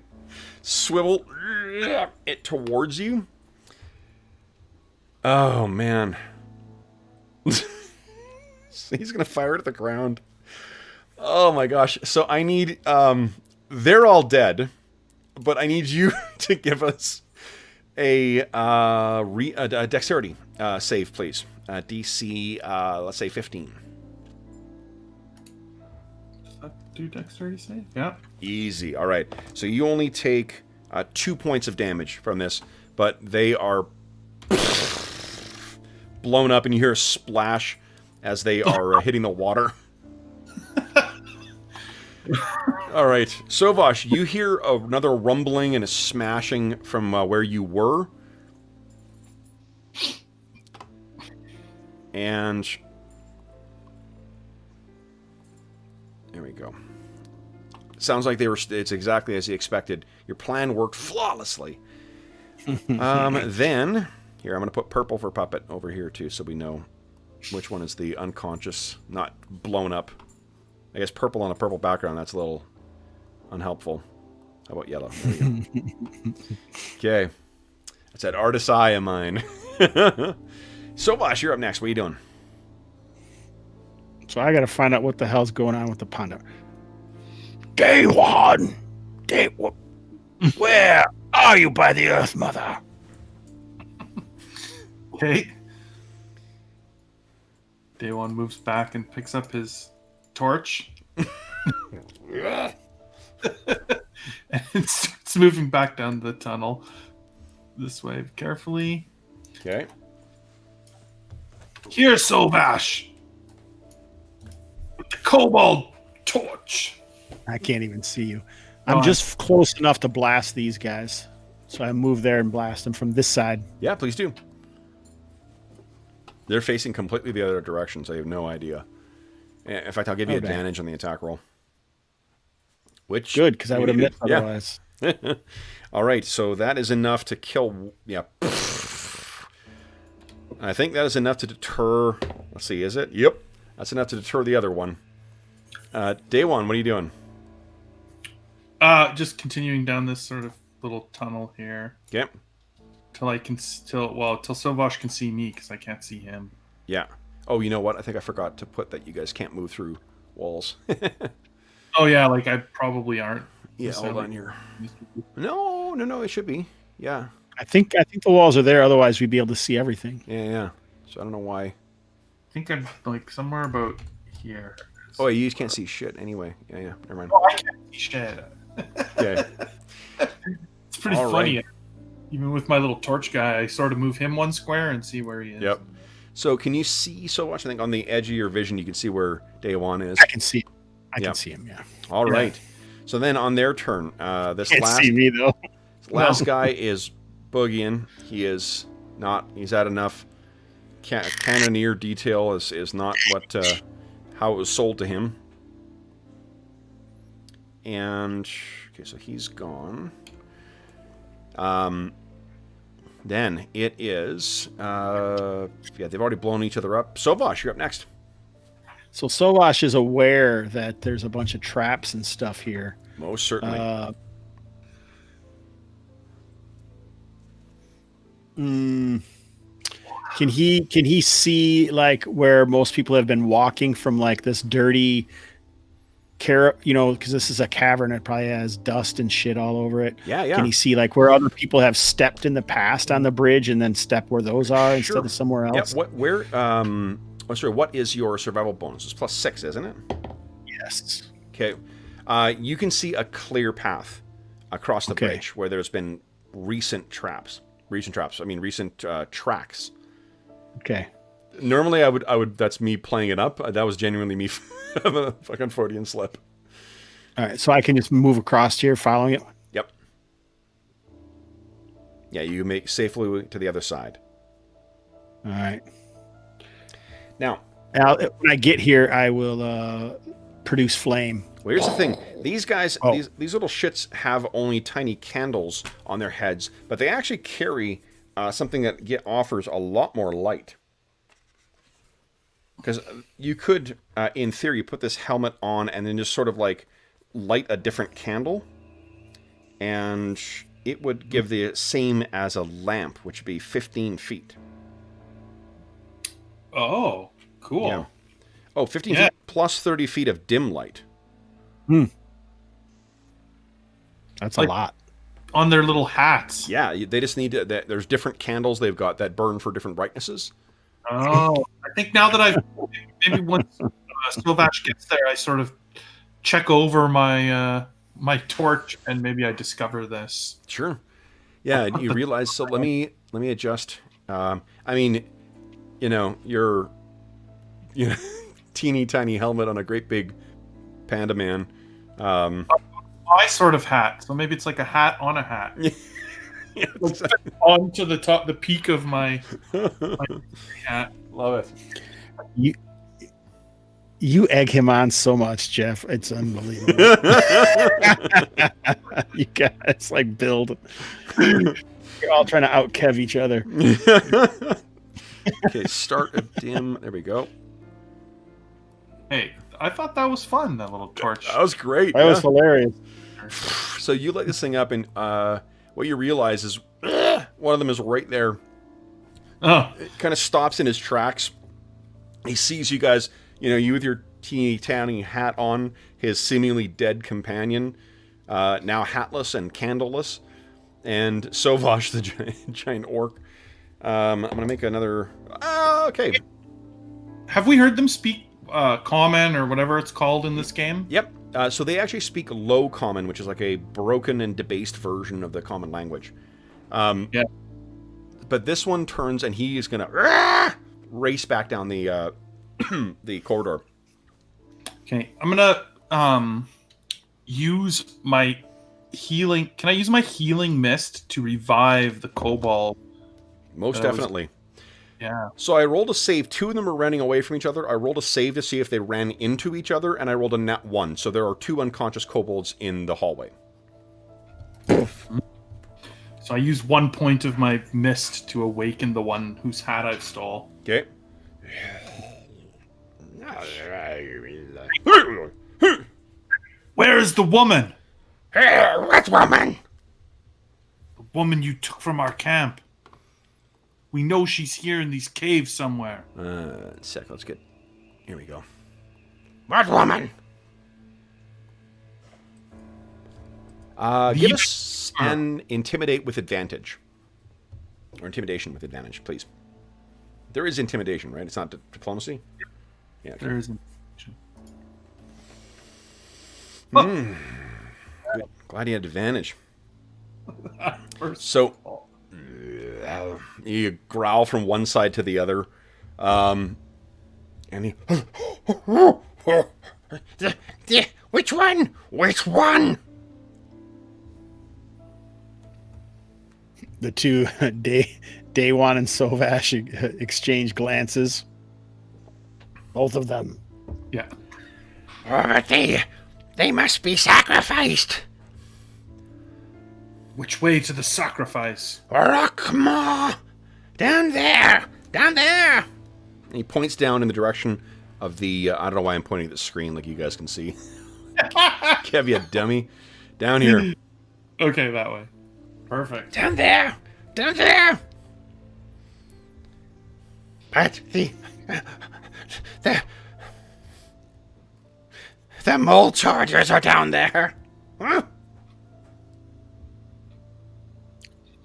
Speaker 1: swivel it towards you. Oh man. He's gonna fire it at the ground. Oh my gosh. So I need they're all dead, but I need you to give us a dexterity save, please. DC let's say 15.
Speaker 3: Does that do dexterity save? Yeah.
Speaker 1: Easy. All right. So you only take 2 points of damage from this, but they are blown up, and you hear a splash as they are hitting the water. All right, Sovash, you hear another rumbling and a smashing from where you were. And there we go. Sounds like it's exactly as you expected. Your plan worked flawlessly. Then, here, I'm going to put purple for puppet over here, too, so we know which one is the unconscious, not blown up. I guess purple on a purple background, that's a little unhelpful. How about yellow? Okay. That's that artist's eye of mine. Sovash, you're up next. What are you doing?
Speaker 2: So I got to find out what the hell's going on with the panda.
Speaker 4: Day one. Where are you by the Earth Mother?
Speaker 3: Okay. Day one moves back and picks up his torch. And starts moving back down the tunnel. This way, carefully.
Speaker 1: Okay.
Speaker 3: Here's Sovash! With the Kobold torch.
Speaker 2: I can't even see you. I'm just close enough to blast these guys. So I move there and blast them from this side.
Speaker 1: Yeah, please do. They're facing completely the other direction, so you have no idea. In fact, I'll give you advantage on the attack roll. Which
Speaker 2: good, because I would have missed otherwise.
Speaker 1: All right, so that is enough to kill. Yeah. I think that is enough to deter. Let's see, is it? Yep. That's enough to deter the other one. Day one, what are you doing?
Speaker 3: Just continuing down this sort of little tunnel here.
Speaker 1: Okay.
Speaker 3: Till Sovash can see me, because I can't see him.
Speaker 1: Yeah. Oh, you know what? I think I forgot to put that you guys can't move through walls.
Speaker 3: Oh yeah, like I probably aren't.
Speaker 1: Yeah, hold on here. No, it should be. Yeah.
Speaker 2: I think the walls are there, otherwise we'd be able to see everything.
Speaker 1: Yeah. So I don't know why.
Speaker 3: I think I'm like somewhere about here.
Speaker 1: Oh, you just can't see shit anyway. Yeah, never mind.
Speaker 3: Oh, I can't see shit.
Speaker 1: Okay.
Speaker 3: It's pretty funny. Right. Even with my little torch guy, I sort of move him one square and see where he is.
Speaker 1: Yep. So can you see so much? I think on the edge of your vision, you can see where Day One is.
Speaker 2: I can see him. I can see him, yeah.
Speaker 1: All right. So then on their turn, this
Speaker 2: can't see me, though.
Speaker 1: Last guy is boogieing. He's had enough. Cannoneer detail is not what how it was sold to him. And okay, so he's gone. Then it is they've already blown each other up. Sovash, you're up next.
Speaker 2: So Sovash is aware that there's a bunch of traps and stuff here.
Speaker 1: Most certainly.
Speaker 2: Can he see like where most people have been walking from, like this dirty because this is a cavern, it probably has dust and shit all over it.
Speaker 1: Yeah.
Speaker 2: Can he see like where other people have stepped in the past on the bridge and then step where those are instead of somewhere else?
Speaker 1: Yeah, what is your survival bonus? It's +6, isn't it?
Speaker 2: Yes.
Speaker 1: Okay. You can see a clear path across the bridge where there's been recent tracks.
Speaker 2: Okay.
Speaker 1: Normally I would that's me playing it up. That was genuinely me a fucking Freudian slip.
Speaker 2: All right, so I can just move across here following it?
Speaker 1: Yep. Yeah, you make safely to the other side.
Speaker 2: All right.
Speaker 1: Now,
Speaker 2: When I get here, I will produce flame.
Speaker 1: Well, here's the thing. These guys,
Speaker 2: Oh.
Speaker 1: these little shits have only tiny candles on their heads, but they actually carry something that offers a lot more light. Because you could, in theory, put this helmet on and then just sort of like light a different candle, and it would give the same as a lamp, which would be 15 feet.
Speaker 3: Oh, cool.
Speaker 1: Yeah. Oh, 15 feet plus 30 feet of dim light.
Speaker 2: That's
Speaker 3: Like-
Speaker 2: a lot.
Speaker 3: On their little hats.
Speaker 1: Yeah, they just need to, there's different candles they've got that burn for different brightnesses.
Speaker 3: Oh, I think now that maybe once Slovash gets there, I sort of check over my my torch and maybe I discover this.
Speaker 1: Sure. Yeah, you realize. So let me adjust. I mean, your teeny tiny helmet on a great big panda man.
Speaker 3: My sort of hat. So maybe it's like a hat on a hat.
Speaker 1: Yeah,
Speaker 3: Onto the top, the peak of my hat.
Speaker 1: love it.
Speaker 2: You egg him on so much, Jeff. It's unbelievable. You guys like build. You're all trying to out Kev each other.
Speaker 1: Okay, start of dim. There we go.
Speaker 3: Hey, I thought that was fun, that little torch.
Speaker 1: That was great.
Speaker 2: That was hilarious.
Speaker 1: So you light this thing up, and what you realize is one of them is right there.
Speaker 3: Oh,
Speaker 1: It kind of stops in his tracks. He sees you guys, you with your teeny tiny hat on, his seemingly dead companion, now hatless and candleless, and Sovash, the giant orc. I'm going to make another... okay.
Speaker 3: have we heard them speak common or whatever it's called in this game?
Speaker 1: Yep. So they actually speak Low Common, which is like a broken and debased version of the common language.
Speaker 3: Yeah.
Speaker 1: But this one turns, and he is going to race back down the the corridor.
Speaker 3: Okay, I'm gonna use my healing. Can I use my healing mist to revive the kobold?
Speaker 1: Most
Speaker 3: That was-
Speaker 1: definitely.
Speaker 3: Yeah.
Speaker 1: So I rolled a save. Two of them are running away from each other. I rolled a save to see if they ran into each other, and I rolled a nat 1. So there are 2 unconscious kobolds in the hallway.
Speaker 3: So I use 1 point of my mist to awaken the one whose hat I've stole.
Speaker 1: Okay.
Speaker 3: Where is the woman?
Speaker 4: What woman?
Speaker 3: The woman you took from our camp. We know she's here in these caves somewhere.
Speaker 1: Sec, let's get... Here we go.
Speaker 4: What woman?
Speaker 1: Give us an intimidate with advantage. Or intimidation with advantage, please. There is intimidation, right? It's not diplomacy? Yeah. Okay.
Speaker 3: There isn't.
Speaker 1: Good. Glad he had advantage.
Speaker 3: First.
Speaker 1: So, you growl from one side to the other. And he...
Speaker 4: Which one? Which one?
Speaker 2: The two Daywan and Sovash exchange glances. Both of them.
Speaker 3: Yeah.
Speaker 4: Oh, they must be sacrificed.
Speaker 3: Which way to the sacrifice?
Speaker 4: Rockmaw! Down there! Down there!
Speaker 1: And he points down in the direction of the... I don't know why I'm pointing at the screen like you guys can see. Kev, you dummy. Down here.
Speaker 3: Okay, that way. Perfect.
Speaker 4: Down there! Down there! But the mole chargers are down there. Huh?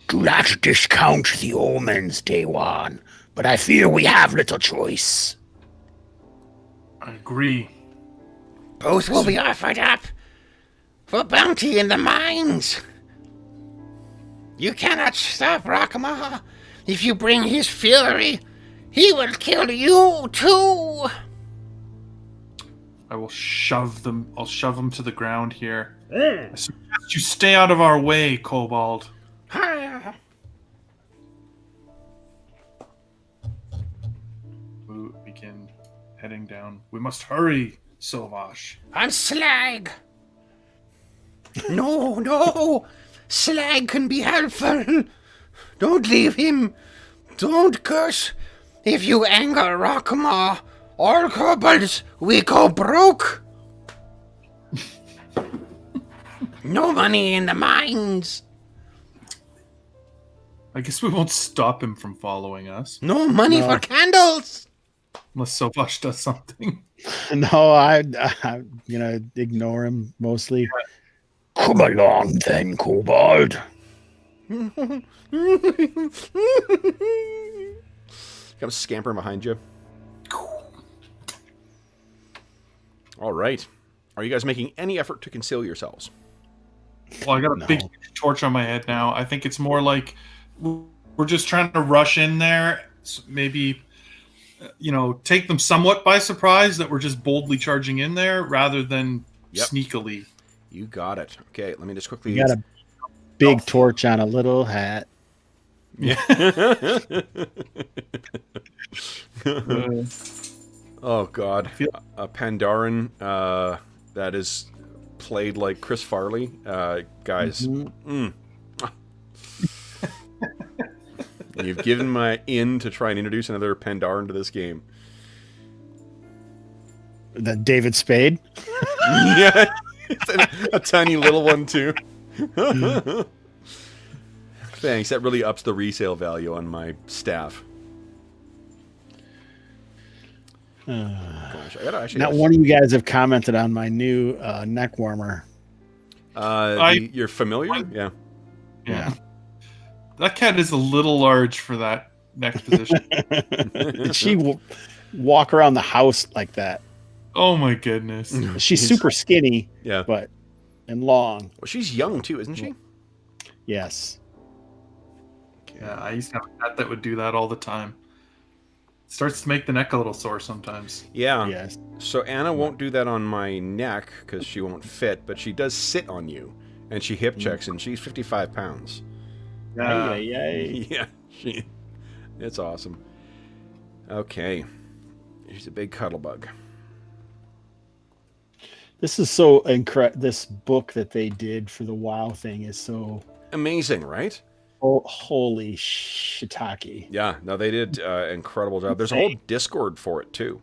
Speaker 4: Do not discount the omens, Day One, but I fear we have little choice.
Speaker 3: I agree.
Speaker 4: Both will be offered up for bounty in the mines. You cannot stop Rakama. If you bring his fury, he will kill you too.
Speaker 3: I will shove them. I'll shove them to the ground here. I suggest you stay out of our way, Kobold. We can head down. We must hurry, Sovash.
Speaker 4: I'm Slag. No, no. Slag can be helpful. Don't leave him. Don't curse. If you anger Rockma, all kobolds, we go broke. No money in the mines.
Speaker 3: I guess we won't stop him from following us.
Speaker 4: No money for candles.
Speaker 3: Unless Sovash does something.
Speaker 2: No, I'm gonna ignore him mostly. Come along then, Kobold.
Speaker 1: Come scampering behind you. All right. Are you guys making any effort to conceal yourselves?
Speaker 3: Well, I got a big torch on my head now. I think it's more like we're just trying to rush in there. Maybe, take them somewhat by surprise that we're just boldly charging in there rather than sneakily.
Speaker 1: You got it. Okay, let me just quickly...
Speaker 2: You got a big torch on a little hat.
Speaker 1: Yeah. Oh, God. A Pandaren that is played like Chris Farley. Guys. You've given my in to try and introduce another Pandaren to this game.
Speaker 2: The David Spade?
Speaker 1: Yeah. A tiny little one, too. Thanks. That really ups the resale value on my staff. Gosh, I gotta actually...
Speaker 2: Not one of you guys have commented on my new neck warmer.
Speaker 1: You're familiar? Yeah.
Speaker 3: Yeah. That cat is a little large for that neck position.
Speaker 2: Did she walk around the house like that?
Speaker 3: Oh my goodness.
Speaker 2: She's super skinny,
Speaker 1: yeah,
Speaker 2: and long.
Speaker 1: Well, she's young too, isn't she?
Speaker 2: Yes.
Speaker 3: Yeah, I used to have a cat that would do that all the time. It starts to make the neck a little sore sometimes.
Speaker 1: Yeah.
Speaker 2: Yes.
Speaker 1: So Anna won't do that on my neck because she won't fit, but she does sit on you, and she hip checks, and she's 55 pounds.
Speaker 3: Yeah.
Speaker 1: Yeah. It's awesome. Okay. She's a big cuddle bug.
Speaker 2: This is so incredible. This book that they did for the WoW thing is so
Speaker 1: amazing, right?
Speaker 2: Oh, holy shiitake.
Speaker 1: Yeah, no, they did incredible job. There's a whole Discord for it too.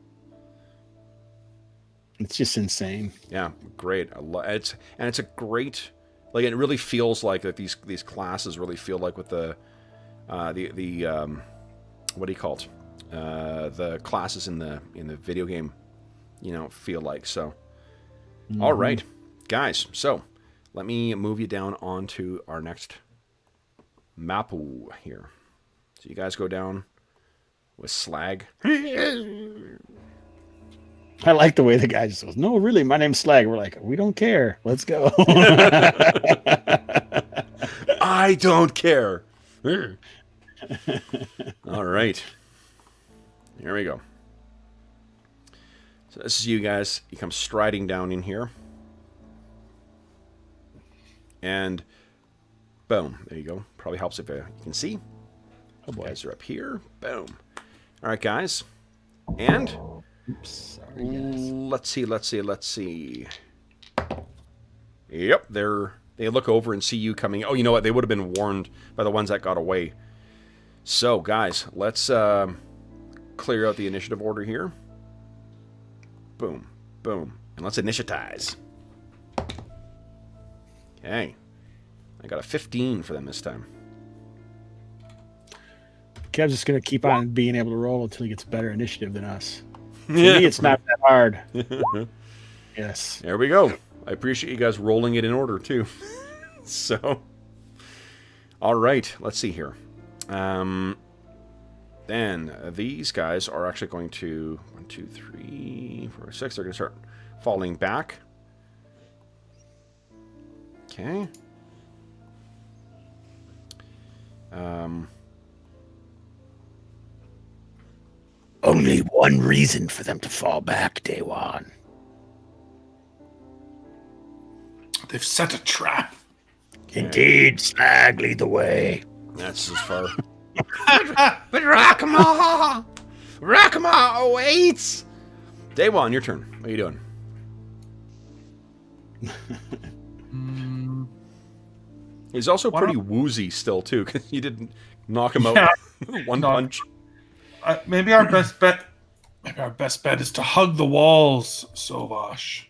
Speaker 2: It's just insane.
Speaker 1: Yeah, great. It's a great, like, it really feels like that these classes really feel like with the what do you call it? The classes in the video game, feel like so. Mm-hmm. All right, guys. So let me move you down onto our next map here. So you guys go down with Slag.
Speaker 2: I like the way the guy just goes, "No, really, my name's Slag." We're like, "We don't care. Let's go."
Speaker 1: I don't care. All right. Here we go. So this is you guys. You come striding down in here. And boom. There you go. Probably helps if you can see.
Speaker 2: Oh boy.
Speaker 1: You guys are up here. Boom. All right, guys. And
Speaker 2: oops, sorry, guys.
Speaker 1: let's see. Yep, they look over and see you coming. Oh, you know what? They would have been warned by the ones that got away. So, guys, let's clear out the initiative order here. Boom, boom, and let's initiatize. Okay, I got a 15 for them this time.
Speaker 2: Kev's just gonna keep on being able to roll until he gets better initiative than us. For me, it's not that hard. Yes.
Speaker 1: There we go. I appreciate you guys rolling it in order too. So, all right, let's see here. Then these guys are actually going to 1, 2, 3, 4, 6. They're going to start falling back. Okay.
Speaker 2: Only one reason for them to fall back, Day One.
Speaker 3: They've set a trap.
Speaker 2: Indeed, Slag, lead the way.
Speaker 1: That's as far.
Speaker 4: But Rockma awaits.
Speaker 1: Day one, your turn. What are you doing? He's also pretty woozy still, too, because you didn't knock him out with one punch.
Speaker 3: Maybe our best bet is to hug the walls, Sovash.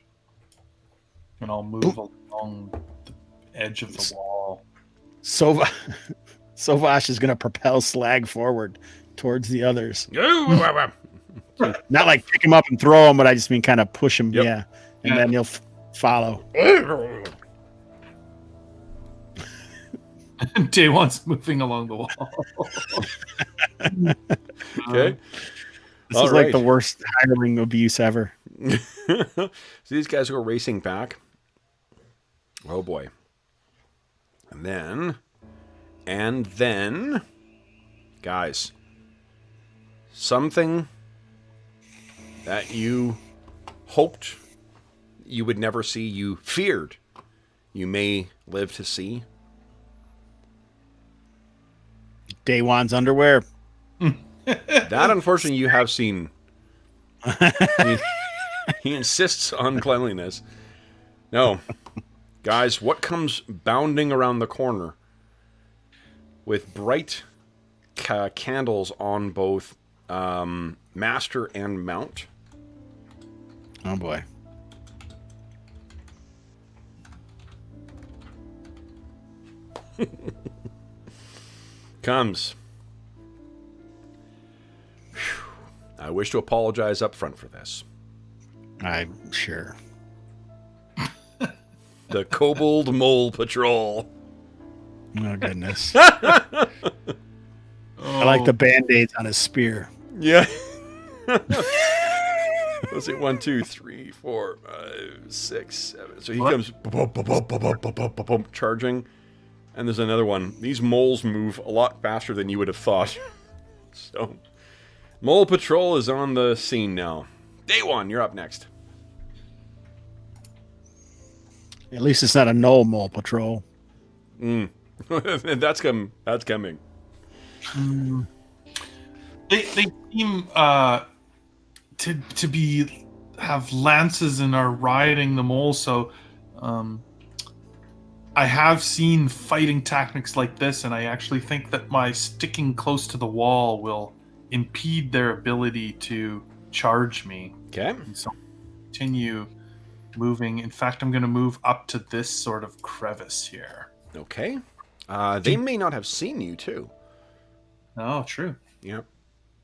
Speaker 3: And I'll move along the edge of the wall.
Speaker 2: Sovash is going to propel Slag forward towards the others. Not like pick him up and throw him, but I just mean kind of push him.
Speaker 1: Yep.
Speaker 2: Yeah. And then he'll follow.
Speaker 3: Day one's moving along the wall.
Speaker 1: Okay.
Speaker 2: This is like the worst hiring abuse ever.
Speaker 1: So these guys go racing back. Oh boy. And then, guys, something that you hoped you would never see, you feared you may live to see.
Speaker 2: Daywan's underwear.
Speaker 1: That, unfortunately, you have seen. He insists on cleanliness. No. Guys, what comes bounding around the corner with bright candles on both master and mount?
Speaker 2: Oh, boy.
Speaker 1: Comes. I wish to apologize up front for this.
Speaker 2: I'm sure.
Speaker 1: The Kobold Mole Patrol.
Speaker 2: Oh, goodness. I like the Band-Aids on his spear.
Speaker 1: Yeah. Let's see, 1, 2, 3, 4, 5, 6, 7. So he comes charging, and there's another one. These moles move a lot faster than you would have thought. So, Mole Patrol is on the scene now. Day one, you're up next.
Speaker 2: At least it's not a null mole patrol.
Speaker 1: That's coming.
Speaker 3: They seem to be have lances and are riding the mole. So I have seen fighting tactics like this, and I actually think that my sticking close to the wall will impede their ability to charge me.
Speaker 1: Okay.
Speaker 3: So continue moving. In fact, I'm going to move up to this sort of crevice here.
Speaker 1: Okay. They may not have seen you, too.
Speaker 3: Oh, true.
Speaker 1: Yeah.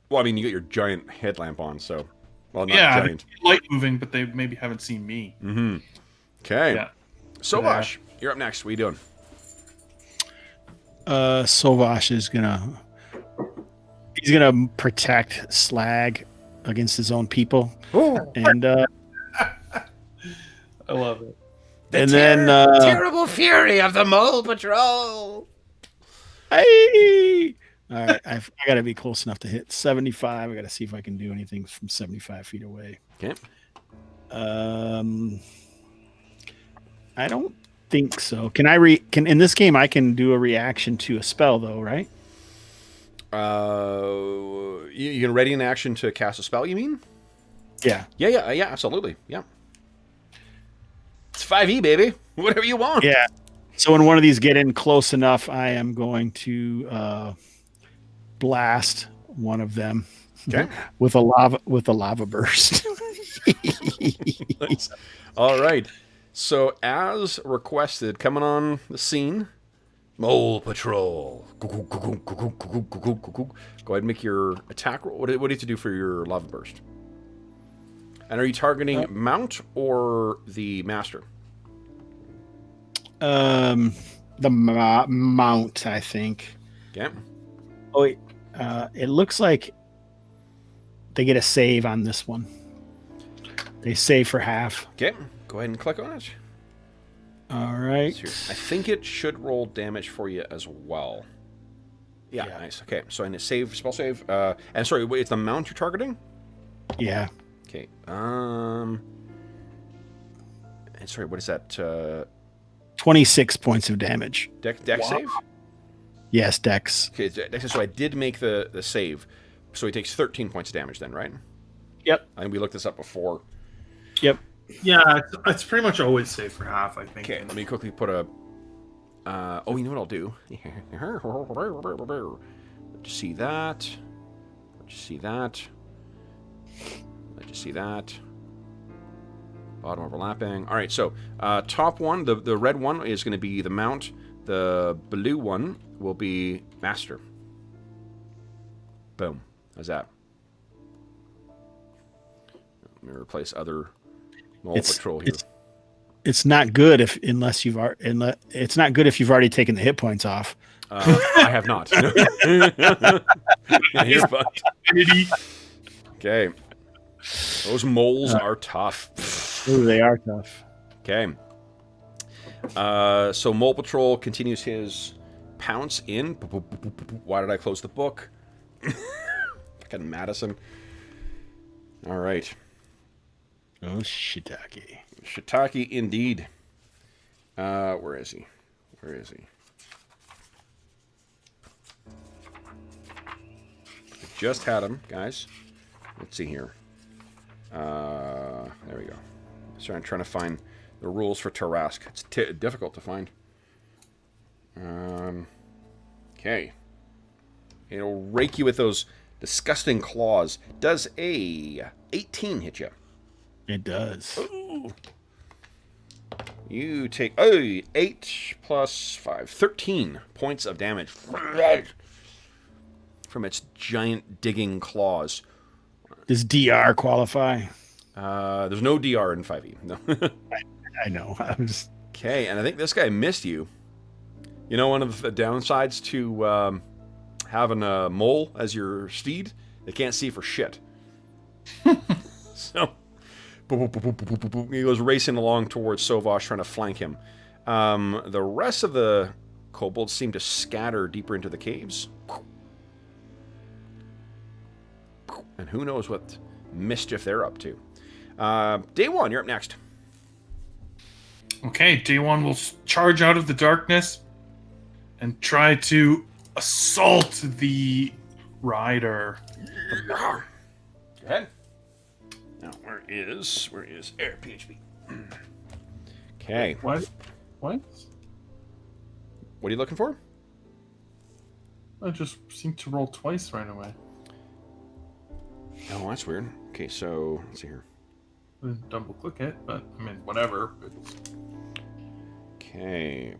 Speaker 1: Well, I mean, you got your giant headlamp on, so... Well, not
Speaker 3: yeah,
Speaker 1: giant.
Speaker 3: Light moving, but they maybe haven't seen me.
Speaker 1: Mm-hmm. Okay.
Speaker 3: Yeah.
Speaker 1: Sovash, you're up next. What are you doing?
Speaker 2: Sovash is gonna protect Slag against his own people.
Speaker 1: Oh.
Speaker 2: And
Speaker 3: I love it.
Speaker 4: Terrible fury of the Mole Patrol.
Speaker 2: Hey! All right, I got to be close enough to hit 75. I got to see if I can do anything from 75 feet away.
Speaker 1: Okay.
Speaker 2: I don't think so. Can in this game I can do a reaction to a spell though, right?
Speaker 1: You can ready an action to cast a spell, you mean?
Speaker 2: Yeah.
Speaker 1: Yeah, absolutely. Yeah. It's 5e, baby. Whatever you want.
Speaker 2: Yeah. So when one of these get in close enough, I am going to blast one of them.
Speaker 1: Okay.
Speaker 2: with a lava burst.
Speaker 1: All right. So as requested, coming on the scene, Mole Patrol. Go ahead and make your attack roll. What do you have to do for your lava burst? And are you targeting mount or the master?
Speaker 2: The mount, I think.
Speaker 1: Okay.
Speaker 2: Oh, wait. It looks like they get a save on this one. They save for half.
Speaker 1: Okay. Go ahead and click on it.
Speaker 2: All right.
Speaker 1: I think it should roll damage for you as well. Yeah. Nice. Okay. So in a spell save. And sorry, wait, it's the mount you're targeting?
Speaker 2: Yeah.
Speaker 1: Okay. And sorry, what is that?
Speaker 2: 26 points of damage.
Speaker 1: Dex save?
Speaker 2: Yes, Dex.
Speaker 1: Okay, so I did make the save. So he takes 13 points of damage then, right?
Speaker 2: Yep.
Speaker 1: I think we looked this up before.
Speaker 2: Yep.
Speaker 3: Yeah, it's pretty much always safe for half, I think.
Speaker 1: Okay, let me quickly put a... oh, you know what I'll do? Let you see that. Let you see that. Let you see that. Bottom overlapping. All right, so top one, the red one is going to be the mount. The blue one will be master. Boom. How's that? Let me replace other mole patrol here.
Speaker 2: It's not good unless you've it's not good if you've already taken the hit points off.
Speaker 1: I have not. You're fucked. Okay. Those moles are tough.
Speaker 2: Ooh, they are tough.
Speaker 1: Okay. So Mole Patrol continues his pounce in. Why did I close the book? Fucking Madison. All right.
Speaker 2: Oh, shiitake.
Speaker 1: Shiitake indeed. Where is he? Where is he? I just had him, guys. Let's see here. There we go. Sorry, I'm trying to find the rules for Tarask. It's difficult to find. Okay. It'll rake you with those disgusting claws. Does a 18 hit you?
Speaker 2: It does.
Speaker 1: Ooh. You take 8 plus 5, 13 points of damage from its giant digging claws.
Speaker 2: Does DR qualify?
Speaker 1: There's no DR in 5e. No.
Speaker 2: I know. I'm just...
Speaker 1: Okay, and I think this guy missed you. You know, one of the downsides to having a mole as your steed, they can't see for shit. So, he goes racing along towards Sovash, trying to flank him. The rest of the kobolds seem to scatter deeper into the caves. And who knows what mischief they're up to. Day one, you're up next.
Speaker 3: Okay, Day One will charge out of the darkness and try to assault the rider.
Speaker 1: Go ahead. Now, where is Air PHP? Okay.
Speaker 3: What?
Speaker 1: What are you looking for?
Speaker 3: I just seemed to roll twice right away.
Speaker 1: Oh, that's weird. Okay, so let's see here.
Speaker 3: I didn't double click it, but I mean, whatever.
Speaker 1: Okay.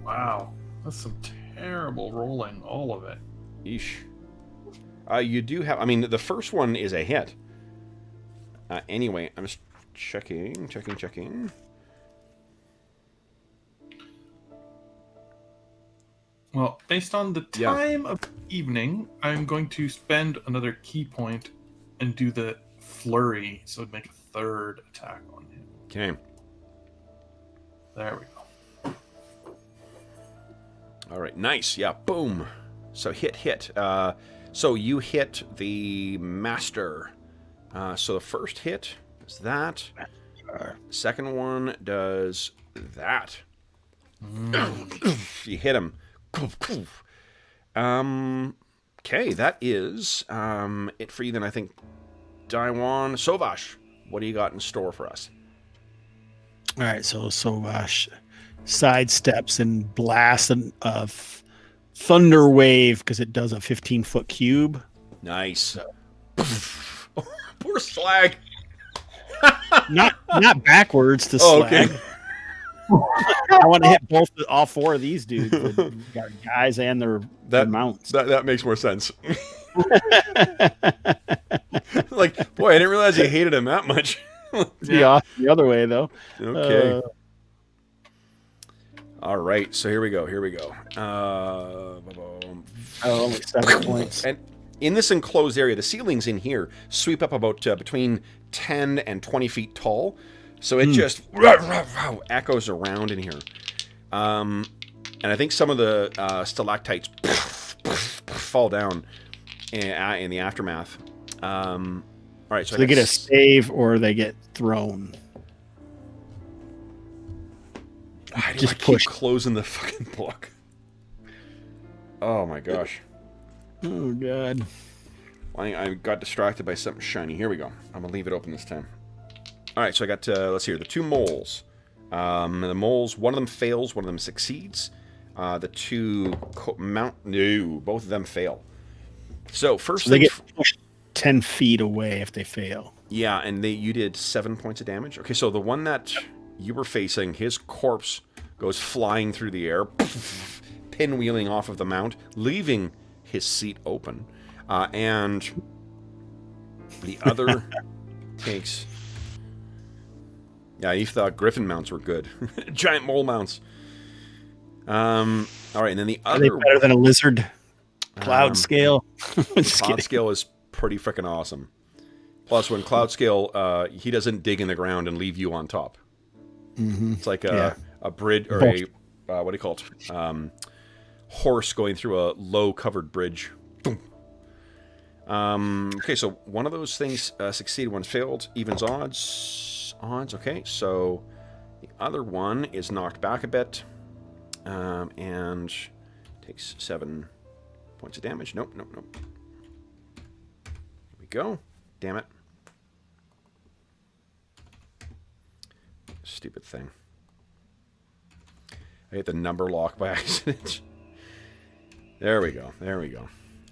Speaker 3: Wow, that's some terrible rolling, all of it.
Speaker 1: Yeesh. You do have... I mean, the first one is a hit. Anyway, I'm just checking.
Speaker 3: Well, based on the time of evening, I'm going to spend another key point and do the flurry, so it'd make a third attack on him.
Speaker 1: Okay.
Speaker 3: There we go.
Speaker 1: All right, nice. Yeah, boom. So hit. So you hit the master. So the first hit is that. Second one does that. You hit him. Okay, that is it for you then, I think. Daiwan. Sovash, what do you got in store for us?
Speaker 2: All right, so Sovash sidesteps and blasts a thunder wave because it does a 15-foot cube.
Speaker 1: Nice. Poor Slag.
Speaker 2: Not backwards to
Speaker 1: Oh,
Speaker 2: Slag.
Speaker 1: okay.
Speaker 2: I want to hit all four of these dudes. We've got guys and their mounts.
Speaker 1: That makes more sense. Like, boy, I didn't realize you hated him that much.
Speaker 2: Yeah, the other way though.
Speaker 1: Okay. All right, so here we go.
Speaker 2: Only 7 points.
Speaker 1: And in this enclosed area, the ceilings in here sweep up about between 10 and 20 feet tall. So it just echoes around in here. And I think some of the stalactites fall down in the aftermath. All right, so
Speaker 2: they get a save or they get thrown.
Speaker 1: I just keep closing the fucking book. Oh my gosh.
Speaker 2: Oh, God.
Speaker 1: I got distracted by something shiny. Here we go. I'm going to leave it open this time. All right, so I got, let's see here, the 2 moles. The moles, one of them fails, one of them succeeds. The 2 no, both of them fail. So first
Speaker 2: they
Speaker 1: thing,
Speaker 2: get pushed 10 feet away if they fail.
Speaker 1: yeah, and you did 7 points of damage. Okay, so the one that you were facing, his corpse goes flying through the air, pinwheeling off of the mount, leaving his seat open. And the other takes... Yeah, you thought griffin mounts were good. Giant mole mounts. All right, and then the other...
Speaker 2: Are they better than a lizard? Cloud scale?
Speaker 1: Cloud scale is pretty freaking awesome. Plus, when cloud scale, he doesn't dig in the ground and leave you on top.
Speaker 2: Mm-hmm.
Speaker 1: It's like a bridge, or a... what do you call it? Horse going through a low-covered bridge. Okay, so one of those things succeeded, one failed. Evens odds. Okay, so the other one is knocked back a bit and takes 7 points of damage. Nope. Here we go. Damn it. Stupid thing. I hit the number lock by accident. There we go.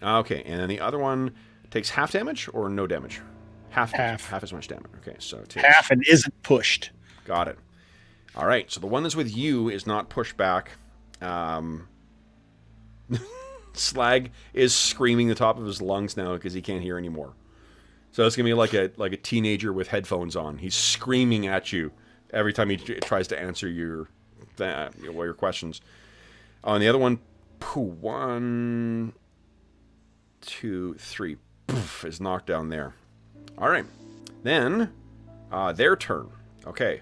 Speaker 1: Okay, and then the other one takes half damage or no damage? Half as much damage. Okay, so it takes...
Speaker 2: Half and isn't pushed.
Speaker 1: Got it. All right, so the one that's with you is not pushed back. Slag is screaming the top of his lungs now because he can't hear anymore. So it's gonna be like a teenager with headphones on. He's screaming at you every time he tries to answer your questions. On the other one, 1, 2, 3, poof, is knocked down there. All right, then their turn. Okay,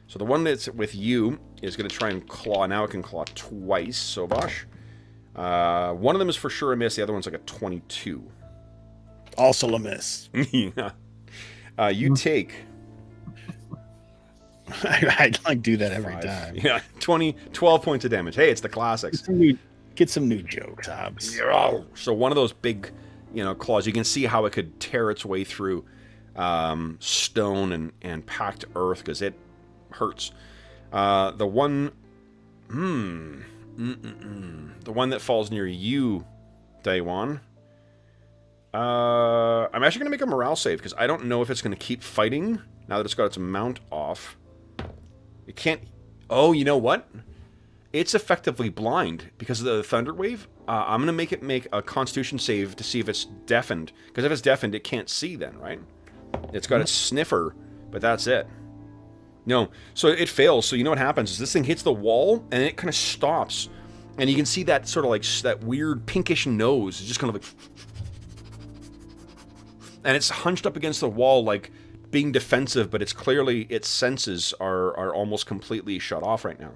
Speaker 1: so the one that's with you is going to try and claw. Now it can claw twice, Sovash. One of them is for sure a miss. The other one's like a 22.
Speaker 2: Also a miss.
Speaker 1: Yeah. You take...
Speaker 2: I'd like do that every time.
Speaker 1: Yeah, 12 points of damage. Hey, it's the classics.
Speaker 2: Get some new jokes, Hobbs.
Speaker 1: So one of those big, claws, you can see how it could tear its way through stone and packed earth because it hurts. The one that falls near you, Daiwan, I'm actually going to make a morale save because I don't know if it's going to keep fighting now that it's got its mount off. It can't... Oh, you know what? It's effectively blind because of the thunder wave. I'm going to make it make a constitution save to see if it's deafened. Because if it's deafened, it can't see then, right? It's got its sniffer, but that's it. No, so it fails. So you know what happens is this thing hits the wall and it kind of stops. And you can see that sort of like that weird pinkish nose. It's just kind of like... And it's hunched up against the wall like being defensive, but it's clearly its senses are almost completely shut off right now.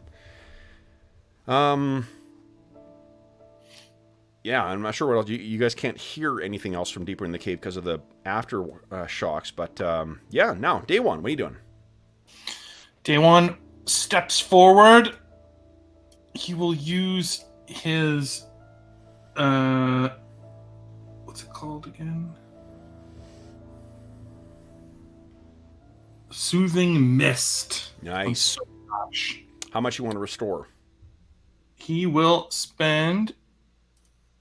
Speaker 1: Yeah, I'm not sure what else. You guys can't hear anything else from deeper in the cave because of the after shocks. But yeah, now Day One, what are you doing?
Speaker 3: Day One steps forward. He will use his what's it called again? Soothing Mist.
Speaker 1: Nice. How much you want to restore?
Speaker 3: He will spend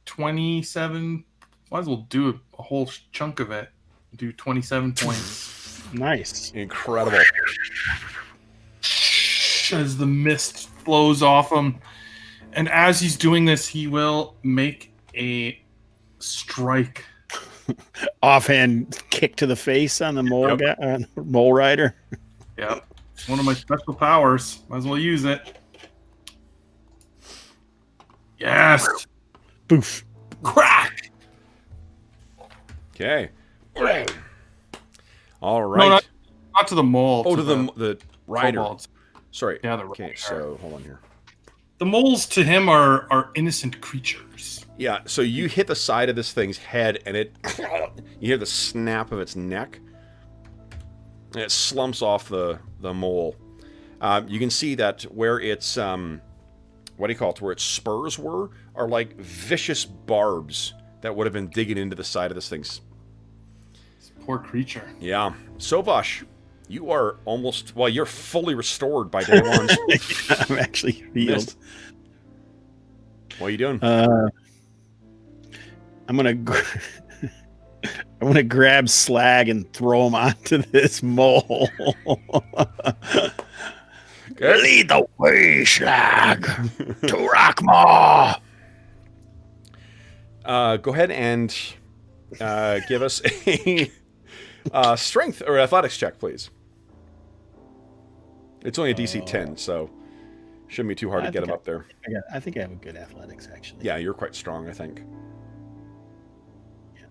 Speaker 3: 27. Might as well do a whole chunk of it. Do 27 points.
Speaker 2: Nice.
Speaker 1: Incredible.
Speaker 3: As the mist flows off him. And as he's doing this, he will make a strike.
Speaker 2: Offhand kick to the face on the mole mole rider.
Speaker 3: Yep. It's one of my special powers. Might as well use it. Yes.
Speaker 2: Boof.
Speaker 3: Crack.
Speaker 1: Okay. All right.
Speaker 3: No, not to the mole.
Speaker 1: Oh, to the rider.
Speaker 3: Kobolds.
Speaker 1: Sorry.
Speaker 3: Yeah, the
Speaker 1: okay,
Speaker 3: rider.
Speaker 1: so hold on here.
Speaker 3: The moles to him are innocent creatures.
Speaker 1: Yeah, so you hit the side of this thing's head, and you hear the snap of its neck, and it slumps off the mole. You can see that where its where its spurs are like vicious barbs that would have been digging into the side of this thing's.
Speaker 3: This poor creature.
Speaker 1: Yeah. Sovash, you are almost... Well, you're fully restored by day one.
Speaker 2: I'm actually healed.
Speaker 1: What are you doing?
Speaker 2: I'm gonna grab Slag and throw him onto this mole. Lead the way, Slag, to Rockmaw.
Speaker 1: Go ahead and give us a strength or athletics check, please. It's only a DC 10, so shouldn't be too hard to get him up there.
Speaker 2: I think I have a good athletics, actually.
Speaker 1: Yeah, you're quite strong, I think.
Speaker 2: Yeah.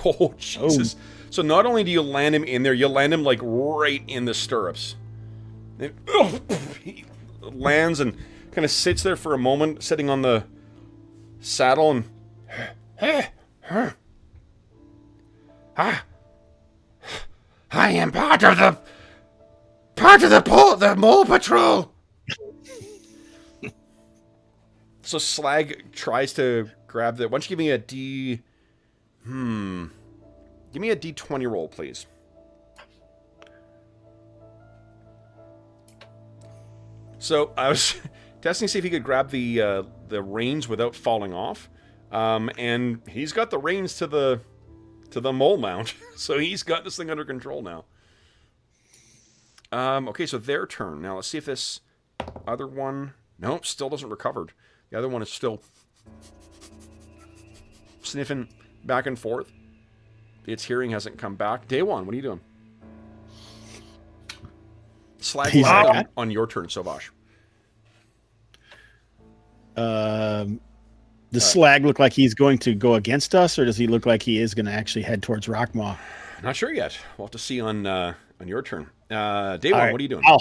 Speaker 1: Oh, Jesus. Oh. So not only do you land him in there, you land him, like, right in the stirrups. And, he lands and kind of sits there for a moment, sitting on the saddle, and...
Speaker 4: I am part of the mole patrol.
Speaker 1: So Slag tries to grab the... Why don't you give me a D... Give me a D20 roll, please. So I was testing to see if he could grab the reins without falling off. And he's got the reins to the mole mount. So he's got this thing under control now. Okay, so their turn. Now let's see if this other one... Nope, still doesn't recover. The other one is still sniffing back and forth. Its hearing hasn't come back. Day one, what are you doing? Slag on your turn, Sovash.
Speaker 2: Does Slag look like he's going to go against us, or does he look like he is going to actually head towards Rockmaw?
Speaker 1: Not sure yet. We'll have to see on your turn. Day one, what are you doing?
Speaker 2: I'll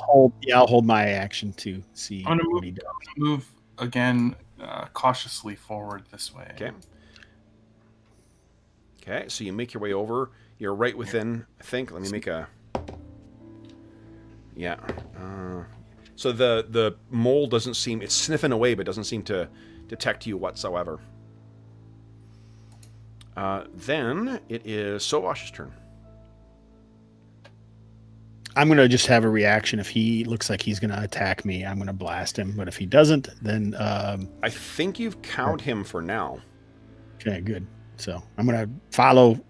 Speaker 2: hold my action to see what he does.
Speaker 3: Move again cautiously forward this way.
Speaker 1: Okay. Okay, so you make your way over. You're right within, I think. Let me make a... Yeah. So the mole doesn't seem... It's sniffing away, but doesn't seem to detect you whatsoever. Then it is Sovash's turn.
Speaker 2: I'm going to just have a reaction. If he looks like he's going to attack me, I'm going to blast him. But if he doesn't, then...
Speaker 1: I think you've cowed him for now.
Speaker 2: Okay, good. So I'm going to follow. I'm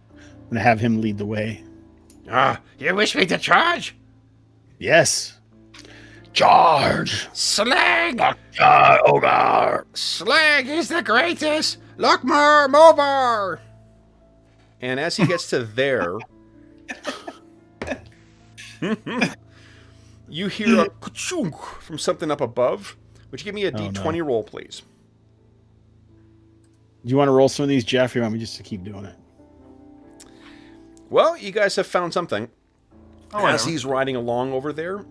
Speaker 2: going to have him lead the way.
Speaker 4: You wish me to charge?
Speaker 2: Yes. Charge!
Speaker 4: Slag!
Speaker 2: Ogre!
Speaker 4: Slag is the greatest! Lockmar Movar!
Speaker 1: And as he gets to there... you hear a ka-chunk from something up above. Would you give me a D20 roll, please?
Speaker 2: Do you want to roll some of these, Jeff, or you want me just to keep doing it?
Speaker 1: Well, you guys have found something. As
Speaker 3: Whatever.
Speaker 1: he's riding along over there,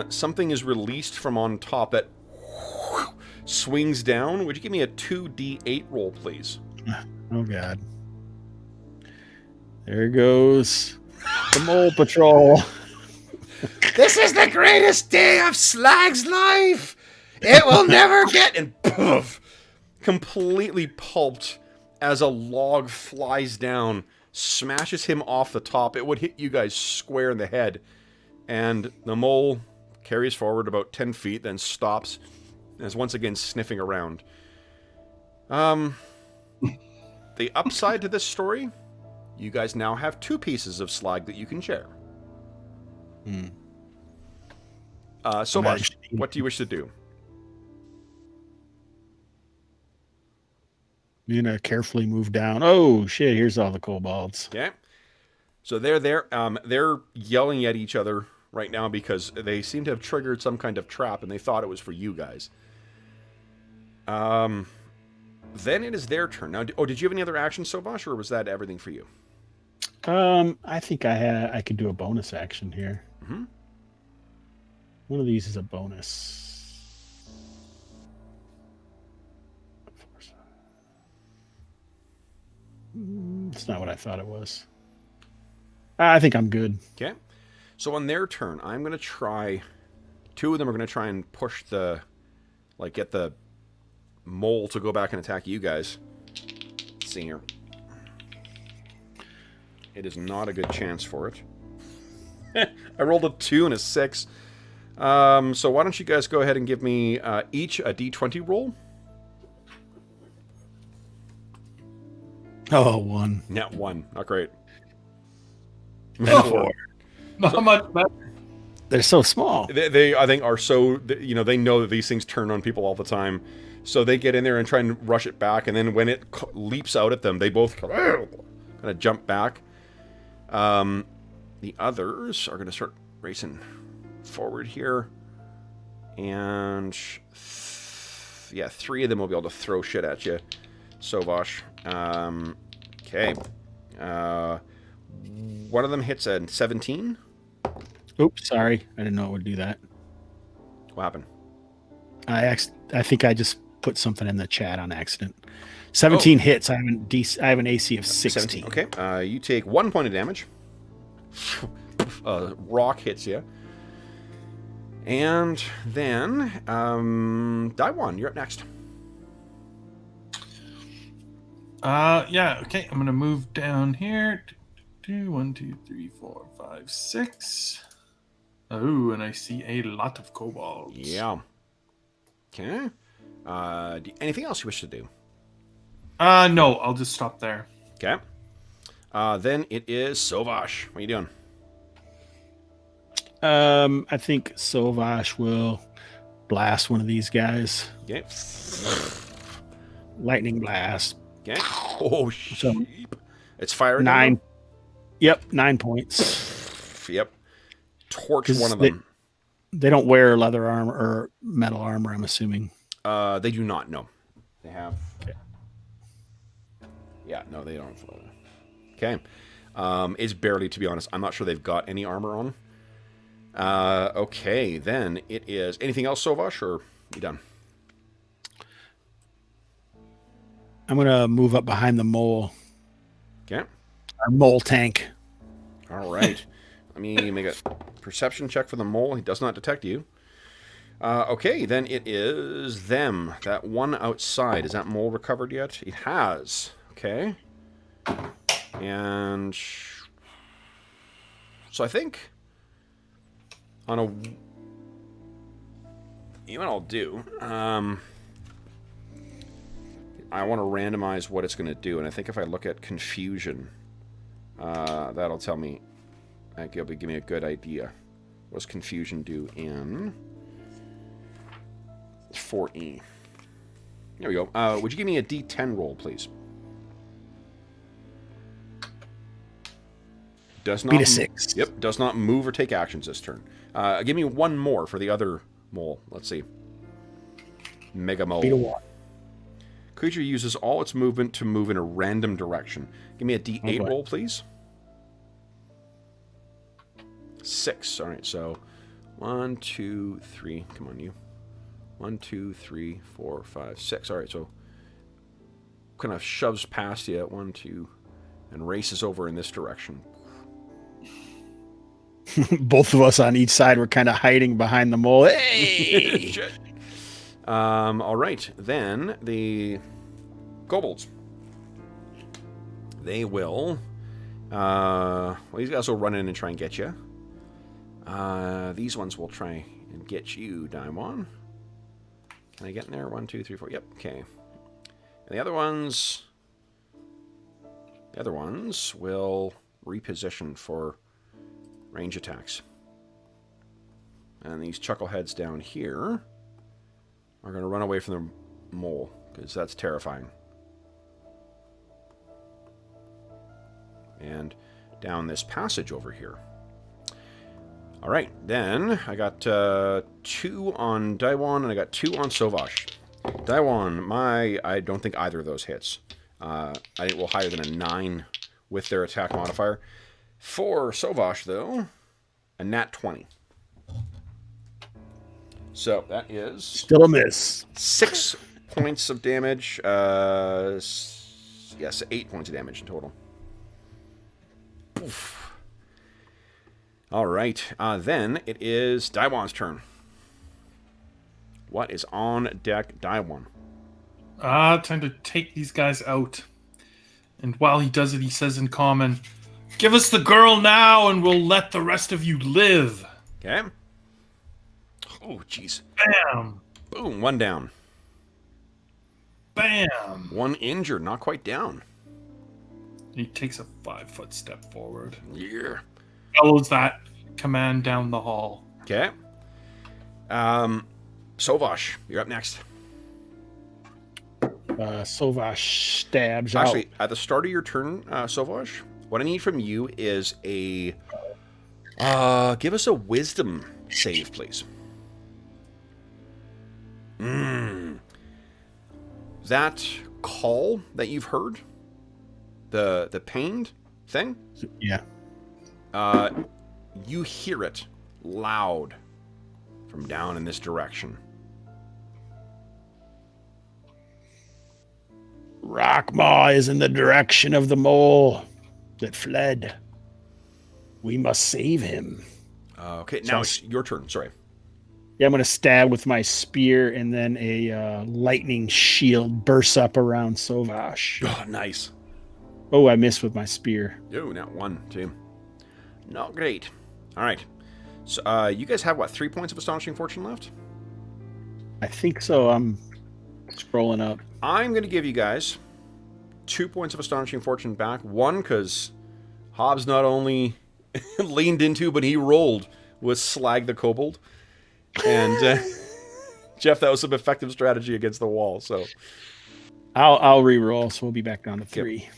Speaker 1: something is released from on top that swings down. Would you give me a 2D8 roll, please?
Speaker 2: Oh, God. There goes the Mole Patrol.
Speaker 4: This is the greatest day of Slag's life! It will never get...
Speaker 1: And poof! Completely pulped as a log flies down, smashes him off the top. It would hit you guys square in the head. And the mole carries forward about 10 feet, then stops, and is once again sniffing around. The upside to this story, you guys now have 2 pieces of slag that you can share. So much. What do you wish to do?
Speaker 2: I'm going to carefully move down. Oh, shit, here's all the kobolds.
Speaker 1: Okay. So they're there. They're yelling at each other right now because they seem to have triggered some kind of trap, and they thought it was for you guys. Then it is their turn. Now, did you have any other actions, Sovash, or was that everything for you?
Speaker 2: I think I could do a bonus action here.
Speaker 1: Mm-hmm.
Speaker 2: One of these is a bonus. It's not what I thought it was. I think I'm good.
Speaker 1: Okay. So on their turn, I'm going to try... 2 of them are going to try and push the... Like, get the mole to go back and attack you guys. Let's see here. It is not a good chance for it. I rolled a 2 and a 6. So why don't you guys go ahead and give me each a d20 roll?
Speaker 2: Oh, 1.
Speaker 1: Net 1. Not great.
Speaker 2: And a 4.
Speaker 3: Not much better.
Speaker 2: They're so small.
Speaker 1: They I think, are so... they know that these things turn on people all the time. So they get in there and try and rush it back. And then when it leaps out at them, they both kind of jump back. The others are going to start racing forward here. And... 3 of them will be able to throw shit at you. Sovash. Okay. One of them hits a 17.
Speaker 2: Oops, sorry. I didn't know it would do that.
Speaker 1: What happened?
Speaker 2: I think I just put something in the chat on accident. 17 hits. I have an AC of 16.
Speaker 1: 17. Okay. You take 1 point of damage. Rock hits you. And then, Daiwan, you're up next.
Speaker 3: Yeah, okay. I'm gonna move down here. 1, 2, 3, 4, 5, 6. Oh, and I see a lot of kobolds.
Speaker 1: Yeah. Okay. Anything else you wish to do?
Speaker 3: No, I'll just stop there.
Speaker 1: Okay. Then it is Sovash. What are you doing?
Speaker 2: I think Sovash will blast one of these guys.
Speaker 1: Okay.
Speaker 2: Lightning blast.
Speaker 1: Okay. Oh, sheep. It's fire.
Speaker 2: 9. Yep, 9 points.
Speaker 1: Yep. Torch
Speaker 2: 'Cause
Speaker 1: one of them.
Speaker 2: They don't wear leather armor or metal armor, I'm assuming.
Speaker 1: They do not. No. They have.
Speaker 2: Okay.
Speaker 1: Yeah. No, they don't. Okay. It's barely, to be honest. I'm not sure they've got any armor on. Okay. Then it is. Anything else, Sovash, or you done?
Speaker 2: I'm going to move up behind the mole.
Speaker 1: Okay.
Speaker 2: Our mole tank.
Speaker 1: All right. Let me make a perception check for the mole. He does not detect you. Okay, then it is them. That one outside. Is that mole recovered yet? It has. Okay. And... so I think... on a... you know what I'll do? I want to randomize what it's going to do. And I think if I look at confusion... that'll tell me, it'll give me a good idea. What does confusion do in 4E? There we go. Would you give me a D10 roll, please? Does not
Speaker 2: Beat a 6.
Speaker 1: Yep, does not move or take actions this turn. Give me one more for the other mole. Let's see. Mega Mole.
Speaker 2: Beat a 1.
Speaker 1: Creature uses all its movement to move in a random direction. Give me a D8 roll, please. 6. All right, so 1, 2, 3. Come on, you. 1, 2, 3, 4, 5, 6. All right, so kind of shoves past you. 1, 2, and races over in this direction.
Speaker 2: Both of us on each side were kind of hiding behind the mole. Hey!
Speaker 1: Shit. All right, then the kobolds. They will. Well, these guys will run in and try and get you. These ones will try and get you, Daimon. Can I get in there? 1, 2, 3, 4. Yep. Okay. And the other ones will reposition for range attacks. And these chuckleheads down here are going to run away from the mole, because that's terrifying. And down this passage over here. All right, then I got 2 on Daiwan, and I got 2 on Sovash. Daiwan, I don't think either of those hits. I will higher than a 9 with their attack modifier. For Sovash, though, a nat 20. So that is
Speaker 2: Still a miss.
Speaker 1: 6 points of damage. Yes, 8 points of damage in total. Oof. All right. Then it is Daiwan's turn. What is on deck, Daiwan?
Speaker 3: Time to take these guys out. And while he does it, he says in common, Give us the girl now, and we'll let the rest of you live.
Speaker 1: Okay. Oh, jeez.
Speaker 3: Bam.
Speaker 1: Boom, one down.
Speaker 3: Bam.
Speaker 1: One injured, not quite down.
Speaker 3: He takes a 5-foot step forward.
Speaker 1: Yeah.
Speaker 3: Follows that command down the hall.
Speaker 1: Okay. Sovash, you're up next.
Speaker 2: Sovash stabs
Speaker 1: Actually, at the start of your turn, Sovash, what I need from you is a... give us a wisdom save, please. That call that you've heard, the pained thing,
Speaker 2: Yeah.
Speaker 1: you hear it loud from down in this direction.
Speaker 2: Rockmaw is in the direction of the mole that fled. We must save him.
Speaker 1: Okay, now it's your turn. Sorry.
Speaker 2: Yeah, I'm going to stab with my spear, and then a lightning shield bursts up around Sovash.
Speaker 1: Oh, nice.
Speaker 2: Oh, I missed with my spear.
Speaker 1: Oh, now 1, 2. Not great. All right. So, you guys have, what, 3 points of Astonishing Fortune left?
Speaker 2: I think so. I'm scrolling up.
Speaker 1: I'm going to give you guys 2 points of Astonishing Fortune back. 1, because Hobbs not only leaned into, but he rolled with Slag the Kobold. And, Jeff, that was some effective strategy against the wall, so...
Speaker 2: I'll re-roll, so we'll be back down to 3.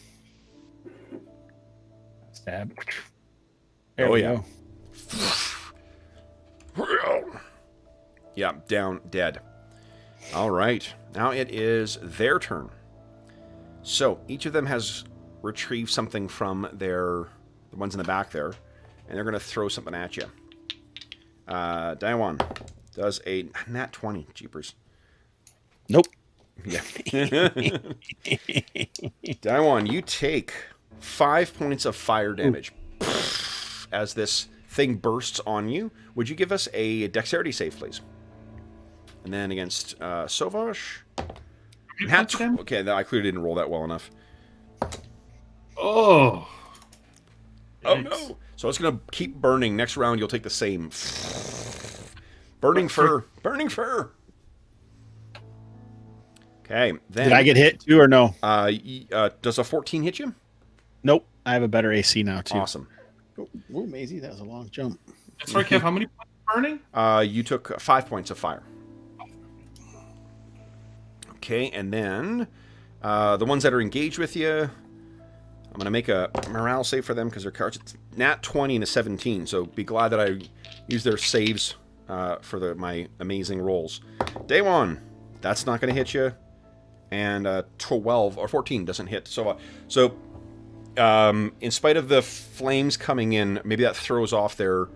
Speaker 2: Yep. Stab. There we go.
Speaker 1: Yeah, down, dead. All right. Now it is their turn. So each of them has retrieved something from the ones in the back there, and they're going to throw something at you. Daiwan does a nat 20. Jeepers.
Speaker 2: Nope.
Speaker 1: Yeah. Daiwan, you take 5 points of fire damage as this thing bursts on you. Would you give us a dexterity save, please? And then against Sovash. Okay, I clearly didn't roll that well enough.
Speaker 3: Oh.
Speaker 1: Oh, no. So it's going to keep burning. Next round, you'll take the same. Burning fur. Burning fur. Okay. Then,
Speaker 2: did I get hit too or no?
Speaker 1: Does a 14 hit you?
Speaker 2: Nope. I have a better AC now too.
Speaker 1: Awesome.
Speaker 2: Oh, Maisie, that was a long jump.
Speaker 3: Sorry, Kev, how many points burning?
Speaker 1: You took 5 points of fire. Okay, and then the ones that are engaged with you, I'm going to make a morale save for them because their cards, it's nat 20 and a 17, so be glad that I use their saves for my amazing rolls. Day 1, that's not going to hit you, and 12 or 14 doesn't hit. So in spite of the flames coming in, maybe that throws off their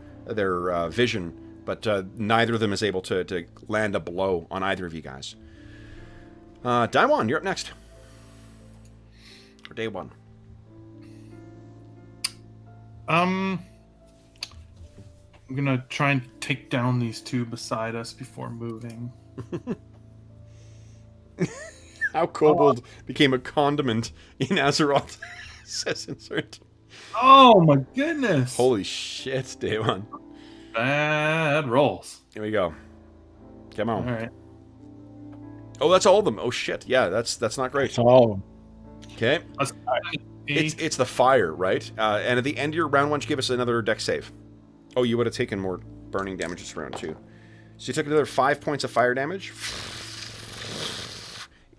Speaker 1: vision, but neither of them is able to land a blow on either of you guys. Daiwan, you're up next. For day 1.
Speaker 3: I'm gonna try and take down these two beside us before moving.
Speaker 1: How Kobold became a condiment in Azeroth, says Insert.
Speaker 3: Oh my goodness!
Speaker 1: Holy shit, day 1.
Speaker 3: Bad rolls.
Speaker 1: Here we go. Come on.
Speaker 3: All right.
Speaker 1: Oh, that's all of them. Oh shit. Yeah, that's not great.
Speaker 2: That's all of them.
Speaker 1: Okay. It's the fire, right? And at the end of your round 1, give us another dex save. Oh, you would have taken more burning damage this round 2. So you took another 5 points of fire damage.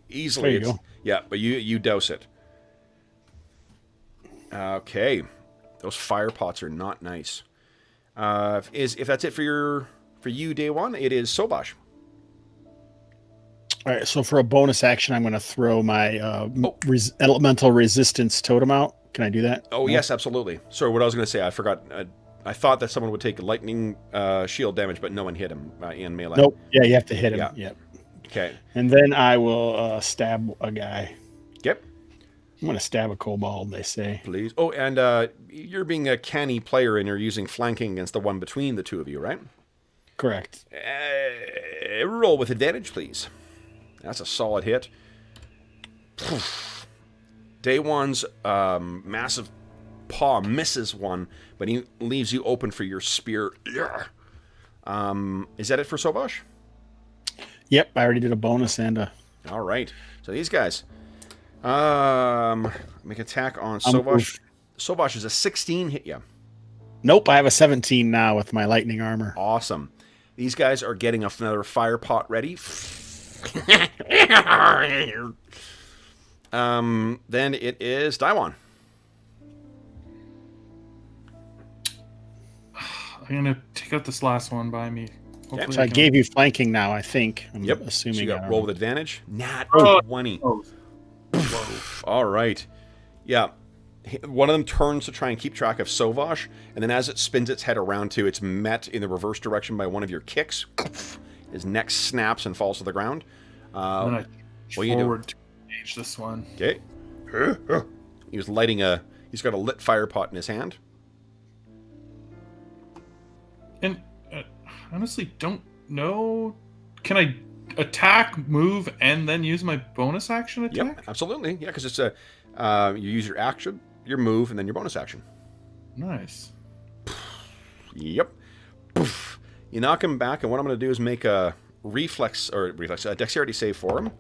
Speaker 1: Easily.
Speaker 2: There you go.
Speaker 1: Yeah, but you douse it. Okay. Those fire pots are not nice. If that's it for you, day 1, it is Sovash.
Speaker 2: All right, so for a bonus action, I'm going to throw my elemental resistance totem out. Can I do that?
Speaker 1: Oh, yes, absolutely. Sorry, what I was going to say, I forgot. I thought that someone would take lightning shield damage, but no one hit him in melee.
Speaker 2: Nope. Yeah, you have to hit him.
Speaker 1: Yeah.
Speaker 2: Yep.
Speaker 1: Okay.
Speaker 2: And then I will stab a guy.
Speaker 1: Yep.
Speaker 2: I'm going to stab a kobold, they say.
Speaker 1: Please. Oh, and you're being a canny player, and you're using flanking against the one between the two of you, right?
Speaker 2: Correct.
Speaker 1: Roll with advantage, please. That's a solid hit. Day 1's massive paw misses one, but he leaves you open for your spear. Is that it for Sovash?
Speaker 2: Yep, I already did a bonus and a...
Speaker 1: All right. So these guys make attack on Sovash. Sovash is a 16 hit you.
Speaker 2: Nope, I have a 17 now with my lightning armor.
Speaker 1: Awesome. These guys are getting another fire pot ready. Then it is Daiwan.
Speaker 3: I'm gonna take out this last one by me.
Speaker 1: Okay.
Speaker 2: So I gave you flanking now, I think. I'm assuming.
Speaker 1: So you got roll with advantage. Nat 20.
Speaker 3: Oh.
Speaker 1: All right. Yeah. One of them turns to try and keep track of Sovash, and then as it spins its head around to, it's met in the reverse direction by one of your kicks. His neck snaps and falls to the ground.
Speaker 3: Then I
Speaker 1: what you
Speaker 3: forward to engage this one.
Speaker 1: Okay. He was lighting he's got a lit fire pot in his hand.
Speaker 3: And honestly, don't know. Can I attack, move, and then use my bonus action attack?
Speaker 1: Yep, absolutely. Yeah, because it's you use your action, your move, and then your bonus action.
Speaker 3: Nice.
Speaker 1: Yep. You knock him back, and what I'm going to do is make a dexterity save for him.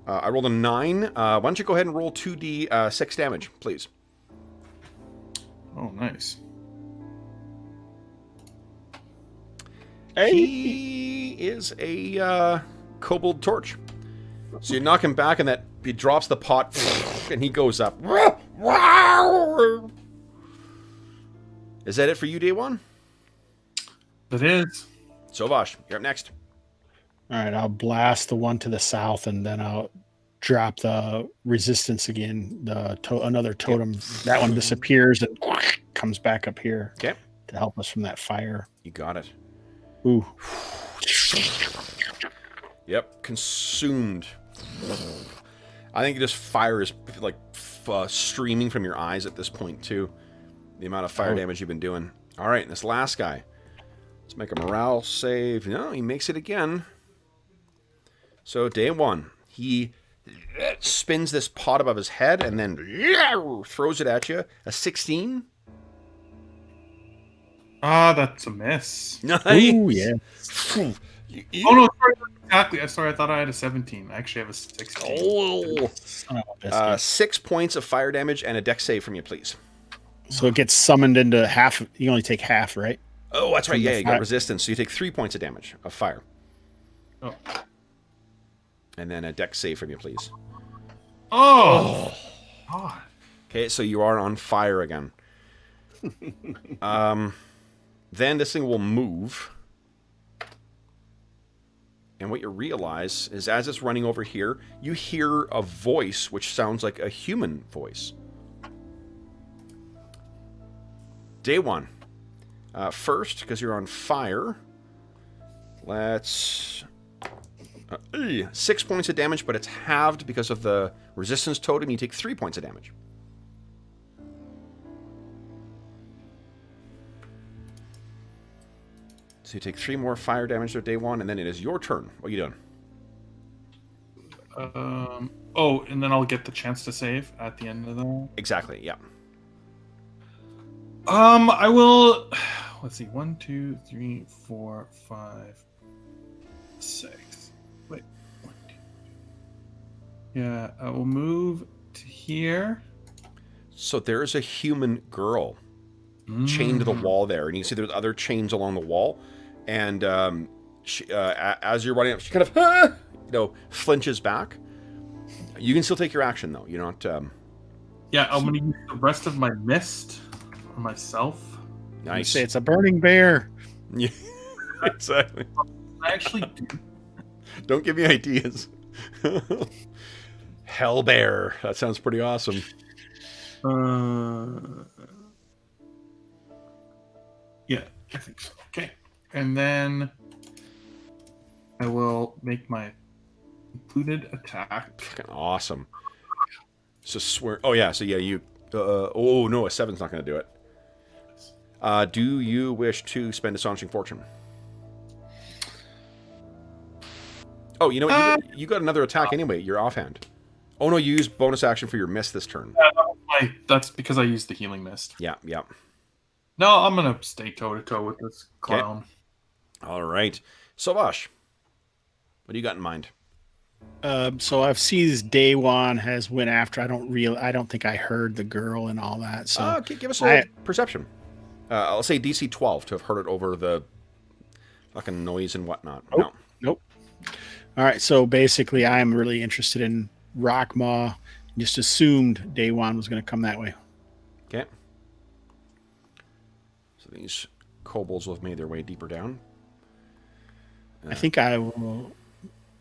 Speaker 1: I rolled a 9. Why don't you go ahead and roll 2d6 damage, please?
Speaker 3: Oh, nice.
Speaker 1: He is a kobold torch. So you knock him back, and he drops the pot, and he goes up. Is that it for you, day one?
Speaker 3: It is.
Speaker 1: Sovash, you're up next.
Speaker 2: All right, I'll blast the one to the south, and then I'll drop the resistance again. Another totem. Yep. That one disappears and comes back up here.
Speaker 1: Okay.
Speaker 2: To help us from that fire.
Speaker 1: You got it.
Speaker 2: Ooh.
Speaker 1: Yep, consumed. I think just fire is like streaming from your eyes at this point too. The amount of fire damage you've been doing. All right, and this last guy. Let's make a morale save. No, he makes it again. So day one, he spins this pot above his head and then throws it at you. A 16.
Speaker 3: Ah, that's a miss.
Speaker 1: Nice.
Speaker 2: Ooh, yeah.
Speaker 3: Oh no, sorry, exactly. Sorry, I thought I had a 17. I actually have a 16.
Speaker 1: Oh. 6 points of fire damage and a dex save from you, please.
Speaker 2: So it gets summoned into half. You only take half, right?
Speaker 1: Oh, that's right. Yeah, you got resistance, so you take 3 points of damage of fire.
Speaker 3: Oh.
Speaker 1: And then a dex save from you, please.
Speaker 3: Oh. God.
Speaker 1: Okay, so you are on fire again. Then this thing will move. And what you realize is as it's running over here, you hear a voice which sounds like a human voice. Day one. First, because you're on fire, let's... 6 points of damage, but it's halved because of the resistance totem. You take 3 points of damage. So you take 3 more fire damage for day one, and then it is your turn. What are you doing?
Speaker 3: Oh, and then I'll get the chance to save at the end of the...
Speaker 1: Exactly, yeah.
Speaker 3: I will... Let's see. 1, 2, 3, 4, 5, 6. Wait. 1, 2. Yeah, I will move to here.
Speaker 1: So there is a human girl chained to the wall there, and you can see there's other chains along the wall. And she, as you're running up, she kind of, flinches back. You can still take your action, though. You're not...
Speaker 3: Yeah, I'm going to use the rest of my mist on myself.
Speaker 1: Nice.
Speaker 2: You say it's a burning bear.
Speaker 1: Yeah, exactly.
Speaker 3: I actually do.
Speaker 1: Don't give me ideas. Hell bear. That sounds pretty awesome.
Speaker 3: Yeah, I think so. Okay. And then I will make my included attack.
Speaker 1: Fucking awesome. So swear. Oh yeah. So yeah, you. Oh no, a 7's not going to do it. Do you wish to spend Astonishing Fortune? Oh, you know what? You got another attack anyway. You're offhand. Oh no, you used bonus action for your miss this turn.
Speaker 3: Yeah, that was That's because I used the healing mist.
Speaker 1: Yeah, yeah.
Speaker 3: No, I'm gonna stay toe to toe with this clown.
Speaker 1: All right. Sovash, what do you got in mind?
Speaker 2: So I've seen this Day One has went after. I don't think I heard the girl and all that. So
Speaker 1: Okay, give us a little perception. I'll say DC 12 to have heard it over the fucking noise and whatnot. No.
Speaker 2: Nope. All right. So basically, I'm really interested in Rockmaw. Just assumed Day One was going to come that way.
Speaker 1: Okay. So these kobolds will have made their way deeper down.
Speaker 2: I think I will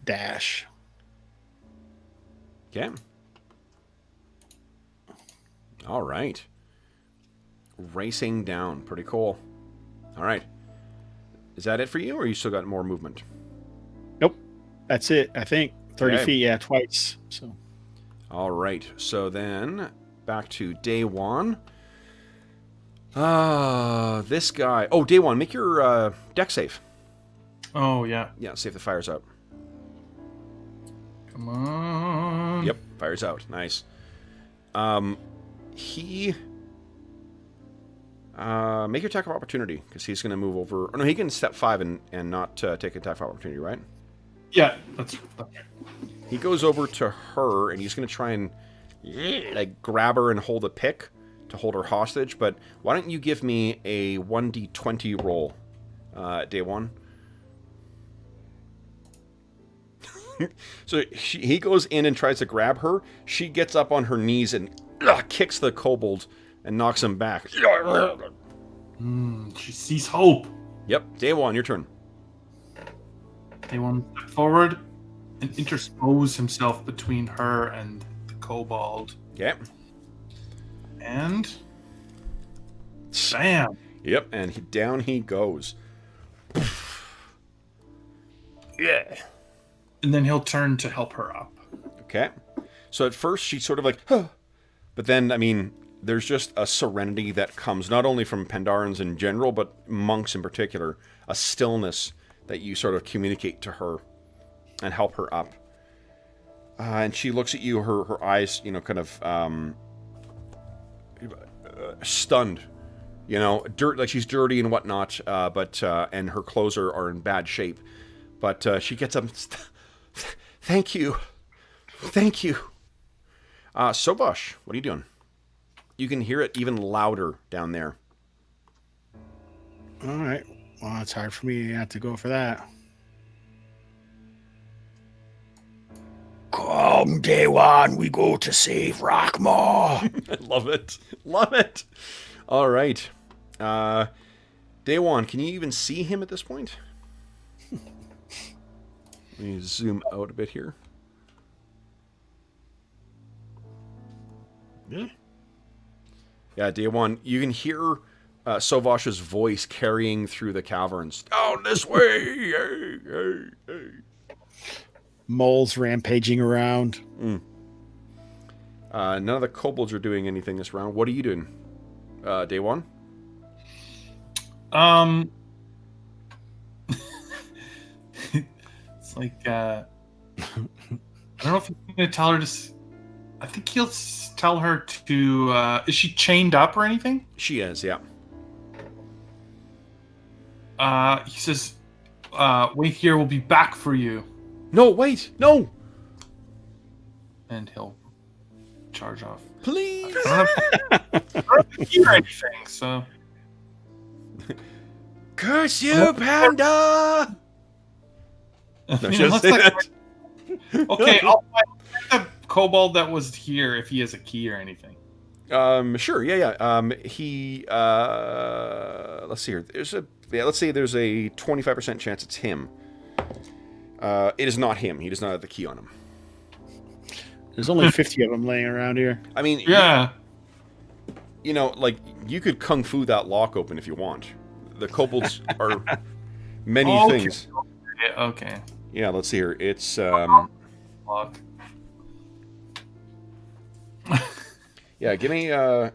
Speaker 2: dash.
Speaker 1: Okay. All right. Racing down. Pretty cool. All right. Is that it for you, or you still got more movement?
Speaker 2: Nope. That's it. I think 30
Speaker 1: Okay.
Speaker 2: feet. Yeah, twice. So.
Speaker 1: All right. So then back to Day One. This guy. Oh, Day One, make your deck save.
Speaker 3: Oh yeah.
Speaker 1: Yeah, see if the fire's out.
Speaker 3: Come on.
Speaker 1: Yep, fire's out. Nice. He make your attack of opportunity because he's going to move over. Oh, no, he can step 5 and not take attack of opportunity, right?
Speaker 3: Yeah, that's
Speaker 1: He goes over to her and he's going to try and like grab her and hold a pick to hold her hostage. But why don't you give me a 1d20 roll, Day One? So he goes in and tries to grab her. She gets up on her knees and kicks the kobold and knocks him back.
Speaker 3: she sees hope.
Speaker 1: Yep, Day One, your turn.
Speaker 3: They want to step forward and interpose himself between her and the kobold.
Speaker 1: Okay.
Speaker 3: And bam.
Speaker 1: Yep, and down he goes. Yeah.
Speaker 3: And then he'll turn to help her up.
Speaker 1: Okay. So at first she's sort of like, huh. But then, I mean, there's just a serenity that comes not only from Pandarans in general, but monks in particular. A stillness that you sort of communicate to her and help her up. And she looks at you, her eyes, kind of stunned. Like she's dirty and whatnot, but and her clothes are in bad shape. But she gets up and thank you. Sovash, what are you doing? You can hear it even louder down there.
Speaker 2: All right. Well, it's hard for me not to go for that. Come, Day One, we go to save Rockmaw.
Speaker 1: I love it. All right. Day One, can you even see him at this point? Let me zoom out a bit here. Yeah, Day One, you can hear Sovash's voice carrying through the caverns. Down this way! Hey.
Speaker 2: Moles rampaging around.
Speaker 1: None of the kobolds are doing anything this round. What are you doing, Day One?
Speaker 3: It's like I don't know if he's gonna tell her to. I think he'll tell her to. Is she chained up or anything?
Speaker 1: She is, yeah.
Speaker 3: He says, "Wait here. We'll be back for you."
Speaker 1: No, wait, no,
Speaker 3: And he'll charge off.
Speaker 1: please.
Speaker 3: I don't hear anything, so.
Speaker 1: Curse you, Panda! No,
Speaker 3: I mean,
Speaker 1: she
Speaker 3: it
Speaker 1: doesn't
Speaker 3: looks
Speaker 1: say
Speaker 3: like-
Speaker 1: that.
Speaker 3: Okay, I'll find the kobold that was here if he has a key or anything.
Speaker 1: Sure, yeah. He, let's see here. Let's say there's a 25% chance it's him. It is not him. He does not have the key on him.
Speaker 2: There's only 50 of them laying around here.
Speaker 1: I mean,
Speaker 3: Yeah.
Speaker 1: like, you could kung fu that lock open if you want. The kobolds are many
Speaker 3: Okay.
Speaker 1: things.
Speaker 3: Yeah, okay.
Speaker 1: Yeah, let's see here. It's,
Speaker 3: Lock.
Speaker 1: yeah, give me,
Speaker 3: I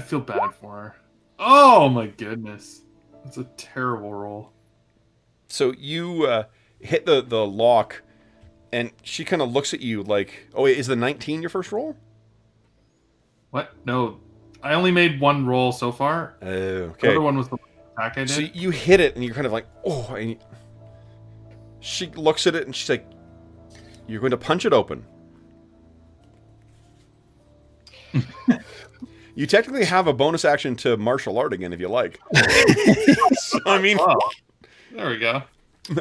Speaker 3: feel bad for her. Oh my goodness. That's a terrible roll.
Speaker 1: so you, hit the lock, and she kind of looks at you like, oh, wait, is the 19 your first roll?
Speaker 3: What? No, I only made one roll so far.
Speaker 1: Okay.
Speaker 3: The other one was the attack I did.
Speaker 1: So you hit it, and you're kind of like, oh. And she looks at it, and she's like, "You're going to punch it open." You technically have a bonus action to martial art again if you like. So, I mean,
Speaker 3: Oh, there we go.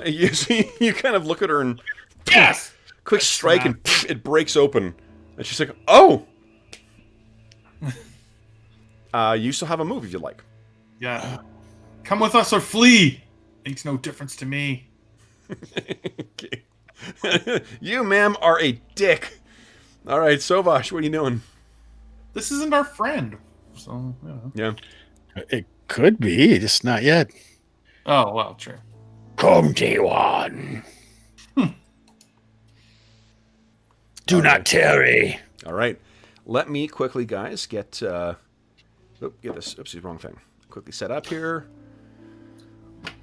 Speaker 1: you kind of look at her and
Speaker 3: Yes.
Speaker 1: quick strike, and it breaks open. And she's like, "Oh." You still have a move if you like.
Speaker 3: Yeah. Come with us or flee. Makes no difference to me.
Speaker 1: Okay. You, ma'am, are a dick. All right, Sovash, what are you doing?
Speaker 3: This isn't our friend. So,
Speaker 1: Yeah.
Speaker 2: It could be, just not yet.
Speaker 3: Oh, well, true.
Speaker 2: Come, T1. Do not tarry.
Speaker 1: All right. Let me quickly, guys, get get this. Oopsie, wrong thing. Quickly set up here.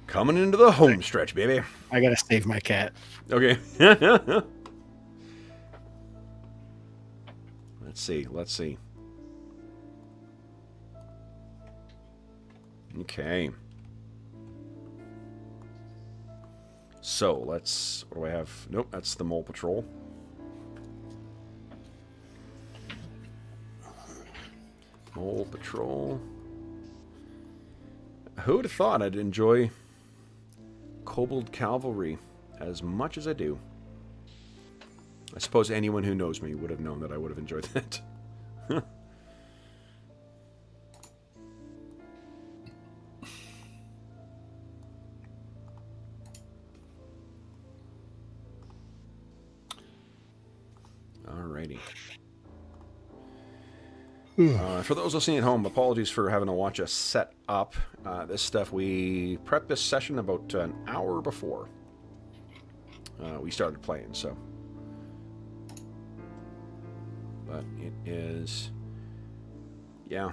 Speaker 1: Coming into the home stretch, baby.
Speaker 2: I gotta save my cat.
Speaker 1: Okay. Let's see. Okay. So, what do I have? Nope, that's the Mole Patrol. Mole Patrol. Who would have thought I'd enjoy Kobold Cavalry as much as I do? I suppose anyone who knows me would have known that I would have enjoyed that. Alrighty. For those listening at home, apologies for having to watch us set up this stuff. We prepped this session about an hour before we started playing, so. But it is, yeah.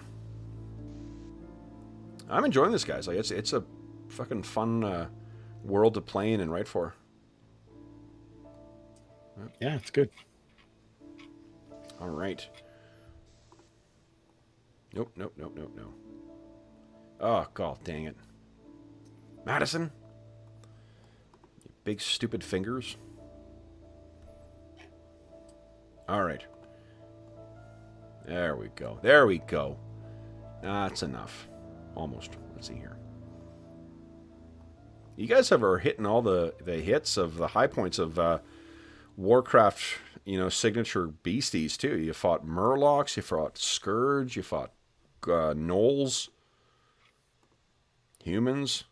Speaker 1: I'm enjoying this, guys. Like it's a fucking fun world to play in and write for.
Speaker 2: Yeah, it's good.
Speaker 1: All right. Nope. Oh, god dang it. Madison? You big stupid fingers. Alright. There we go. That's enough. Almost. Let's see here. You guys are hitting all the hits of the high points of Warcraft, signature beasties, too. You fought Murlocs, you fought Scourge, you fought Gnolls, humans,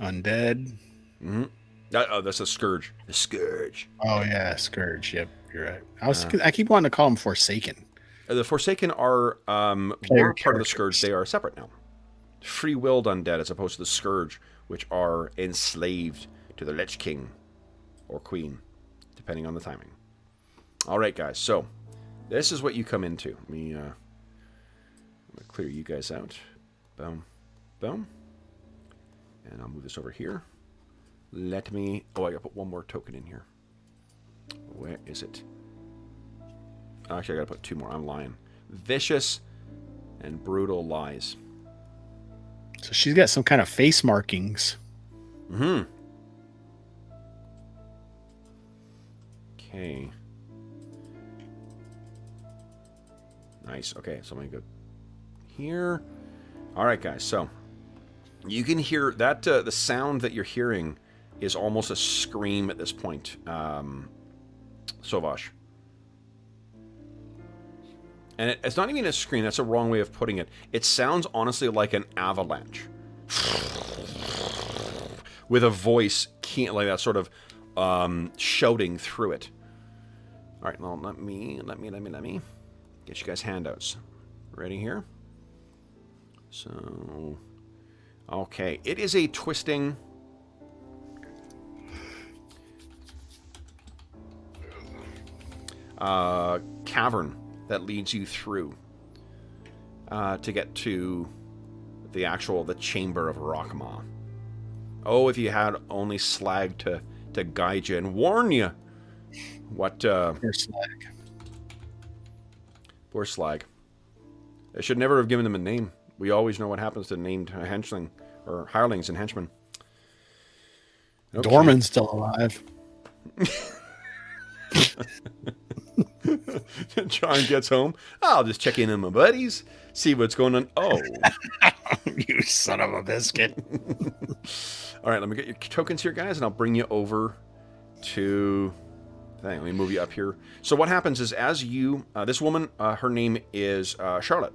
Speaker 2: Undead.
Speaker 1: Mm-hmm. Oh, that's a Scourge. The Scourge.
Speaker 2: Oh yeah, Scourge. Yep, you're right. I keep wanting to call them Forsaken.
Speaker 1: The Forsaken are were part of the Scourge. They are separate now. Free-willed undead as opposed to the Scourge, which are enslaved to the Lich King or Queen, depending on the timing. All right, guys. So this is what you come into. Let me I'm gonna clear you guys out. Boom, boom, and I'll move this over here. Let me. Oh, I gotta put one more token in here. Where is it? Actually, I gotta put two more. I'm lying. Vicious and brutal lies.
Speaker 2: So she's got some kind of face markings.
Speaker 1: Mm-hmm. Okay. Nice. Okay, so I'm gonna go here. All right, guys. So you can hear that the sound that you're hearing is almost a scream at this point, Sovash. And it's not even a scream. That's a wrong way of putting it. It sounds honestly like an avalanche, with a voice like that, sort of shouting through it. All right, well, let me get you guys handouts. Ready here? So, okay, it is a twisting cavern that leads you through to get to the chamber of Rockmaw. Oh, if you had only Slag to guide you and warn you what
Speaker 2: Or Slag.
Speaker 1: Poor Slag. I should never have given them a name. We always know what happens to named henchling, or hirelings and henchmen. Okay.
Speaker 2: Dorman's still alive.
Speaker 1: John gets home. I'll just check in on my buddies, see what's going on. Oh.
Speaker 2: You son of a biscuit.
Speaker 1: All right, let me get your tokens here, guys, and I'll bring you over to... Let me move you up here. So what happens is, as you... this woman, her name is Charlotte.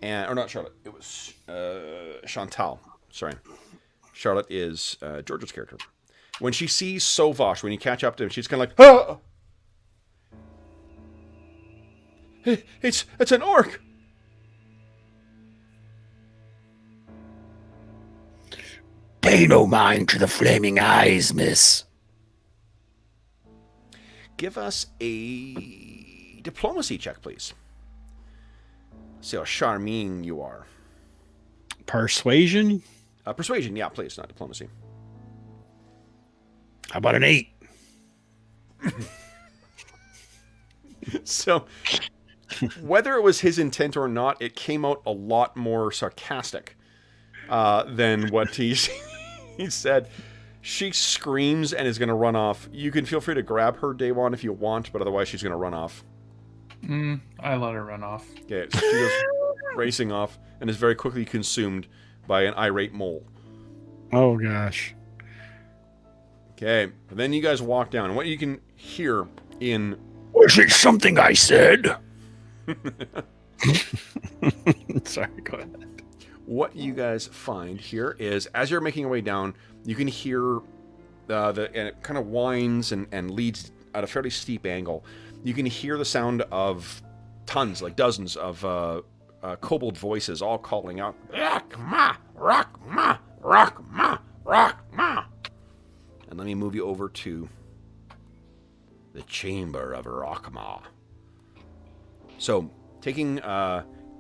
Speaker 1: Or not Charlotte. It was Chantal. Sorry. Charlotte is George's character. When she sees Sovash, when you catch up to him, she's kind of like, ah! It's an orc!
Speaker 2: Pay no mind to the flaming eyes, miss.
Speaker 1: Give us a diplomacy check, please. See how charming you are.
Speaker 2: Persuasion?
Speaker 1: Persuasion, yeah, please, not diplomacy.
Speaker 2: How about an 8?
Speaker 1: So, whether it was his intent or not, it came out a lot more sarcastic than what he said. She screams and is going to run off. You can feel free to grab her, Day One, if you want, but otherwise she's going to run off.
Speaker 3: I let her run off.
Speaker 1: Okay, so she goes racing off and is very quickly consumed by an irate mole.
Speaker 2: Oh, gosh.
Speaker 1: Okay, and then you guys walk down, and what you can hear in...
Speaker 2: Was it something I said? Sorry, go ahead.
Speaker 1: What you guys find here is, as you're making your way down, you can hear and it kind of winds and leads at a fairly steep angle. You can hear the sound of tons, like dozens of kobold voices all calling out, Rockma, Rockma, Rockma, Rockma. And let me move you over to the Chamber of Rockma. So, taking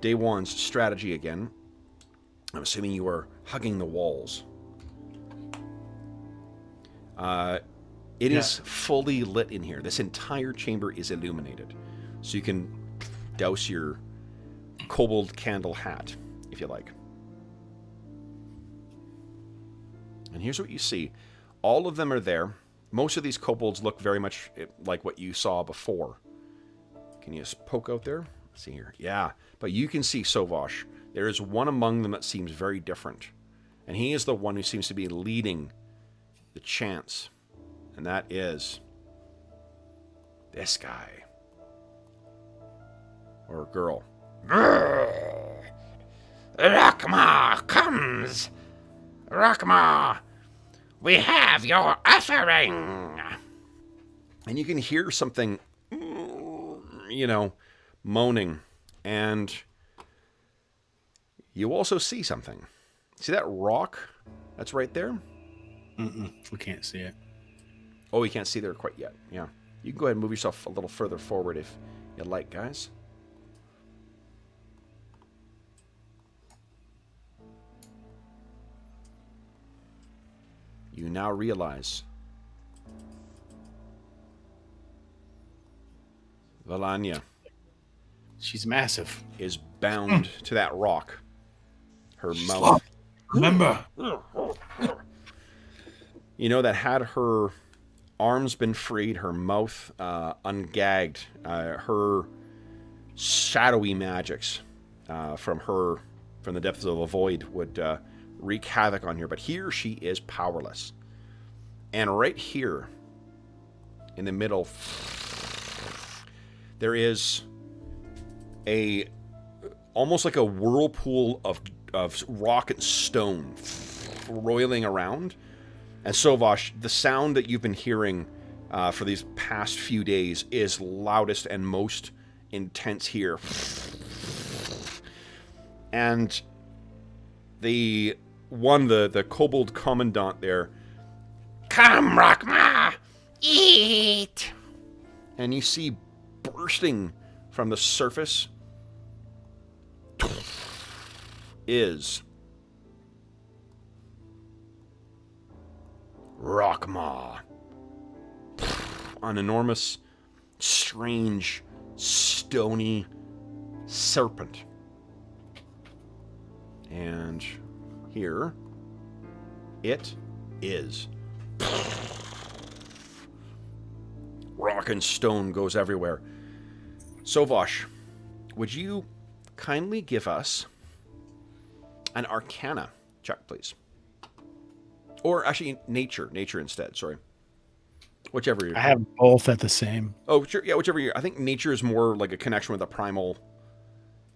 Speaker 1: Day One's strategy again, I'm assuming you are hugging the walls. It is fully lit in here. This entire chamber is illuminated. So you can douse your kobold candle hat, if you like. And here's what you see. All of them are there. Most of these kobolds look very much like what you saw before. Can you just poke out there? Let's see here. Yeah, but you can see Sovash. There is one among them that seems very different. And he is the one who seems to be leading the chants. And that is this guy. Or girl.
Speaker 4: Rockma comes. Rockma, we have your offering.
Speaker 1: And you can hear something, moaning. And you also see something. See that rock that's right there?
Speaker 2: We can't see it.
Speaker 1: Oh, you can't see there quite yet. Yeah. You can go ahead and move yourself a little further forward if you'd like, guys. You now realize Valanya
Speaker 2: She's massive.
Speaker 1: is bound to that rock. Her mouth.
Speaker 3: Remember.
Speaker 1: You know that had her arms been freed, her mouth ungagged, her shadowy magics from the depths of the void would wreak havoc on her. But here she is powerless. And right here, in the middle, there is almost like a whirlpool of rock and stone roiling around. And Sovash, the sound that you've been hearing for these past few days is loudest and most intense here. And the Kobold Commandant there,
Speaker 4: Come, Rockma, eat.
Speaker 1: and you see bursting from the surface is Rockma. An enormous, strange, stony serpent. And here it is. Rock and stone goes everywhere. Sovash, would you kindly give us an Arcana check, please? Or actually, nature instead. Sorry, whichever you're.
Speaker 2: I have both at the same.
Speaker 1: Oh, sure, yeah, whichever you. I think nature is more like a connection with the primal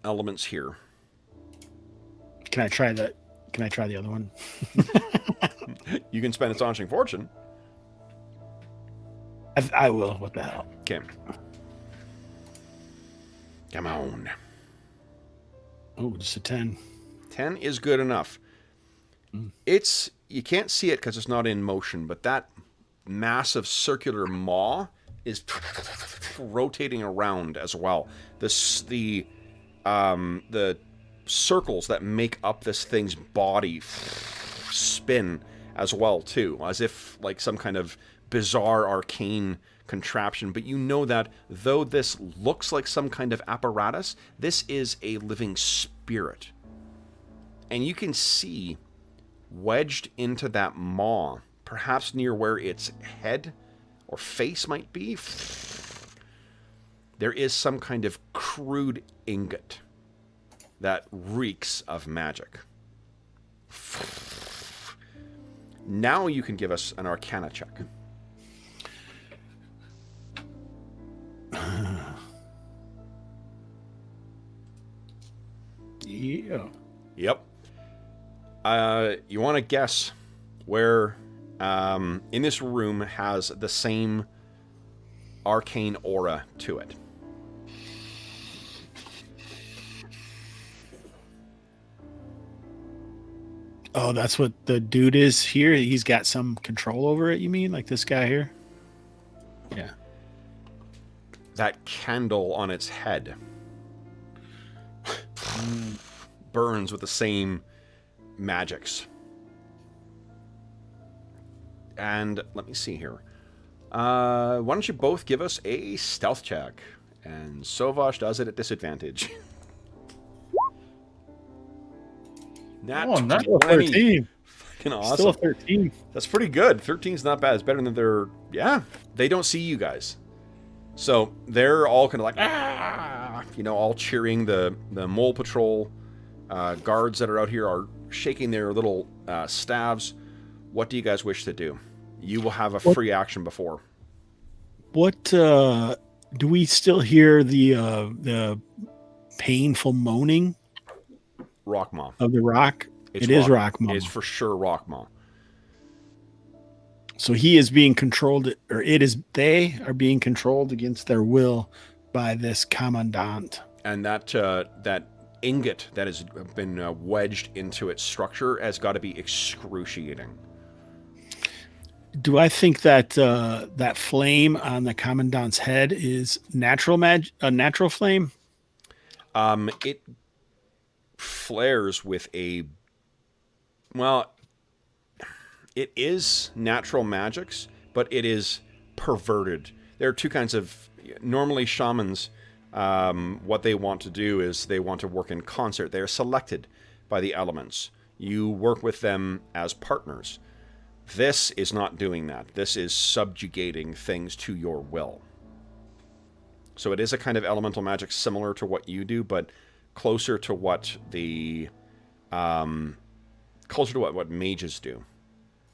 Speaker 1: elements here.
Speaker 2: Can I try the other one?
Speaker 1: You can spend astonishing fortune.
Speaker 2: I will. What the hell?
Speaker 1: Okay. Come on.
Speaker 2: Oh, just a 10.
Speaker 1: 10 is good enough. It's, you can't see it because it's not in motion, but that massive circular maw is rotating around as well. The circles that make up this thing's body spin as well too, as if like some kind of bizarre arcane contraption. But you know that though this looks like some kind of apparatus, this is a living spirit. And you can see wedged into that maw, perhaps near where its head or face might be, there is some kind of crude ingot that reeks of magic. Now you can give us an Arcana check.
Speaker 2: Yeah.
Speaker 1: Yep. You want to guess where in this room has the same arcane aura to it?
Speaker 2: Oh, that's what the dude is here? He's got some control over it, you mean? Like this guy here? Yeah.
Speaker 1: That candle on its head burns with the same magics. And let me see here. Why don't you both give us a stealth check? And Sovash does it at disadvantage. Nat
Speaker 2: 13.
Speaker 1: Fucking awesome.
Speaker 2: Still a 13.
Speaker 1: That's pretty good. 13's not bad. It's better than their... Yeah. They don't see you guys. So they're all kind of like, ah! You know, all cheering. The mole patrol guards that are out here are shaking their little staves. What do you guys wish to do? You will have a free action before.
Speaker 2: What do we still hear the painful moaning?
Speaker 1: Rockmaw.
Speaker 2: Of the rock? It is Rockmaw.
Speaker 1: It's for sure Rockmaw.
Speaker 2: So he is being controlled, or they are being controlled against their will by this commandant.
Speaker 1: And that ingot that has been wedged into its structure has got to be excruciating.
Speaker 2: Do I think that that flame on the commandant's head is a natural flame?
Speaker 1: It flares with it is natural magics, but it is perverted. There are two kinds of, normally shamans, what they want to do is they want to work in concert. They are selected by the elements. You work with them as partners. This is not doing that. This is subjugating things to your will. So it is a kind of elemental magic similar to what you do, but closer to what what mages do,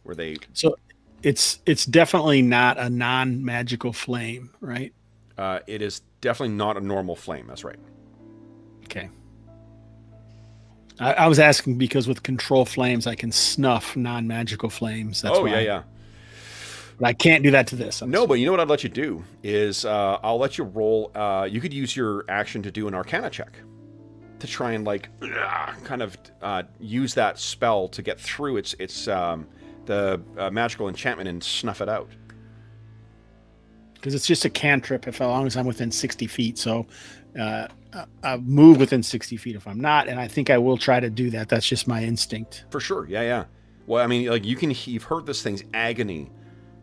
Speaker 1: where they.
Speaker 2: So it's definitely not a non-magical flame, right?
Speaker 1: It is definitely not a normal flame. That's right.
Speaker 2: Okay. I was asking because with control flames, I can snuff non-magical flames. That's why.
Speaker 1: Yeah.
Speaker 2: But I can't do that to this.
Speaker 1: No, but you know what I'd let you do is I'll let you roll. You could use your action to do an Arcana check to try and use that spell to get through the magical enchantment and snuff it out.
Speaker 2: Because it's just a cantrip as long as I'm within 60 feet. So I'll move within 60 feet if I'm not, and I think I will try to do that. That's just my instinct.
Speaker 1: For sure, yeah. Well, I mean, like you've heard this thing's agony,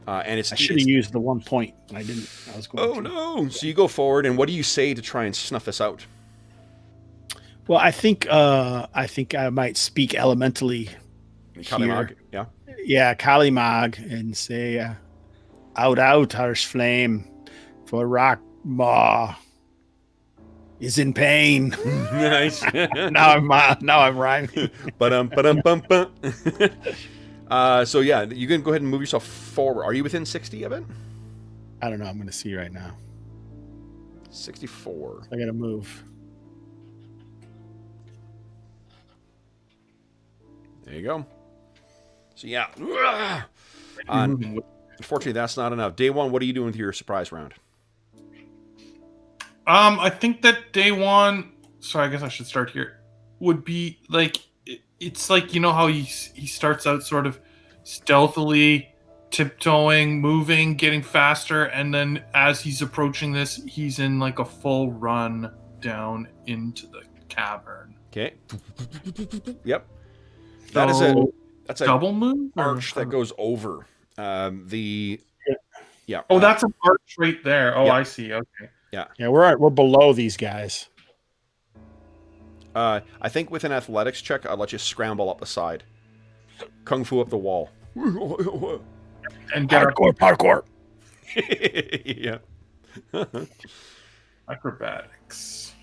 Speaker 1: and it's.
Speaker 2: I should have used the 1 point. I didn't. I was going.
Speaker 1: Oh no! So you go forward, and what do you say to try and snuff this out?
Speaker 2: Well, I think I might speak elementally
Speaker 1: Kalimag,
Speaker 2: here.
Speaker 1: yeah.
Speaker 2: Yeah, Kalimag, and say, out, harsh flame, for Rock Maw is in pain.
Speaker 1: Nice.
Speaker 2: now I'm rhyming.
Speaker 1: Ba-dum. So yeah, you can go ahead and move yourself forward. Are you within 60 of it?
Speaker 2: I don't know. I'm going to see right now.
Speaker 1: 64.
Speaker 2: I got to move.
Speaker 1: There you go. So yeah. Unfortunately, that's not enough. Day one, what are you doing with your surprise round?
Speaker 3: I think that day one. Sorry, I guess I should start here. Would be like it's like, you know how he starts out sort of stealthily, tiptoeing, moving, getting faster, and then as he's approaching this, he's in like a full run down into the cavern.
Speaker 1: Okay. Yep.
Speaker 3: So,
Speaker 1: That's a
Speaker 3: double move or-
Speaker 1: arch that goes over the. Yeah.
Speaker 3: Oh, that's an arch right there. Oh,
Speaker 1: yeah.
Speaker 3: I see. Okay.
Speaker 2: Yeah, we're below these guys.
Speaker 1: I think with an athletics check, I'll let you scramble up the side. Kung fu up the wall.
Speaker 3: And get
Speaker 2: Parkour.
Speaker 1: Yeah.
Speaker 3: acrobatics.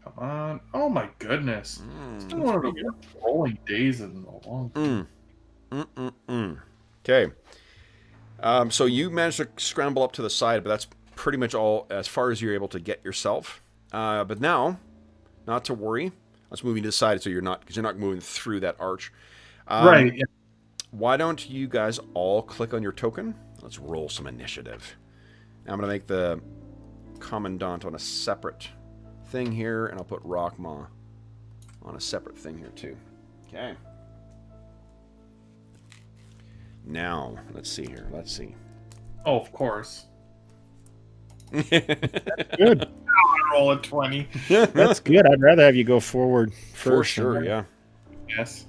Speaker 3: Come on. Oh my goodness. It's been one of the worst rolling days in a long time.
Speaker 1: Okay. So you managed to scramble up to the side, but that's pretty much all as far as you're able to get yourself. But now, not to worry. Let's move you to the side so you're not moving through that arch.
Speaker 3: Right. Yeah.
Speaker 1: Why don't you guys all click on your token? Let's roll some initiative. Now I'm going to make the Commandant on a separate thing here, and I'll put Rockmaw on a separate thing here too. Okay. Now, let's see here. Let's see.
Speaker 3: Oh, of course.
Speaker 2: Good.
Speaker 3: Roll a 20.
Speaker 2: That's good. I'd rather have you go forward first.
Speaker 1: For sure, yeah.
Speaker 3: Yes.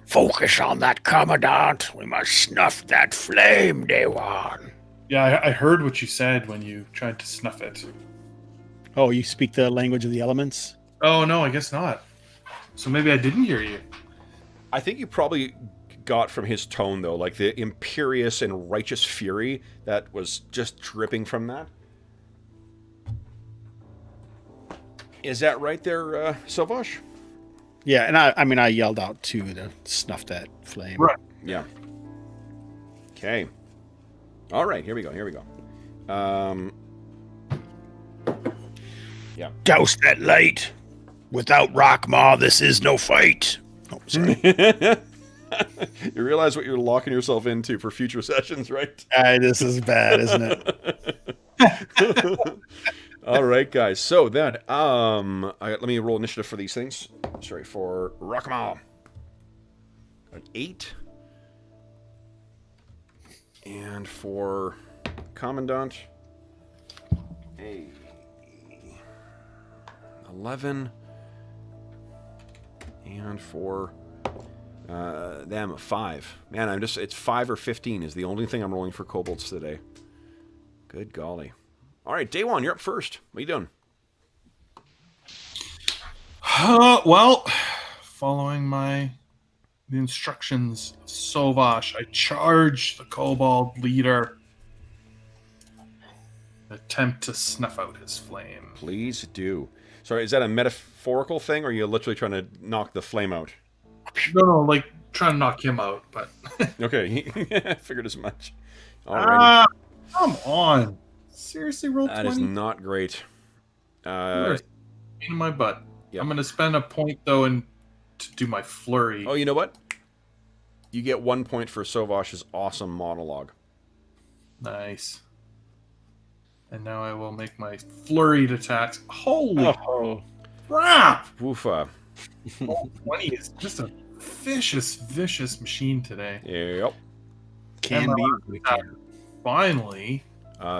Speaker 2: Focus on that, Commandant. We must snuff that flame, Day One.
Speaker 3: Yeah, I heard what you said when you tried to snuff it.
Speaker 2: Oh, you speak the language of the elements?
Speaker 3: Oh, no, I guess not. So maybe I didn't hear you.
Speaker 1: I think you probably got from his tone, though, like the imperious and righteous fury that was just dripping from that. Is that right there, Sauvage?
Speaker 2: Yeah, and I yelled out too to snuff that flame.
Speaker 3: Right.
Speaker 1: Yeah. Okay. All right, here we go. Yeah.
Speaker 2: Douse that light. Without Rockmaw, this is no fight. Oh, sorry.
Speaker 1: You realize what you're locking yourself into for future sessions, right?
Speaker 2: This is bad, isn't it?
Speaker 1: All right, guys. So then, let me roll initiative for these things. Sorry, for Rockmaw. An 8. And for Commandant, a 11. And for them, a 5. Man, it's 5 or 15 is the only thing I'm rolling for kobolds today. Good golly. All right, Day One, you're up first. What are you doing?
Speaker 3: Well, following the instructions of Sauvage, I charge the Kobold leader. Attempt to snuff out his flame.
Speaker 1: Please do. Sorry, is that a metaphorical thing, or are you literally trying to knock the flame out?
Speaker 3: No, like trying to knock him out, but
Speaker 1: Okay, figured as much. All right.
Speaker 3: Come on. Seriously, roll 20?
Speaker 1: That is not great.
Speaker 3: You're a pain in my butt.
Speaker 1: Yep.
Speaker 3: I'm going to spend a point, though, to do my flurry.
Speaker 1: Oh, you know what? You get 1 point for Sauvage's awesome monologue.
Speaker 3: Nice. And now I will make my flurried attacks. Holy crap!
Speaker 1: Woofa.
Speaker 3: Roll 20 is just a vicious machine today.
Speaker 1: Yep.
Speaker 2: Can be.
Speaker 3: Finally.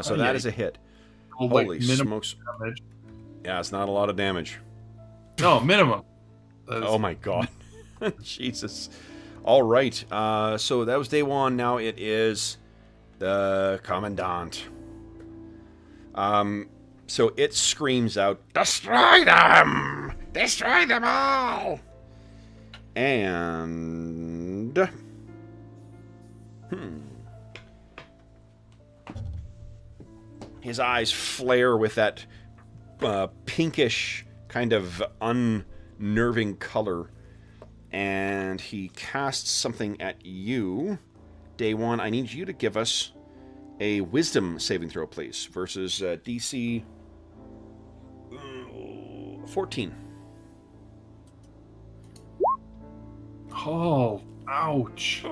Speaker 1: So that is a hit.
Speaker 3: Holy
Speaker 1: smokes.
Speaker 3: damage.
Speaker 1: Yeah, it's not a lot of damage.
Speaker 3: No, minimum. That is-
Speaker 1: Oh my god. Jesus. All right. So that was Day One. Now it is the Commandant. So it screams out,
Speaker 4: Destroy them! Destroy them all!
Speaker 1: and... His eyes flare with that pinkish kind of unnerving color. And he casts something at you. Day one, I need you to give us a wisdom saving throw, please, versus DC 14.
Speaker 3: Oh, ouch.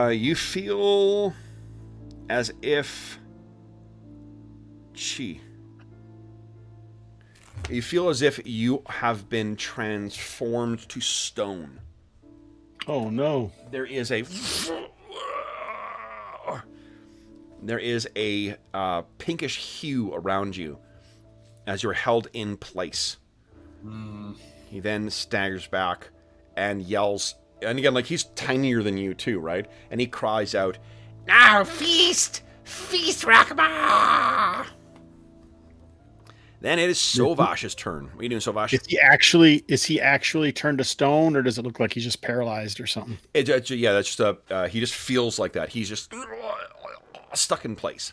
Speaker 1: You feel as if... You feel as if you have been transformed to stone.
Speaker 2: Oh, no.
Speaker 1: There is a pinkish hue around you as you're held in place. He then staggers back and yells, and again, like, he's tinier than you too, right? And he cries out,
Speaker 4: Now feast! Feast, Rakma!
Speaker 1: Then it is Sovash's turn. What are you doing, Sovash?
Speaker 2: Is he actually turned to stone, or does it look like he's just paralyzed or something?
Speaker 1: Yeah, that's just he just feels like that. He's just stuck in place.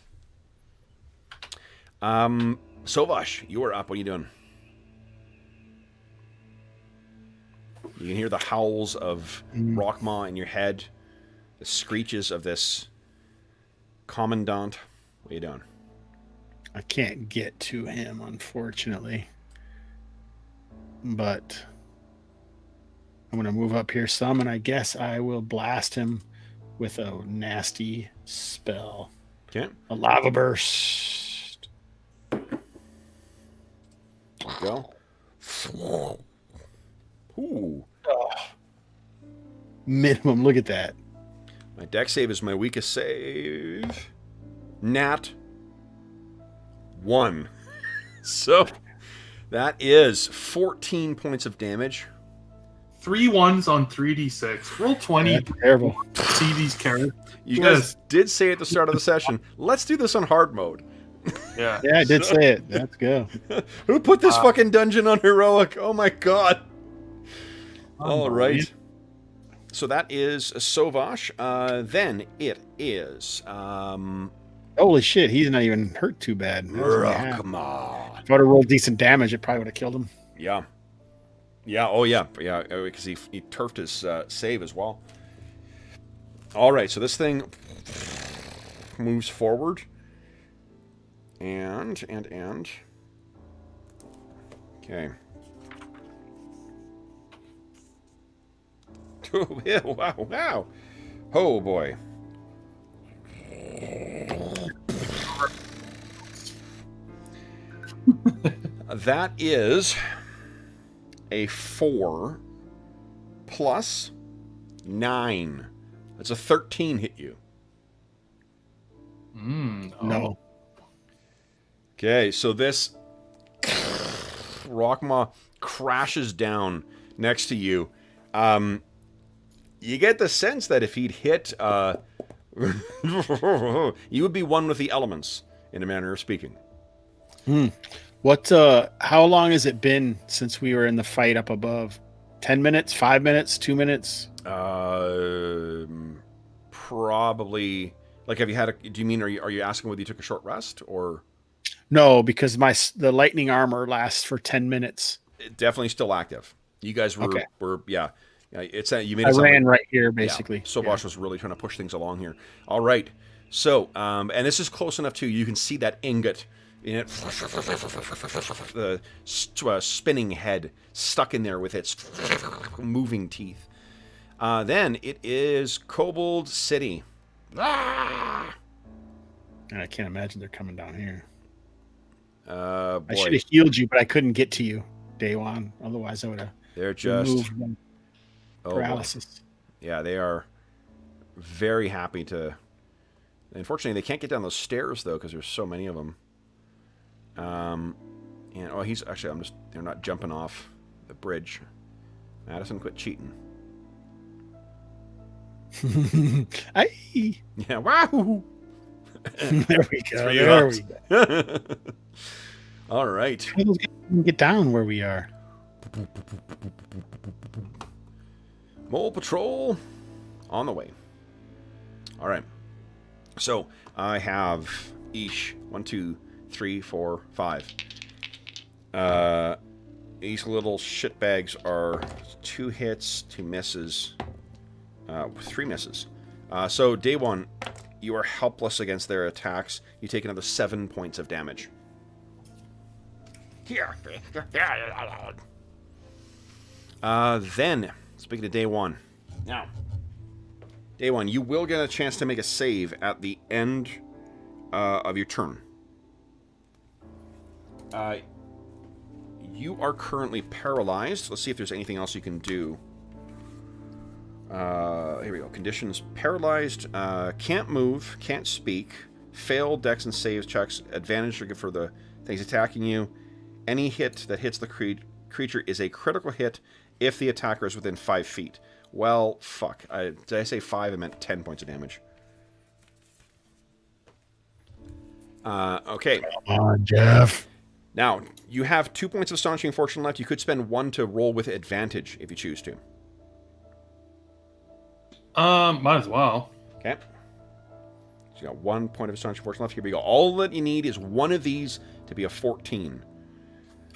Speaker 1: Sovash, you are up. What are you doing? You can hear the howls of Rockmaw in your head, the screeches of this commandant. What are you doing?
Speaker 2: I can't get to him, unfortunately. But I'm going to move up here some, and I guess I will blast him with a nasty spell.
Speaker 1: Okay.
Speaker 2: A lava burst.
Speaker 1: There you go. Ooh.
Speaker 2: Minimum, look at that.
Speaker 1: My deck save is my weakest save. Nat 1. So that is 14 points of damage.
Speaker 3: 3 1s on 3d6. Roll 20.
Speaker 2: That's terrible.
Speaker 3: See these characters.
Speaker 1: You guys did say at the start of the session, let's do this on hard mode.
Speaker 3: Yeah.
Speaker 2: Yeah, I did say it. Let's go.
Speaker 1: Who put this fucking dungeon on heroic? Oh my god. All right. So that is Sovash. Then it is
Speaker 2: Holy shit, he's not even hurt too bad.
Speaker 1: Rockmaw.
Speaker 2: If I would have rolled decent damage, it probably would have killed him.
Speaker 1: Yeah. Yeah, oh yeah. Yeah, because he turfed his save as well. All right, so this thing moves forward. And. Okay. Oh, yeah, wow. Oh, boy. That is a 4 plus 9. That's a 13 hit you.
Speaker 2: No.
Speaker 1: Okay, so this Rockmaw crashes down next to you. You get the sense that if he'd hit, you would be one with the elements, in a manner of speaking.
Speaker 2: What? How long has it been since we were in the fight up above? 10 minutes? 5 minutes? 2 minutes?
Speaker 1: Probably. Like, have you had? Do you mean are you asking whether you took a short rest or?
Speaker 2: No, because the lightning armor lasts for 10 minutes.
Speaker 1: Definitely still active. You guys were
Speaker 2: Okay.
Speaker 1: yeah. It's you made.
Speaker 2: I
Speaker 1: It sound
Speaker 2: ran
Speaker 1: like,
Speaker 2: right here, basically.
Speaker 1: Yeah, Sovash was really trying to push things along here. All right. So, and this is close enough too. You can see that ingot in it, the spinning head stuck in there with its moving teeth. Then it is Kobold City.
Speaker 4: Ah!
Speaker 2: And I can't imagine they're coming down here.
Speaker 1: Boy,
Speaker 2: I should have healed you, but I couldn't get to you, Day One. Otherwise, I would have
Speaker 1: they're just
Speaker 2: removed them.
Speaker 1: boy.
Speaker 2: Paralysis.
Speaker 1: Yeah, they are very happy to. Unfortunately, they can't get down those stairs though because there's so many of them. And he's actually. They're not jumping off the bridge. Madison, quit cheating.
Speaker 2: Aye.
Speaker 1: Yeah, wow.
Speaker 2: There we go.
Speaker 1: for you,
Speaker 2: There
Speaker 1: Hubs.
Speaker 2: we go.
Speaker 1: All right.
Speaker 2: Get down where we are.
Speaker 1: Mole Patrol on the way. All right. So I have each 1, 2, 3, 4, 5. These little shitbags are 2 hits, 2 misses, 3 misses. So day 1, you are helpless against their attacks. You take another 7 points of damage.
Speaker 4: Here.
Speaker 1: Then, speaking of day 1, now, day 1, you will get a chance to make a save at the end of your turn. You are currently paralyzed. Let's see if there's anything else you can do. Here we go. Conditions: paralyzed, can't move, can't speak, fail dex and saves checks, advantage for the things attacking you. Any hit that hits the creature is a critical hit if the attacker is within 5 feet. Well, fuck. Did I say 5? I meant 10 points of damage. Okay.
Speaker 2: Come on, Jeff.
Speaker 1: Now, you have 2 points of Astonishing Fortune left. You could spend 1 to roll with advantage if you choose to.
Speaker 3: Might as well.
Speaker 1: Okay. So you got 1 point of Astonishing Fortune left. Here we go. All that you need is one of these to be a 14.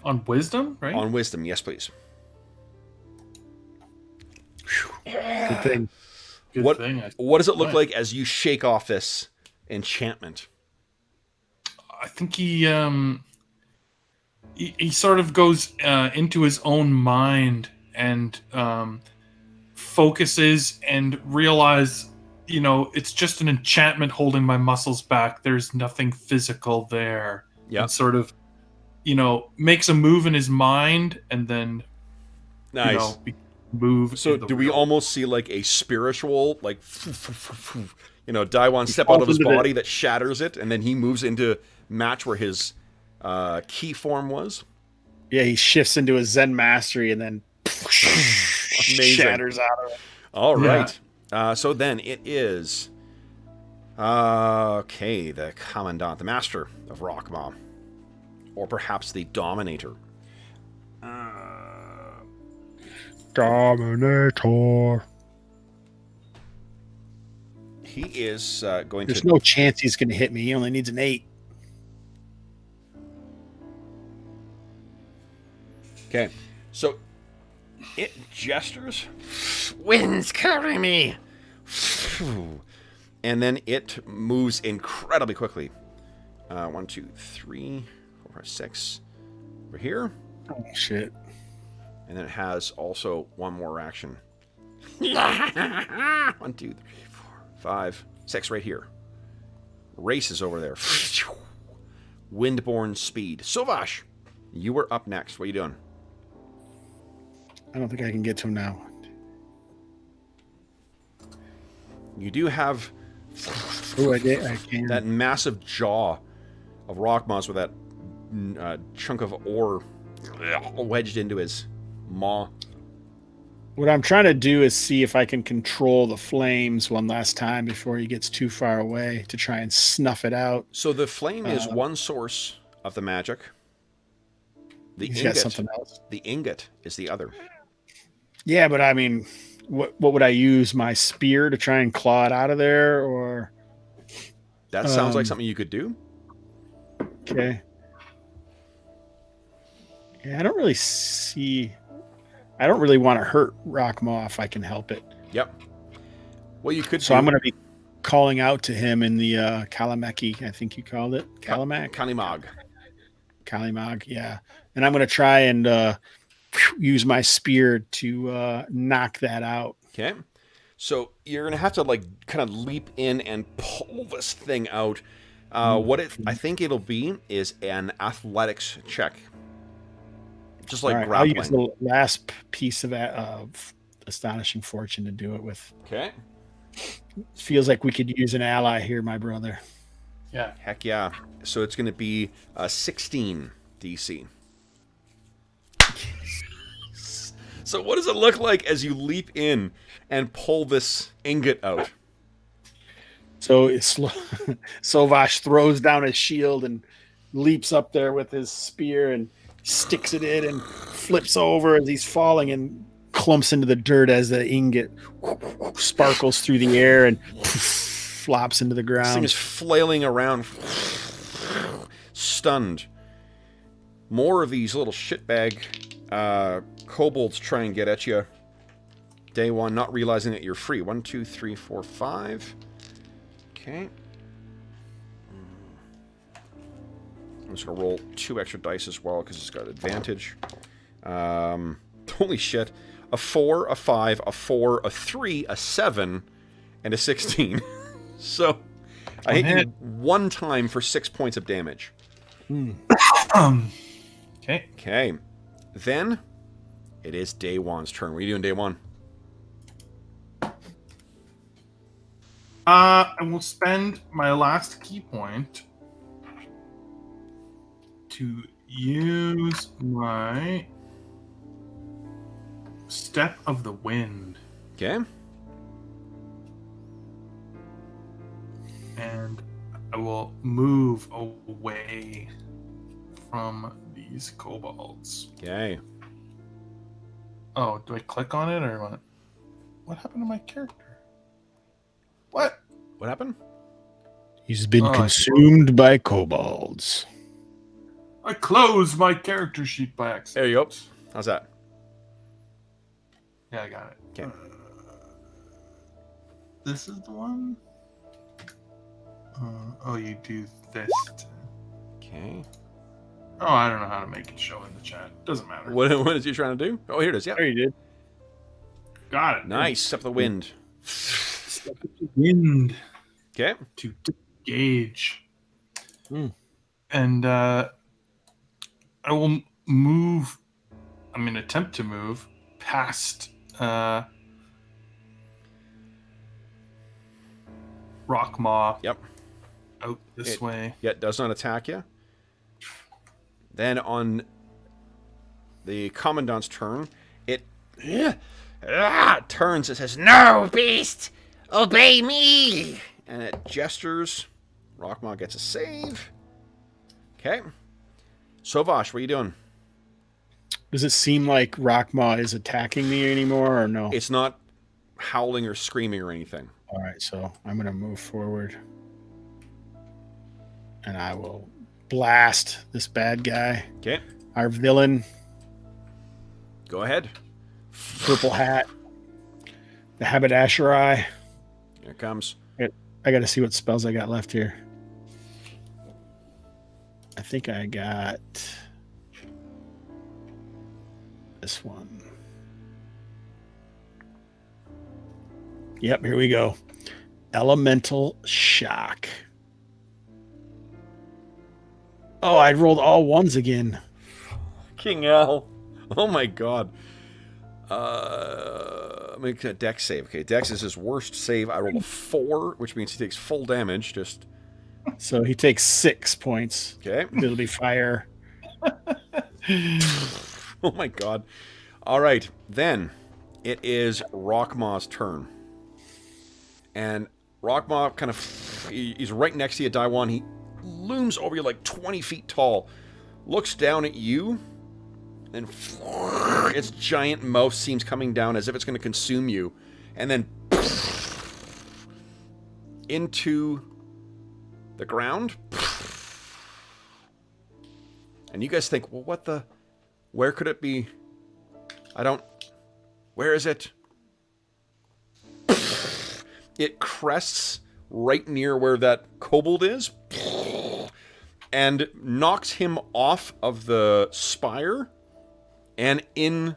Speaker 3: On wisdom, right?
Speaker 1: On wisdom, yes, please.
Speaker 2: Good thing.
Speaker 3: Good
Speaker 1: What,
Speaker 3: thing.
Speaker 1: what does it look like as you shake off this enchantment?
Speaker 3: I think he sort of goes into his own mind and focuses and realize, it's just an enchantment holding my muscles back. There's nothing physical there.
Speaker 1: Yeah.
Speaker 3: And sort of, makes a move in his mind and then,
Speaker 1: Nice.
Speaker 3: Move.
Speaker 1: So do we almost see like a spiritual, like, Daiwan step out of his body that shatters it, and then he moves into match where his key form was?
Speaker 2: Yeah, he shifts into a Zen mastery and then shatters out of it.
Speaker 1: All right. So then it is... okay, the Commandant, the Master of Rockmaw. Or perhaps the Dominator.
Speaker 2: Dominator.
Speaker 1: He is going
Speaker 2: There's
Speaker 1: to...
Speaker 2: no chance he's going to hit me. He only needs an 8.
Speaker 1: Okay, so it gestures,
Speaker 4: Winds carry me.
Speaker 1: and then it moves incredibly quickly. 1, 2, 3, 4, 5, 6. Over here.
Speaker 2: Oh, shit.
Speaker 1: And then it has also one more action. 1, 2, 3, 4, 5, 6 right here. Races over there. Windborne speed. Sovash, you were up next. What are you doing?
Speaker 2: I don't think I can get to him now.
Speaker 1: You do have
Speaker 2: Oh, I can.
Speaker 1: that massive jaw of Rockmaws with that chunk of ore wedged into his maw.
Speaker 2: What I'm trying to do is see if I can control the flames one last time before he gets too far away to try and snuff it out.
Speaker 1: So the flame is one source of the magic.
Speaker 2: He's got something else.
Speaker 1: The ingot is the other.
Speaker 2: Yeah, but I mean, what would I use? My spear to try and claw it out of there, or?
Speaker 1: That sounds like something you could do.
Speaker 2: Okay. Yeah, I don't really want to hurt Rockmaw if I can help it.
Speaker 1: Yep. Well, you could.
Speaker 2: So I'm going to be calling out to him in the Kalimeki, I think you called it. Kalimak?
Speaker 1: Kalimag.
Speaker 2: Kalimag, yeah. And I'm going to try and use my spear to knock that out.
Speaker 1: Okay. So you're going to have to kind of leap in and pull this thing out. I think it'll be is an athletics check. Just like grappling.
Speaker 2: I'll use the last piece of Astonishing Fortune to do it with.
Speaker 1: Okay.
Speaker 2: Feels like we could use an ally here, my brother.
Speaker 3: Yeah.
Speaker 1: Heck yeah. So it's going to be a 16 DC. So what does it look like as you leap in and pull this ingot out?
Speaker 2: So Sovash throws down his shield and leaps up there with his spear and sticks it in and flips over as he's falling and clumps into the dirt as the ingot sparkles through the air and flops into the
Speaker 1: This thing
Speaker 2: ground.
Speaker 1: is flailing around, stunned. More of these little shitbag kobolds try and get at you. Day one, not realizing that you're free. 1, 2, 3, 4, 5. Okay. I'm just going to roll 2 extra dice as well because it's got advantage. Holy shit. A 4, a 5, a 4, a 3, a 7, and a 16. So, I hit you one time for 6 points of damage.
Speaker 3: Okay.
Speaker 1: Okay. Then, it is Day One's turn. What are you doing, Day One?
Speaker 3: I will spend my last key point to use my Step of the Wind.
Speaker 1: Okay.
Speaker 3: And I will move away from these kobolds.
Speaker 1: Okay.
Speaker 3: Oh, do I click on it or what? What happened to my character? What?
Speaker 1: What happened?
Speaker 2: He's been
Speaker 3: Oh,
Speaker 2: consumed by kobolds.
Speaker 3: I closed my character sheet by accident.
Speaker 1: There you go. How's that?
Speaker 3: Yeah, I got it.
Speaker 1: Okay.
Speaker 3: This is the one? Oh, you do this.
Speaker 1: Okay.
Speaker 3: Oh, I don't know how to make it show in the chat. Doesn't matter.
Speaker 1: What is you trying to do? Oh, here it is. Yeah.
Speaker 2: There you did.
Speaker 3: Got it.
Speaker 1: Nice. Step of the wind.
Speaker 3: Step of the Wind
Speaker 1: Okay.
Speaker 3: to disengage.
Speaker 2: Hmm.
Speaker 3: And I will move. I'm going to attempt to move past Rockmaw.
Speaker 1: Yep.
Speaker 3: Out this way.
Speaker 1: Yeah, it does not attack you. Then on the Commandant's turn, it turns and says,
Speaker 4: No, beast! Obey me!
Speaker 1: and it gestures. Rockmaw gets a save. Okay. Sovash, what are you doing?
Speaker 2: Does it seem like Rockmaw is attacking me anymore or no?
Speaker 1: It's not howling or screaming or anything.
Speaker 2: All right, so I'm going to move forward. And I will blast this bad guy.
Speaker 1: Okay.
Speaker 2: Our villain,
Speaker 1: Go ahead.
Speaker 2: purple hat, the haberdashery.
Speaker 1: Here it comes.
Speaker 2: I got to see what spells I got left here. I think I got this one. Yep, here we go. Elemental Shock. Oh, I rolled all ones again.
Speaker 1: King L. Oh my god. Make a dex save. Okay, dex is his worst save. I rolled a 4, which means he takes full damage. Just
Speaker 2: So he takes 6 points.
Speaker 1: okay.
Speaker 2: Ability fire.
Speaker 1: Oh my god. All right, then it is Rockmaw's turn. And Rockmaw kind of, he's right next to you, Daiwan. He looms over you like 20 feet tall, looks down at you, and its giant mouth seems coming down as if it's going to consume you, and then into the ground. And you guys think, well, what the, where could it be? Where is it? It crests right near where that kobold is and knocks him off of the spire and in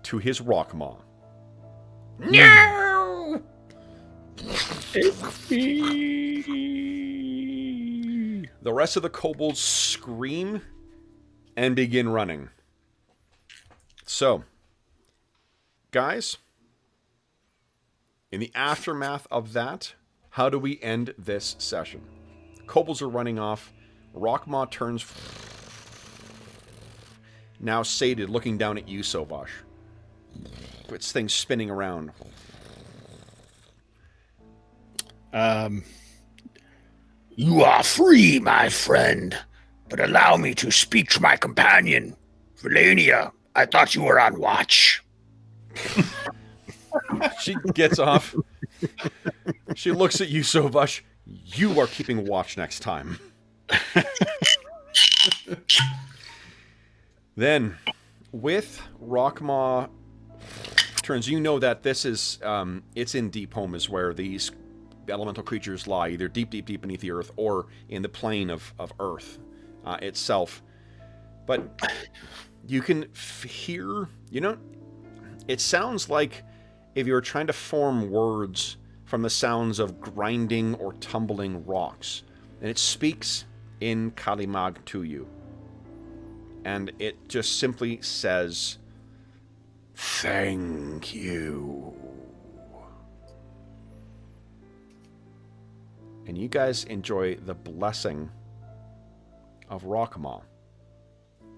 Speaker 1: to his Rockmaw.
Speaker 4: No!
Speaker 1: The rest of the kobolds scream and begin running. So, guys, in the aftermath of that, how do we end this session? Kobolds are running off. Rockmaw turns now sated, looking down at you, Sovash. Its thing spinning around.
Speaker 5: You are free, my friend, but allow me to speak to my companion. Valania, I thought you were on watch.
Speaker 1: She gets off. She looks at you, Sovash. You are keeping watch next time. Then, with Rockmaw turns, you know that this is, it's in Deep Home is where these elemental creatures lie, either deep, deep, deep beneath the earth or in the plane of Earth itself. But you can hear, it sounds like if you were trying to form words from the sounds of grinding or tumbling rocks. And it speaks in Kalimag to you. And it just simply says, "Thank you." And you guys enjoy the blessing of Rockmaw.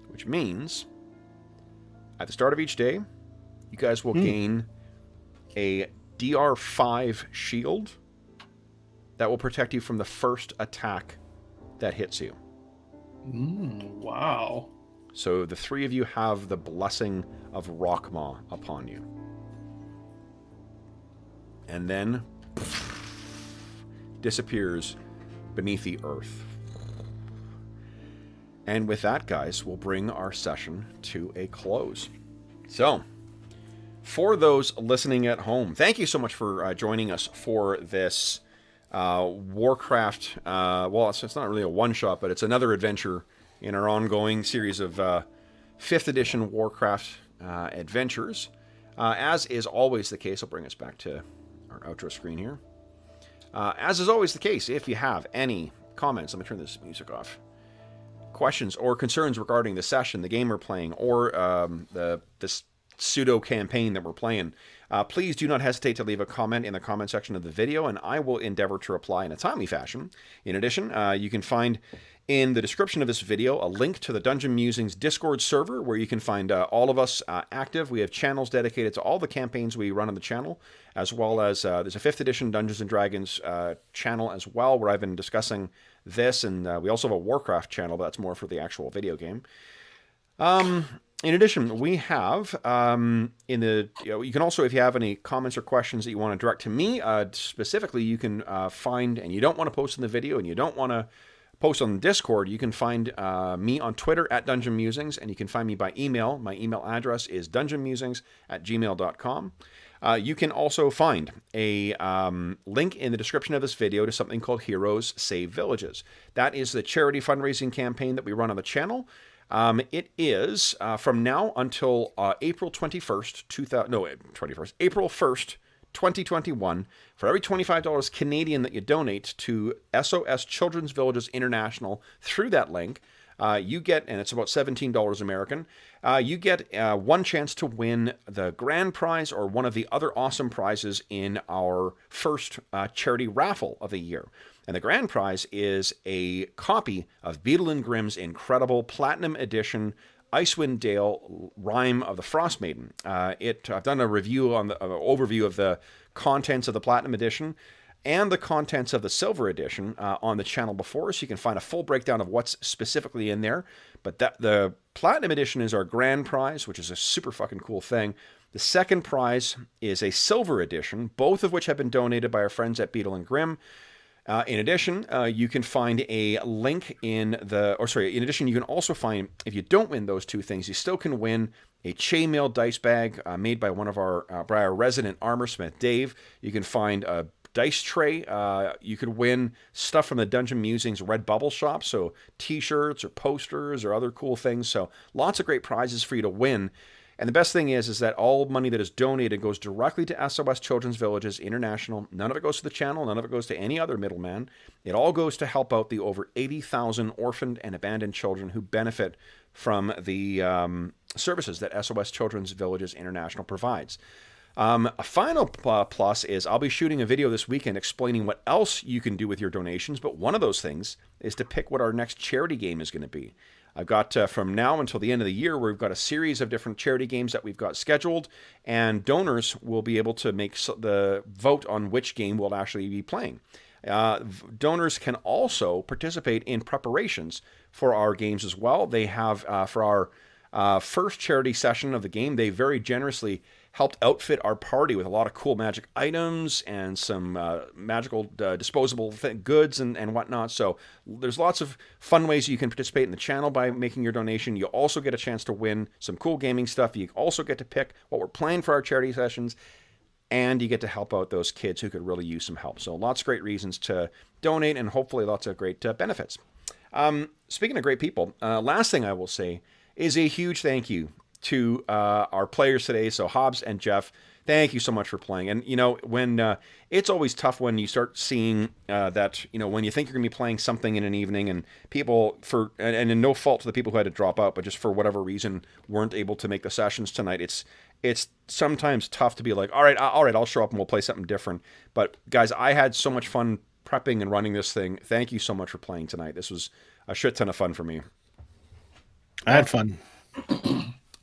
Speaker 1: Which means, at the start of each day, you guys will gain a DR5 shield that will protect you from the first attack that hits you.
Speaker 3: Wow.
Speaker 1: So the three of you have the blessing of Rockmaw upon you. And then disappears beneath the earth. And with that, guys, we'll bring our session to a close. So, for those listening at home, thank you so much for joining us for this Warcraft. Well, it's not really a one-shot, but it's another adventure in our ongoing series of 5th edition Warcraft adventures. As is always the case, I'll bring us back to our outro screen here. As is always the case, if you have any comments, let me turn this music off. Questions or concerns regarding the session, the game we're playing, or this pseudo campaign that we're playing, please do not hesitate to leave a comment in the comment section of the video, and I will endeavor to reply in a timely fashion. In addition, you can find in the description of this video a link to the Dungeon Musings Discord server where you can find all of us active. We have channels dedicated to all the campaigns we run on the channel, as well as there's a 5th edition Dungeons & Dragons channel as well, where I've been discussing this, and we also have a Warcraft channel, but that's more for the actual video game. In addition, we have you can also, if you have any comments or questions that you want to direct to me specifically, you can find, and you don't want to post in the video and you don't want to post on Discord, you can find me on Twitter at Dungeon Musings, and you can find me by email. My email address is dungeonmusings@gmail.com. You can also find a link in the description of this video to something called Heroes Save Villages. That is the charity fundraising campaign that we run on the channel. It is from now until April 21st, April 1st, 2021. For every $25 Canadian that you donate to SOS Children's Villages International through that link, you get, and it's about $17 American, you get one chance to win the grand prize or one of the other awesome prizes in our first charity raffle of the year. And the grand prize is a copy of Beetle and Grimm's incredible Platinum Edition Icewind Dale Rime of the Frost Maiden. I've done a review on the overview of the contents of the Platinum Edition and the contents of the Silver Edition on the channel before, so you can find a full breakdown of what's specifically in there. But the Platinum Edition is our grand prize, which is a super fucking cool thing. The second prize is a Silver Edition, both of which have been donated by our friends at Beetle and Grimm. In addition, you can find a link in addition, you can also find, if you don't win those two things, you still can win a chainmail dice bag made by by our resident armorsmith, Dave. You can find a dice tray. You could win stuff from the Dungeon Musings Red Bubble shop, so t-shirts or posters or other cool things. So lots of great prizes for you to win. And the best thing is that all money that is donated goes directly to SOS Children's Villages International. None of it goes to the channel. None of it goes to any other middleman. It all goes to help out the over 80,000 orphaned and abandoned children who benefit from the services that SOS Children's Villages International provides. A final plus is I'll be shooting a video this weekend explaining what else you can do with your donations, but one of those things is to pick what our next charity game is going to be. I've got from now until the end of the year, we've got a series of different charity games that we've got scheduled, and donors will be able to make the vote on which game we'll actually be playing. Donors can also participate in preparations for our games as well. They have, for our first charity session of the game, they very generously helped outfit our party with a lot of cool magic items and some magical disposable goods and whatnot. So there's lots of fun ways you can participate in the channel by making your donation. You also get a chance to win some cool gaming stuff. You also get to pick what we're playing for our charity sessions, and you get to help out those kids who could really use some help. So lots of great reasons to donate, and hopefully lots of great benefits. Speaking of great people, last thing I will say is a huge thank you to our players today. So Hobbs and Jeff, thank you so much for playing. And, when it's always tough when you start seeing that, when you think you're going to be playing something in an evening and people, and in no fault to the people who had to drop out, but just for whatever reason weren't able to make the sessions tonight, it's sometimes tough to be like, all right, I'll show up and we'll play something different. But guys, I had so much fun prepping and running this thing. Thank you so much for playing tonight. This was a shit ton of fun for me.
Speaker 2: I had fun.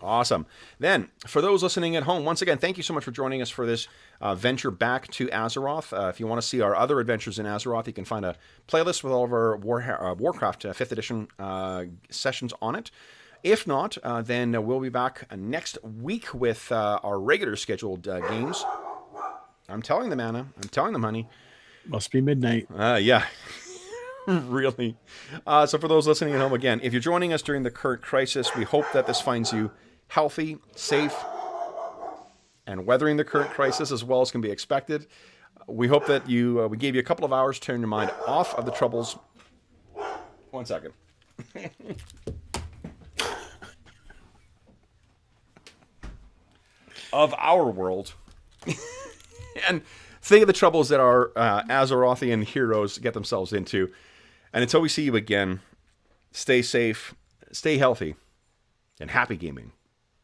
Speaker 1: Awesome. Then, for those listening at home, once again, thank you so much for joining us for this venture back to Azeroth. If you want to see our other adventures in Azeroth, you can find a playlist with all of our Warcraft 5th edition sessions on it. If not, then we'll be back next week with our regular scheduled games. I'm telling them, Anna. I'm telling them, honey.
Speaker 2: Must be midnight.
Speaker 1: Yeah. Really. So for those listening at home, again, if you're joining us during the current crisis, we hope that this finds you healthy, safe, and weathering the current crisis as well as can be expected. We hope that we gave you a couple of hours to turn your mind off of the troubles. 1 second. Of our world. And think of the troubles that our Azerothian heroes get themselves into. And until we see you again, stay safe, stay healthy, and happy gaming.